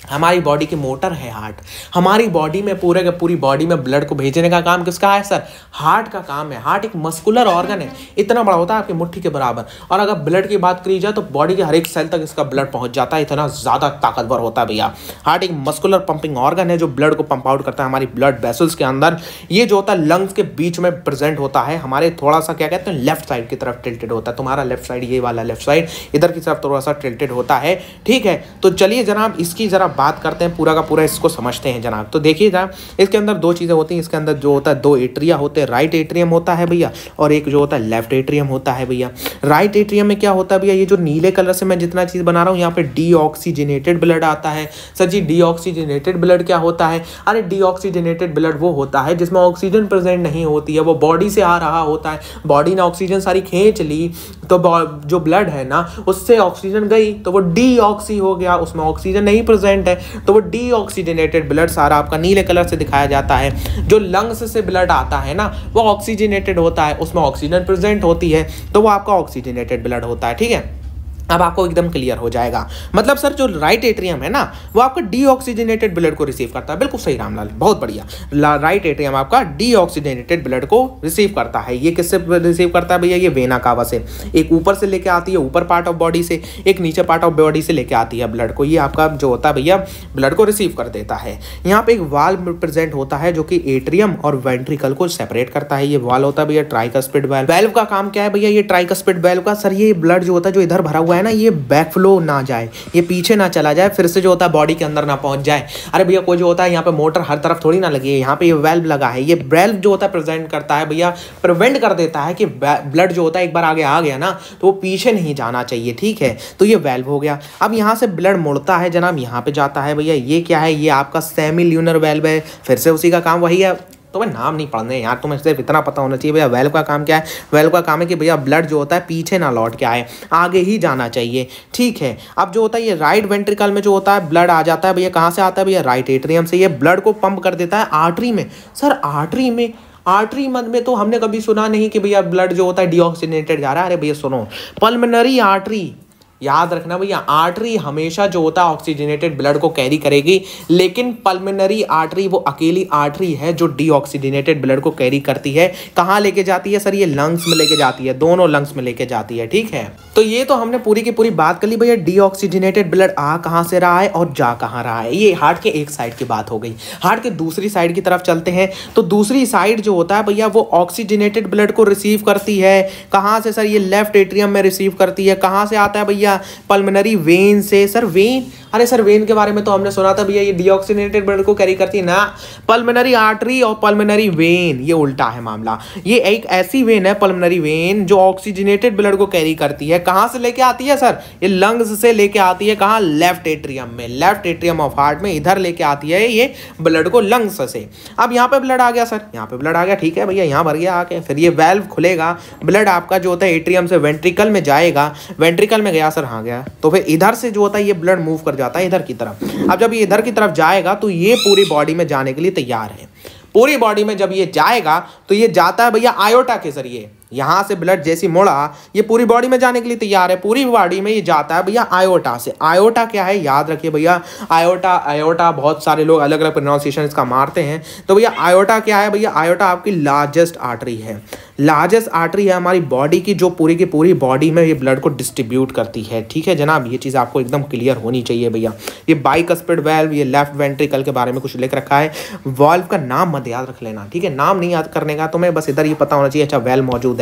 हमारी बॉडी की मोटर है हार्ट। हमारी बॉडी में पूरे के पूरी बॉडी में ब्लड को भेजने का काम किसका है सर? हार्ट का काम है। हार्ट एक मस्कुलर ऑर्गन है, इतना बड़ा होता है आपकी मुट्ठी के बराबर, और अगर ब्लड की बात करी जाए तो बॉडी के हर एक सेल तक इसका ब्लड पहुंच जाता है, इतना ज्यादा ताकतवर होता है भैया। हार्ट एक मस्कुलर पंपिंग ऑर्गन है जो ब्लड को पंप आउट करता है हमारी ब्लड वेसल्स के अंदर। ये जो होता है लंग्स के बीच में प्रेजेंट होता है, हमारे थोड़ा सा क्या कहते हैं लेफ्ट साइड की तरफ टिल्टेड होता है। तुम्हारा लेफ्ट साइड, ये वाला लेफ्ट साइड इधर की तरफ थोड़ा सा टिल्टेड होता है, ठीक है। तो चलिए जनाब इसकी जरा बात करते हैं, पूरा का पूरा इसको समझते हैं जनाब। तो देखिए जनाब इसके अंदर 2 चीजें होती हैं। इसके अंदर जो होता है 2 एट्रिया होते हैं, राइट एट्रियम होता है भैया और एक जो होता है लेफ्ट एट्रियम होता है भैया। राइट एट्रियम में क्या होता है भैया? ये जो नीले कलर से मैं जितना चीज बना रहा हूँ यहाँ पे डीऑक्सीजनेटेड ब्लड आता है। सर जी डीऑक्सीजनेटेड ब्लड क्या होता है? अरे डीऑक्सीजनेटेड ब्लड वो होता है जिसमें ऑक्सीजन प्रेजेंट नहीं होती है, वो बॉडी से आ रहा होता है। बॉडी ने ऑक्सीजन सारी खींच ली तो जो ब्लड है ना उससे ऑक्सीजन गई तो वो डीऑक्सी हो गया, उसमें ऑक्सीजन नहीं प्रेजेंट है तो वो डीऑक्सीजनेटेड ब्लड सारा आपका नीले कलर से दिखाया जाता है। जो लंग्स से ब्लड आता है ना वो ऑक्सीजनेटेड होता है, उसमें ऑक्सीजन प्रेजेंट होती है तो वो आपका ऑक्सीजनेटेड ब्लड होता है, ठीक है। अब आपको एकदम क्लियर हो जाएगा। मतलब सर जो राइट एट्रियम है ना वो आपका डीऑक्सीजनेटेड ब्लड को रिसीव करता है। बिल्कुल सही रामलाल, बहुत बढ़िया। राइट एट्रियम आपका डीऑक्सीजनेटेड ब्लड को रिसीव करता है। ये किससे रिसीव करता है भैया? ये वेना कावा से। एक ऊपर से लेके आती है, ऊपर पार्ट ऑफ बॉडी से, एक नीचे पार्ट ऑफ बॉडी से लेके आती है ब्लड को। ये आपका जो होता है भैया ब्लड को रिसीव कर देता है। यहाँ पे एक वाल्व प्रेजेंट होता है जो कि एट्रियम और वेंट्रिकल को सेपरेट करता है। ये वाल्व होता है भैया ट्राइकस्पिड वाल्व। वाल्व का काम क्या है भैया? ये ट्राइकस्पिड वाल्व का सर ये ब्लड जो होता है जो इधर भरा हुआ है ना ये बैकफ्लो ना जाए, ये पीछे ना चला जाए, फिर से जो होता है बॉडी के अंदर ना पहुंच जाए। अरे भैया कोई जो होता है यहाँ पे मोटर हर तरफ थोड़ी ना लगी है, यहाँ पे ये वाल्व लगा है। ये वाल्व जो होता है प्रेजेंट करता है भैया, प्रिवेंट कर देता है कि ब्लड जो होता है एक बार आगे आ गया ना तो वो पीछे नहीं जाना चाहिए, ठीक है। तो ये वाल्व हो गया। अब यहाँ से ब्लड मुड़ता है जनाब, यहाँ पे जाता है भैया। ये क्या है? ये आपका सेमी ल्यूनर वाल्व है। फिर से उसी का काम वही है। तो मैं नाम नहीं पढ़ने यार, तुम्हें सिर्फ इतना पता होना चाहिए भैया वाल्व का काम क्या है। वाल्व का काम है कि भैया ब्लड जो होता है पीछे ना लौट के आए, आगे ही जाना चाहिए, ठीक है। अब जो होता है ये राइट वेंट्रिकल में जो होता है ब्लड आ जाता है भैया, कहाँ से आता है भैया? राइट एट्रियम से। ये ब्लड को पंप कर देता है आर्टरी में। सर आर्टरी मत में तो हमने कभी सुना नहीं कि भैया ब्लड जो होता है डीऑक्सीजनेटेड जा रहा है। अरे भैया सुनो, पल्मोनरी आर्टरी याद रखना भैया, आर्टरी हमेशा जो होता है ऑक्सीजनेटेड ब्लड को कैरी करेगी, लेकिन पल्मोनरी आर्टरी वो अकेली आर्टरी है जो डीऑक्सीजनेटेड ब्लड को कैरी करती है। कहाँ लेके जाती है सर? ये लंग्स में लेके जाती है, दोनों लंग्स में लेके जाती है। ठीक है, तो ये तो हमने पूरी की पूरी बात कर ली भैया, डीऑक्सीजनेटेड ब्लड आ कहाँ से रहा है और जा कहाँ रहा है। ये हार्ट के एक साइड की बात हो गई। हार्ट के दूसरी साइड की तरफ चलते हैं, तो दूसरी साइड जो होता है भैया वो ऑक्सीजनेटेड ब्लड को रिसीव करती है। कहाँ से सर? ये लेफ्ट एट्रियम में रिसीव करती है। कहाँ से आता है भैया? पल्मोनरी वेन से। सर वेन, अरे सर वेन के बारे में तो हमने सुना था भैया, ये डीऑक्सीजनेटेड ब्लड को कैरी करती है ना। पल्मोनरी आर्टरी और पल्मोनरी वेन ये उल्टा है मामला। ये एक ऐसी वेन है पल्मोनरी वेन जो ऑक्सीजनेटेड ब्लड को कैरी करती है। कहाँ से लेके आती है सर? ये लंग्स से लेके आती है। कहाँ? लेफ्ट एट्रियम में, लेफ्ट एट्रियम ऑफ हार्ट में, इधर लेके आती है ये ब्लड को लंग्स से। अब यहाँ पे ब्लड आ गया सर, यहाँ पे ब्लड आ गया, ठीक है भैया, यहाँ भर गया आके, फिर ये वेल्व खुलेगा, ब्लड आपका जो होता है एट्रियम से वेंट्रिकल में जाएगा। वेंट्रिकल में गया सर, हाँ गया, तो फिर इधर से जो होता है ये ब्लड मूव कर जाता है इधर की तरफ। अब जब ये इधर की तरफ जाएगा तो ये पूरी बॉडी में जाने के लिए तैयार है। पूरी बॉडी में जब ये जाएगा तो ये जाता है भैया आयोटा के जरिए। यहां से ब्लड जैसी मुड़ा, ये पूरी बॉडी में जाने के लिए तैयार है। पूरी बॉडी में ये जाता है भैया आयोटा से। आयोटा क्या है याद रखिए भैया, आयोटा, आयोटा बहुत सारे लोग अलग अलग प्रोनाउंसिएशन इसका मारते हैं। तो भैया आयोटा क्या है भैया? आयोटा आपकी लार्जेस्ट आर्टरी है, लार्जेस्ट आर्टरी है हमारी बॉडी की, जो पूरी की पूरी बॉडी में ये ब्लड को डिस्ट्रीब्यूट करती है। ठीक है जनाब, ये चीज़ आपको एकदम क्लियर होनी चाहिए भैया। ये बाइकस्पिड वाल्व, ये लेफ्ट वेंट्रिकल के बारे में कुछ लिख रखा है। वाल्व का नाम मत याद रख लेना, ठीक है, नाम नहीं याद करने का तुम्हें, बस इधर ये पता होना चाहिए अच्छा वाल्व मौजूद है।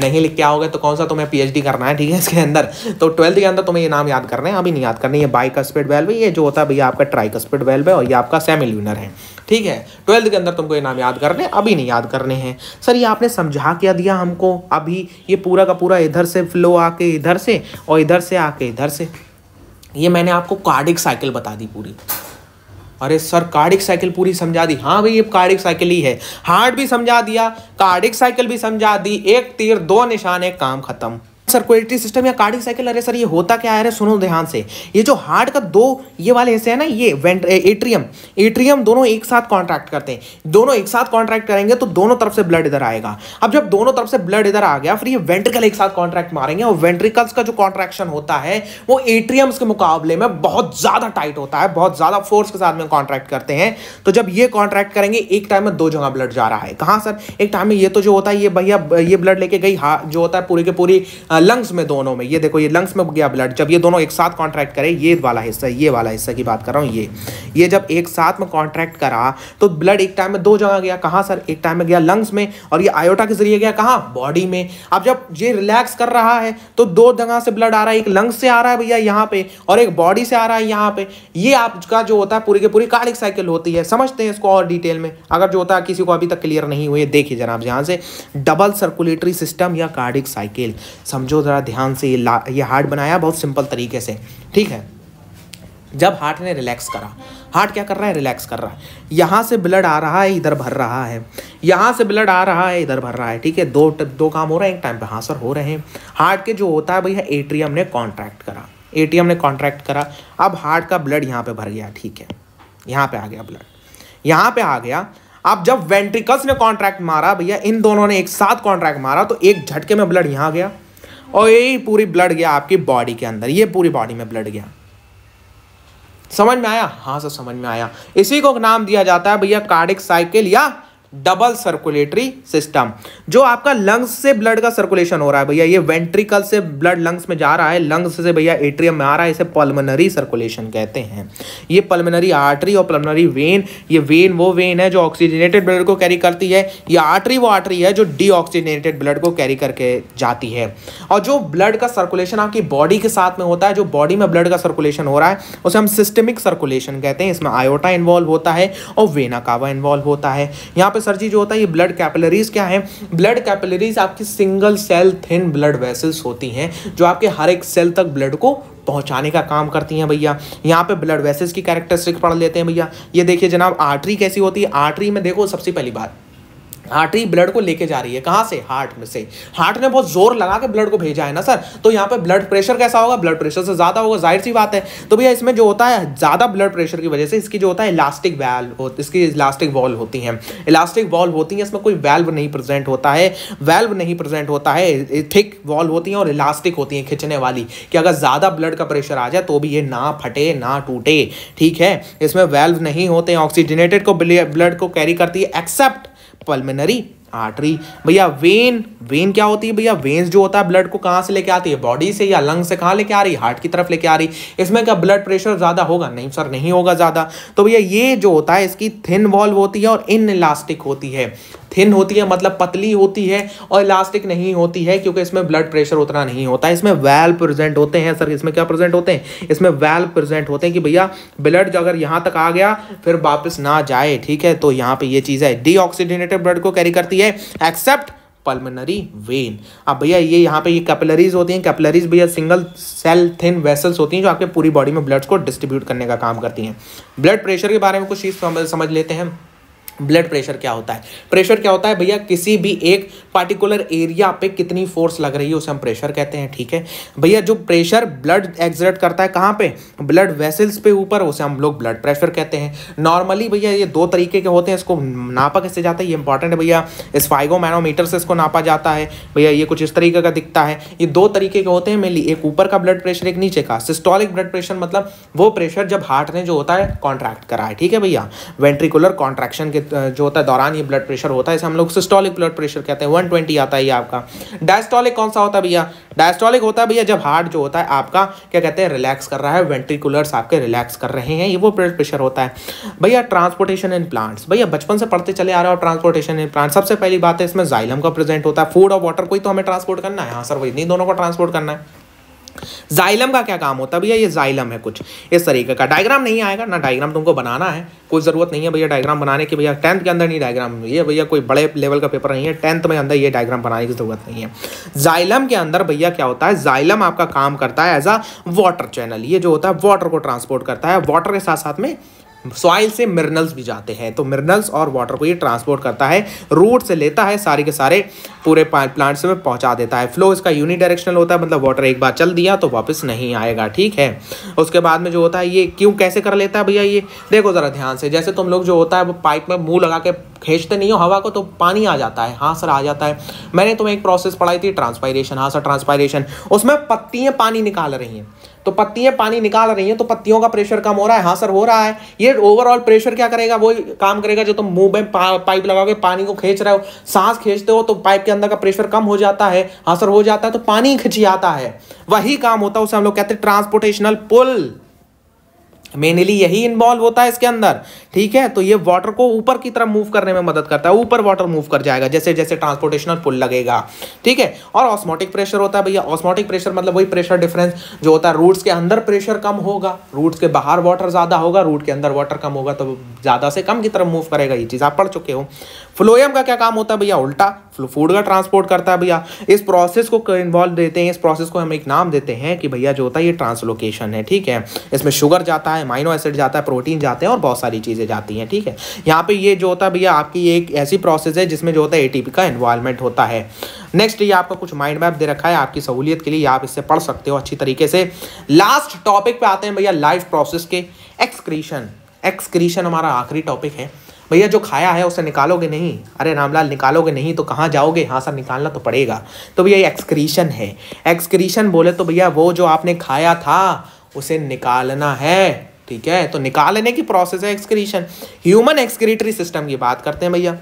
नहीं लिख के आओगे तो कौन सा तुम्हें पीएचडी करना है, ठीक है, इसके अंदर तो 12th के अंदर तुम्हें ये नाम याद करने हैं, अभी नहीं याद करने। ये बाइकस्पिड वाल्व है, ये जो होता है भैया आपका ट्राइकस्पिड वाल्व है, और ये आपका सेमिल्यूनर है। ठीक है, 12th के अंदर तुमको ये नाम याद करने, अभी नहीं याद करने हैं। सर ये आपने समझा क्या दिया हमको? अभी ये पूरा का पूरा इधर से फ्लो आके इधर से, और इधर से आके इधर से, ये मैंने आपको कार्डिक साइकिल बता दी पूरी। अरे सर कार्डिक साइकिल पूरी समझा दी? हाँ भाई ये कार्डिक साइकिल ही है। हार्ट भी समझा दिया, कार्डिक साइकिल भी समझा दी, एक तीर दो निशान, एक काम खत्म। सर्कुलेटरी सिस्टम या कार्डिक साइकिल, अरे सर ये होता क्या है? अरे सुनो ध्यान से, ये जो हार्ट का दो ये वाले हिस्से है ना, ये एट्रियम, एट्रियम दोनों एक साथ कॉन्ट्रैक्ट करते हैं। दोनों एक साथ कॉन्ट्रैक्ट करेंगे तो दोनों तरफ से ब्लड इधर आएगा। अब जब दोनों तरफ से ब्लड इधर आ गया, फिर ये वेंट्रिकल एक साथ कॉन्ट्रैक्ट मारेंगे, और वेंट्रिकल्स का जो कॉन्ट्रैक्शन होता है वो एट्रियम्स के मुकाबले में बहुत ज्यादा टाइट होता है, बहुत ज्यादा फोर्स के साथ में कॉन्ट्रैक्ट करते हैं। तो जब ये कॉन्ट्रैक्ट करेंगे, एक टाइम में दो जगह ब्लड जा रहा है। कहां सर? एक टाइम में ये तो जो होता है ये भैया ये ब्लड लेके गई जो होता है पूरी के पूरी लंग्स में, दोनों में, ये देखो ये लंग्स में गया ब्लड। जब ये दोनों एक साथ कॉन्ट्रैक्ट करे, ये वाला हिस्सा, ये वाला हिस्सा की बात कर रहा हूं, ये जब एक साथ में कॉन्ट्रैक्ट करा तो ब्लड एक टाइम में दो जगह गया। कहां सर? एक टाइम में गया लंग्स में, और ये आयोटा के जरिए गया कहां? बॉडी में। अब जब ये रिलैक्स कर रहा है तो दो जगह से ब्लड आ रहा है, एक लंग्स से आ रहा है भैया यहाँ पे, और एक बॉडी से आ रहा है यहाँ पे। ये आपका जो होता है पूरी की पूरी कार्डिक साइकिल होती है। समझते हैं इसको और डिटेल में, अगर जो होता है किसी को अभी तक क्लियर नहीं हुई, देखिए जनाब ध्यान से, डबल सर्कुलेटरी सिस्टम या कार्डिक साइकिल समझो जरा ध्यान से। ये हार्ट बनाया बहुत सिंपल तरीके से, ठीक है। जब हार्ट ने रिलैक्स करा, हार्ट क्या कर रहा है? रिलैक्स कर रहा है। यहां से ब्लड आ रहा है, इधर भर रहा है, यहां से ब्लड आ रहा है, इधर भर रहा है, ठीक है। दो काम हो रहे हैं एक टाइम पे, हाँ सर हो रहे हैं। हार्ट के जो होता है भैया एट्रियम ने कॉन्ट्रैक्ट करा, एट्रियम ने कॉन्ट्रैक्ट करा। अब हार्ट का ब्लड यहाँ पे भर गया, ठीक है, यहाँ पे आ गया ब्लड, यहाँ पे आ गया। अब जब वेंट्रिकल्स ने कॉन्ट्रैक्ट मारा भैया, इन दोनों ने एक साथ कॉन्ट्रैक्ट मारा, तो एक झटके में ब्लड यहाँ गया, और यही पूरी ब्लड गया आपकी बॉडी के अंदर, ये पूरी बॉडी में ब्लड गया। समझ में आया? हाँ सर समझ में आया। इसी को नाम दिया जाता है भैया कार्डिक साइकिल या डबल सर्कुलेटरी सिस्टम। जो आपका लंग्स से ब्लड का सर्कुलेशन हो रहा है भैया, ये वेंट्रिकल से ब्लड लंग्स में जा रहा है, लंग्स से भैया एट्रियम में आ रहा है, इसे पल्मोनरी सर्कुलेशन कहते हैं। ये पल्मोनरी आर्टरी और पल्मोनरी वेन, ये वेन वो वेन है जो ऑक्सीजनेटेड ब्लड को कैरी करती है, ये आर्टरी वो आर्टरी है जो डीऑक्सीजनेटेड ब्लड को कैरी करके जाती है। और जो ब्लड का सर्कुलेशन आपकी बॉडी के साथ में होता है, जो बॉडी में ब्लड का सर्कुलेशन हो रहा है, उसे हम सिस्टमिक सर्कुलेशन कहते हैं। इसमें आयोटा इन्वॉल्व होता है और वेना कावा इन्वॉल्व होता है। यहाँ पे सर जी जो होता है, ये ब्लड कैपिलरीज क्या है? ब्लड कैपिलरीज आपकी single cell thin blood vessels होती हैं, जो आपके हर एक सेल तक ब्लड को पहुंचाने का काम करती हैं भैया। यहाँ पे ब्लड वेसल्स की कैरेक्टरिस्टिक पढ़ लेते हैं भैया। ये देखिए जनाब आर्टरी कैसी होती है। आर्टरी में देखो सबसे पहली बात, आर्टरी ब्लड को लेके जा रही है, कहां से? हार्ट में से। हार्ट ने बहुत जोर लगा के ब्लड को भेजा है ना सर, तो यहाँ पे ब्लड प्रेशर कैसा होगा? ब्लड प्रेशर से ज्यादा होगा, जाहिर सी बात है। तो भैया इसमें जो होता है ज्यादा ब्लड प्रेशर की वजह से इसकी जो होता है इलास्टिक वैल्व, इसकी इलास्टिक वॉल्व होती है, इलास्टिक वॉल्व होती है, इसमें कोई वैल्व नहीं प्रेजेंट होता है, वैल्व नहीं प्रेजेंट होता है, थिक वॉल्व होती है और इलास्टिक होती है खिंचने वाली, कि अगर ज्यादा ब्लड का प्रेशर आ जाए तो भी ये ना फटे ना टूटे, ठीक है। इसमें वैल्व नहीं होते हैं, ऑक्सीजनेटेड को ब्लड को कैरी करती है एक्सेप्ट पल्मोनरी आर्टरी। भैया वेन क्या होती है? भैया वेन्स जो होता है ब्लड को कहां से लेके आती है? बॉडी से या लंग से कहां लेके आ रही है? हार्ट की तरफ लेके आ रही। इसमें क्या ब्लड प्रेशर ज्यादा होगा? नहीं सर, नहीं होगा ज्यादा। तो भैया ये जो होता है इसकी थिन वॉल्व होती है और इनइलास्टिक होती है। थिन होती है मतलब पतली होती है, और इलास्टिक नहीं होती है क्योंकि इसमें ब्लड प्रेशर उतना नहीं होता है। इसमें वैल्व प्रेजेंट होते हैं सर। इसमें क्या प्रेजेंट होते हैं? इसमें वैल्व प्रेजेंट होते हैं कि भैया ब्लड अगर यहाँ तक आ गया फिर वापस ना जाए, ठीक है। तो यहाँ पे ये चीज है, डीऑक्सीजनेटेड ब्लड को कैरी करती है एक्सेप्ट पल्मोनरी वेन। अब भैया ये यहाँ पे ये कैपिलरीज होती हैं। कैपिलरीज भैया सिंगल सेल थिन वेसल्स होती हैं जो आपके पूरी बॉडी में ब्लड को डिस्ट्रीब्यूट करने का काम करती हैं। ब्लड प्रेशर के बारे में कुछ चीज समझ लेते हैं। ब्लड प्रेशर क्या होता है? प्रेशर क्या होता है भैया? किसी भी एक पार्टिकुलर एरिया पे कितनी फोर्स लग रही है उसे हम प्रेशर कहते हैं, ठीक है भैया। जो प्रेशर ब्लड एक्सर्ट करता है कहाँ पे? ब्लड वेसल्स पे ऊपर, उसे हम लोग ब्लड प्रेशर कहते हैं। नॉर्मली भैया ये दो तरीके के होते हैं। इसको नापा कैसे जाता है ये इंपॉर्टेंट है भैया। स्फाइगोमैनोमीटर से इसको नापा जाता है भैया। ये कुछ इस तरीके का दिखता है। ये दो तरीके के होते हैं मेनली, एक ऊपर का ब्लड प्रेशर, एक नीचे का। सिस्टोलिक ब्लड प्रेशर मतलब वो प्रेशर जब हार्ट ने जो होता है कॉन्ट्रैक्ट करा है, ठीक है भैया। वेंट्रिकुलर कॉन्ट्रैक्शन के जो होता है दौरान ये ब्लड प्रेशर होता है, इसे हम लोग सिस्टोलिक ब्लड प्रेशर कहते हैं। 120 आता है ये आपका। डायस्टोलिक कौन सा होता है भैया? डायस्टोलिक होता है भैया जब हार्ट जो होता है आपका क्या कहते हैं रिलैक्स कर रहा है, वेंट्रिकुलर्स आपके रिलैक्स कर रहे हैं, ये वो ब्लड प्रेशर होता है भैया। ट्रांसपोर्टेशन इन प्लांट्स, भैया बचपन से पढ़ते चले आ रहे हो ट्रांसपोर्टेशन इन प्लांट। सबसे पहली बात है इसमें जाइलम का प्रेजेंट होता है। फूड और वाटर को ही तो हमें ट्रांसपोर्ट करना है। हाँ सर, वही नहीं, दोनों को ट्रांसपोर्ट करना है। जाइलम का क्या काम होता है भैया? ये जाइलम है कुछ इस तरीके का। डायग्राम नहीं आएगा ना, डायग्राम तुमको बनाना है, कोई जरूरत नहीं है भैया डायग्राम बनाने की। भैया 10th के अंदर नहीं डायग्राम, ये भैया कोई बड़े लेवल का पेपर नहीं है, 10th में अंदर ये डायग्राम बनाने की जरूरत नहीं है। जाइलम के अंदर भैया क्या होता है? जाइलम आपका काम करता है एज अ वाटर चैनल। ये जो होता है वाटर को ट्रांसपोर्ट करता है। वाटर के साथ साथ में सॉइल से मिनरल्स भी जाते हैं, तो मिनरल्स और वाटर को ये ट्रांसपोर्ट करता है। रूट से लेता है सारे के सारे पूरे प्लांट से में पहुंचा देता है। फ्लो इसका यूनिडायरेक्शनल होता है, मतलब वाटर एक बार चल दिया तो वापस नहीं आएगा, ठीक है। उसके बाद में जो होता है ये क्यों कैसे कर लेता है भैया? ये देखो जरा ध्यान से, जैसे तुम लोग जो होता है वो पाइप में मुंह लगा के खींचते नहीं हो हवा को तो पानी आ जाता है। हाँ सर आ जाता है। मैंने तुम्हें एक प्रोसेस पढ़ाई थी ट्रांसपायरेशन। हाँ सर ट्रांसपायरेशन, उसमें पत्तियां पानी निकाल रही हैं, तो पत्तियां पानी निकाल रही हैं तो पत्तियों का प्रेशर कम हो रहा है। हाँ सर हो रहा है। ये ओवरऑल प्रेशर क्या करेगा? वो काम करेगा जो तुम मुंह में पाइप लगा के पानी को खींच रहे हो, सांस खींचते हो तो पाइप के अंदर का प्रेशर कम हो जाता है। हाँ सर हो जाता है, तो पानी खिंचियाता है, वही काम होता है, उसे हम लोग कहते हैं ट्रांसपोर्टेशनल पुल। मेनली यही इन्वॉल्व होता है इसके अंदर, ठीक है। तो ये वाटर को ऊपर की तरफ मूव करने में मदद करता है। ऊपर वाटर मूव कर जाएगा जैसे जैसे ट्रांसपोर्टेशनल पुल लगेगा, ठीक है। और ऑस्मोटिक प्रेशर होता है भैया। ऑस्मोटिक प्रेशर मतलब वही प्रेशर डिफरेंस जो होता है। रूट्स के अंदर प्रेशर कम होगा, रूट्स के बाहर वाटर ज्यादा होगा, रूट के अंदर वाटर कम होगा, तो ज्यादा से कम की तरफ मूव करेगा। ये चीज आप पढ़ चुके हो। फ्लोएम का क्या काम होता है भैया? उल्टा फूड का ट्रांसपोर्ट करता है भैया। इस प्रोसेस को इन्वॉल्व देते हैं, इस प्रोसेस को हम एक नाम देते हैं कि भैया जो होता है ये ट्रांसलोकेशन है, ठीक है। इसमें शुगर जाता है, अमाइनो एसिड जाता है, प्रोटीन जाते हैं और बहुत सारी चीजें जाती हैं, ठीक है। यहाँ पे ये जो होता है भैया आपकी एक ऐसी प्रोसेस है जिसमें जो होता है एटीपी का इन्वॉल्वमेंट होता है। नेक्स्ट ये आपका कुछ माइंड मैप दे रखा है आपकी सहूलियत के लिए, आप इससे पढ़ सकते हो अच्छी तरीके से। लास्ट टॉपिक पे आते हैं भैया लाइफ प्रोसेस के, एक्सक्रीशन। एक्सक्रीशन हमारा आखिरी टॉपिक है भैया। जो खाया है उसे निकालोगे नहीं, अरे रामलाल निकालोगे नहीं तो कहाँ जाओगे? हाँ सर निकालना तो पड़ेगा। तो भैया ये एक्सक्रीशन है। एक्सक्रीशन बोले तो भैया वो जो आपने खाया था उसे निकालना है, ठीक है। तो निकालने की प्रोसेस है एक्सक्रीशन। ह्यूमन एक्सक्रीटरी सिस्टम की बात करते हैं भैया।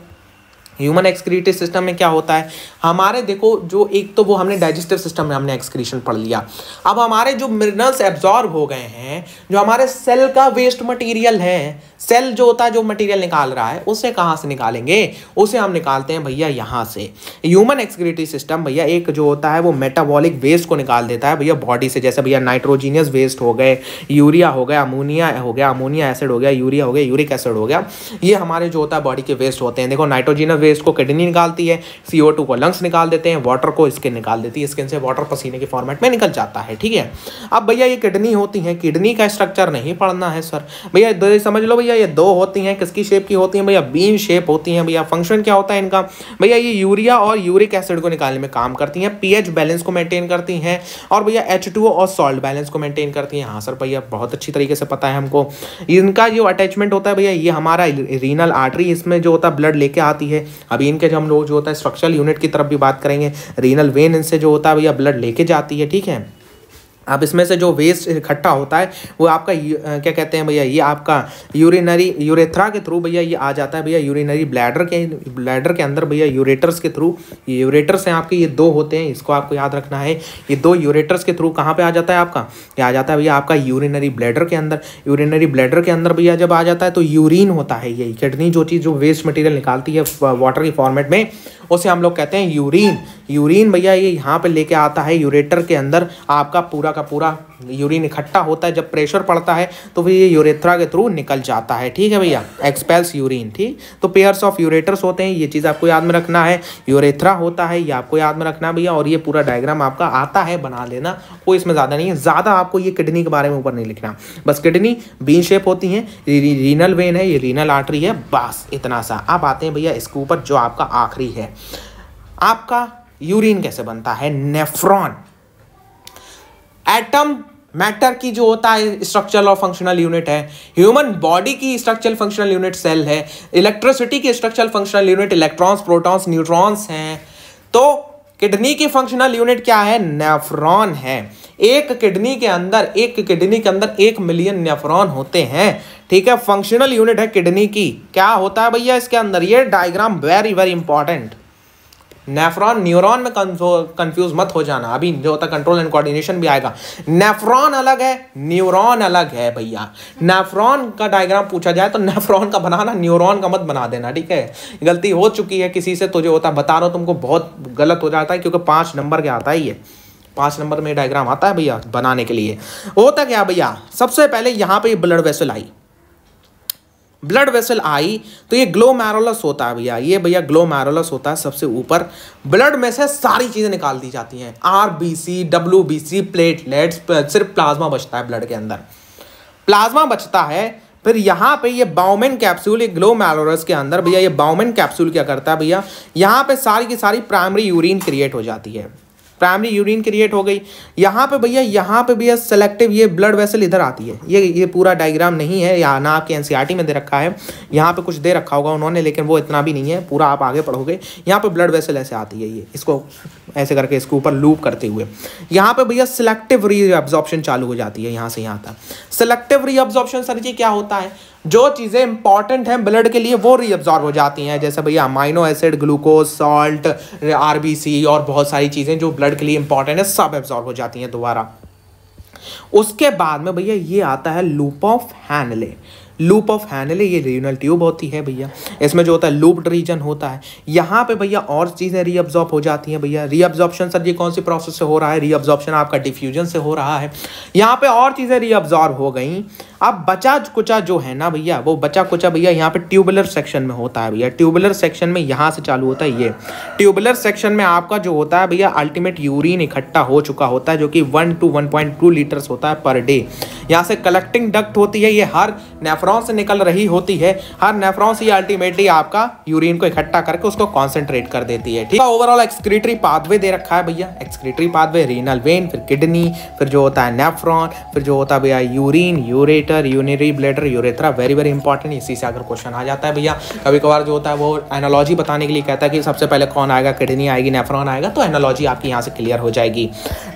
ह्यूमन एक्सक्रीटरी सिस्टम में क्या होता है हमारे, देखो जो एक तो वो हमने डाइजेस्टिव सिस्टम में हमने एक्सक्रीशन पढ़ लिया। अब हमारे जो मिनरल्स एब्जॉर्ब हो गए हैं, जो हमारे सेल का वेस्ट मटेरियल है, सेल जो होता है जो मटेरियल निकाल रहा है उसे कहाँ से निकालेंगे? उसे हम निकालते हैं भैया यहाँ से। ह्यूमन एक्सक्रीटरी सिस्टम भैया एक जो होता है वो मेटाबॉलिक वेस्ट को निकाल देता है भैया बॉडी से। जैसे भैया नाइट्रोजीनियस वेस्ट हो गए, यूरिया हो गया, अमोनिया हो गया, अमोनिया एसिड हो गया, यूरिया हो गया, यूरिक एसिड हो गया, ये हमारे जो होता है बॉडी के वेस्ट होते हैं। देखो नाइट्रोजीनियस वेस्ट को किडनी निकालती है, CO2 को लंग्स निकाल देते हैं, वाटर को स्किन निकाल देती है, स्किन से वाटर पसीने के फॉर्मेट में निकल जाता है। ठीक है, अब भैया ये किडनी होती है, किडनी का स्ट्रक्चर नहीं पढ़ना है सर भैया, समझ लो भैया ये दो होती हैं, किसकी शेप की होती हैं भैया, बीन शेप होती हैं भैया। फंक्शन क्या होता है इनका भैया, ये यूरिया और यूरिक एसिड को निकालने में काम करती हैं, पीएच बैलेंस को मेंटेन करती हैं, और भैया H2O और सॉल्ट बैलेंस को मेंटेन करती हैं। हाँ सर भैया बहुत अच्छी तरीके से पता है हमको। इनका जो अटैचमेंट होता है भैया, ये हमारा रीनल आर्टरी, इसमें जो होता है ब्लड लेके आती है। अभी इनके जो हम लोग जो होता है स्ट्रक्चरल यूनिट की तरफ भी बात करेंगे, रीनल वेन इनसे जो होता है भैया ब्लड लेके जाती है। ठीक है, अब इसमें से जो वेस्ट इकट्ठा होता है वो आपका क्या कहते हैं भैया, ये आपका यूरेथ्रा के थ्रू भैया ये आ जाता है भैया यूरिनरी ब्लैडर के अंदर भैया, यूरेटर्स के थ्रू। ये यूरेटर्स हैं आपके, ये दो होते हैं, इसको आपको याद रखना है। ये दो यूरेटर्स के थ्रू कहाँ पे आ जाता है आपका, ये आ जाता है भैया आपका यूरिनरी ब्लैडर के अंदर। यूरिनरी ब्लैडर के अंदर भैया जब आ जाता है तो यूरिन होता है, ये किडनी जो चीज़ जो वेस्ट मटेरियल निकालती है वाटर के फॉर्मेट में, उसे हम लोग कहते हैं यूरिन। यूरिन भैया ये यहाँ पे लेके आता है यूरेटर के अंदर, आपका पूरा का पूरा यूरिन इकट्ठा होता है। जब प्रेशर पड़ता है तो फिर ये यूरेथ्रा के थ्रू निकल जाता है। ठीक है भैया, एक्सपेल्स यूरिन। ठीक, तो पेयर्स ऑफ यूरेटर्स होते हैं, ये चीज़ आपको याद में रखना है। यूरेथ्रा होता है, ये आपको याद में रखना भैया, और ये पूरा डायग्राम आपका आता है, बना लेना, कोई इसमें ज़्यादा नहीं है। ज़्यादा आपको ये किडनी के बारे में ऊपर नहीं लिखना, बस किडनी बीन शेप होती है, रीनल वेन है, ये रीनल आर्टरी है, बस इतना सा। अब आते हैं भैया इसके ऊपर जो आपका आखिरी है, आपका यूरिन कैसे बनता है, नेफ्रॉन। एटम मैटर की जो होता है स्ट्रक्चरल और फंक्शनल यूनिट है, ह्यूमन बॉडी की स्ट्रक्चरल फंक्शनल यूनिट सेल है, इलेक्ट्रिसिटी की structural functional unit electrons, protons, neutrons हैं। तो किडनी की फंक्शनल यूनिट क्या है, नेफ्रॉन है। एक किडनी के अंदर 1 मिलियन नेफ्रॉन होते हैं। ठीक है, फंक्शनल यूनिट है किडनी की। क्या होता है भैया इसके अंदर, ये diagram very very important. Nephron neuron में कंफ्यूज मत हो जाना, अभी जो होता है कंट्रोल एंड कोऑर्डिनेशन भी आएगा। नेफ्रॉन अलग है, न्यूरॉन अलग है भैया। नेफ्रॉन का डायग्राम पूछा जाए तो नेफ्रॉन का बनाना, न्यूरॉन का मत बना देना। ठीक है, गलती हो चुकी है किसी से तो जो होता है बता रहा हूँ तुमको, बहुत गलत हो जाता है, क्योंकि 5 नंबर के आता है ये, 5 नंबर में डायग्राम आता है भैया बनाने के लिए। होता क्या भैया, सबसे पहले यहाँ पे ब्लड वेसल आई, ब्लड वेसल आई तो ये ग्लोमेरुलस होता है भैया, ये भैया ग्लोमेरुलस होता है सबसे ऊपर। ब्लड में से सारी चीजें निकाल दी जाती हैं, RBC, WBC, प्लेटलेट्स, सिर्फ प्लाज्मा बचता है ब्लड के अंदर, प्लाज्मा बचता है। फिर यहाँ पे ये बाउमेन कैप्सूल, ये ग्लोमेरुलस के अंदर भैया ये बाउमेन कैप्सूल क्या करता है भैया, यहाँ पे सारी की सारी प्राइमरी यूरिन क्रिएट हो जाती है, प्राइमरी यूरिन क्रिएट हो गई। यहाँ पे भैया सेलेक्टिव ये ब्लड वेसल इधर आती है। ये पूरा डायग्राम नहीं है, या ना आपके एनसीईआरटी में दे रखा है, यहाँ पे कुछ दे रखा होगा उन्होंने, लेकिन वो इतना भी नहीं है, पूरा आप आगे पढ़ोगे। यहाँ पे ब्लड वेसल ऐसे आती है, ये इसको ऐसे करके इसके ऊपर लूप करते हुए यहाँ पे भैया सिलेक्टिव रीअब्जॉर्प्शन चालू हो जाती है, यहाँ से यहाँ तक। सिलेक्टिव रीअब्जॉर्प्शन सर जी क्या होता है, जो चीज़ें इंपॉर्टेंट हैं ब्लड के लिए वो रीअब्जॉर्ब हो जाती हैं, जैसे भैया amino acid, glucose, salt, RBC और बहुत सारी चीज़ें जो ब्लड के लिए इंपॉर्टेंट है सब एब्जॉर्ब हो जाती हैं दोबारा। उसके बाद में भैया ये आता है loop of Henle. Loop of Henle ये रीनल ट्यूब होती है भैया, इसमें जो होता है लूप्ड रीजन होता है। यहाँ पे भैया और चीज़ें रीअब्जॉर्ब हो जाती हैं भैया। रीअब्जॉर्प्शन सर ये कौन सी प्रोसेस से हो रहा है, रीअब्जॉर्प्शन आपका डिफ्यूजन से हो रहा है। यहाँ पे और चीज़ें रीअब्जॉर्ब हो गई। अब बचा कुचा जो है ना भैया, वो बचा कुचा भैया यहाँ पे ट्यूबुलर सेक्शन में होता है भैया। ट्यूबुलर सेक्शन में यहाँ से चालू होता है, ये ट्यूबुलर सेक्शन में आपका जो होता है भैया अल्टीमेट यूरिन इकट्ठा हो चुका होता है, जो कि 1 to 1.2 लीटर्स होता है पर डे। यहाँ से कलेक्टिंग डक्ट होती है, ये हर नेफ्रॉन से निकल रही होती है। हर नेफ्रॉन से ये अल्टीमेटली आपका यूरिन को इकट्ठा करके उसको कॉन्सेंट्रेट कर देती है। ठीक है, ओवरऑल एक्सक्रीटरी पाथवे दे रखा है भैया, एक्सक्रीटरी पाथवे, रीनल वेन, फिर किडनी, फिर जो होता है नेफ्रॉन, फिर जो होता है भैया urine, ureter, urinary bladder, urethra. Very very important, इसी से अगर क्वेश्चन आ जाता है भैया। कभी कभार जो होता है वो एनालॉजी बताने के लिए कहता है कि सबसे पहले कौन आएगा, किडनी आएगी, नेफ्रॉन आएगा, तो एनालॉजी आपकी यहाँ से क्लियर हो जाएगी।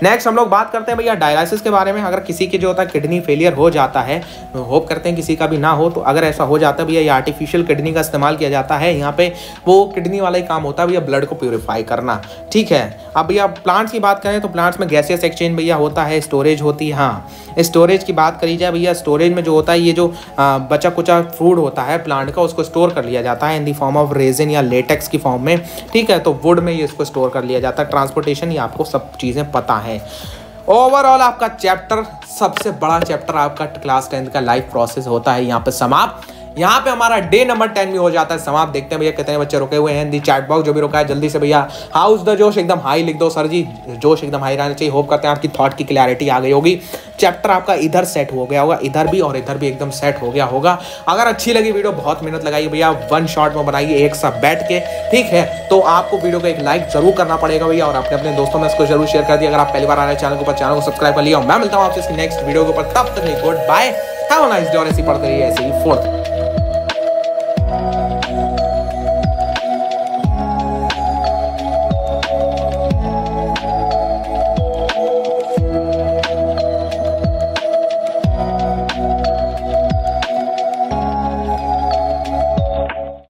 नेक्स्ट हम लोग बात करते हैं भैया डायलिसिस के बारे में। अगर किसी की जो होता है किडनी फेलियर हो जाता है, होप करते हैं किसी का भी ना हो, तो अगर ऐसा हो जाता है भैया, ये आर्टिफिशियल किडनी का इस्तेमाल किया जाता है। यहाँ पे वो किडनी वाला ही काम होता है भैया, ब्लड को प्यूरिफाई करना। ठीक है, अब भैया प्लांट्स की बात करें तो प्लांट्स में गैसियस एक्सचेंज भैया होता है, स्टोरेज होती है। हाँ, स्टोरेज की बात करी जाए भैया, स्टोरेज में जो होता है ये जो बचा कुचा फूड होता है प्लांट का, उसको स्टोर कर लिया जाता है इन दी फॉर्म ऑफ रेजिन या लेटेक्स की फॉर्म में। ठीक है, तो वुड में ये इसको स्टोर कर लिया जाता है। ट्रांसपोर्टेशन ये आपको सब चीज़ें पता है। ओवरऑल आपका चैप्टर, सबसे बड़ा चैप्टर आपका क्लास 10th का लाइफ प्रोसेस होता है यहाँ पे समाप्त। यहाँ पे हमारा डे नंबर 10 भी हो जाता है समाप्त। देखते हैं भैया कितने बच्चे रुके हुए हैं। दी चैट बॉक्स जो भी रुका है जल्दी से भैया हाउस द जोश एकदम हाई लिख दो सर जी, जोश एकदम हाई रहना चाहिए। होप करते हैं आपकी थॉट की क्लैरिटी आ गई होगी। चैप्टर आपका इधर सेट हो गया होगा, इधर भी और इधर भी एकदम सेट हो गया होगा। अगर अच्छी लगी वीडियो बहुत मेहनत लगाइए भैया, वन शॉट में बनाइए एक साथ बैठ के, ठीक है। तो आपको वीडियो को एक लाइक जरूर करना पड़ेगा भैया और अपने अपने दोस्तों में इसको जरूर शेयर कर दिया। अगर आप पहली बार आ रहे हैं चैनल के ऊपर, चैनल को सब्सक्राइब कर लिया। मैं मिलता हूँ आपसे नेक्स्ट वीडियो के ऊपर, तब तक goodbye, have a nice day और ऐसी पढ़ते रहिए ऐसे ही फोर्थ।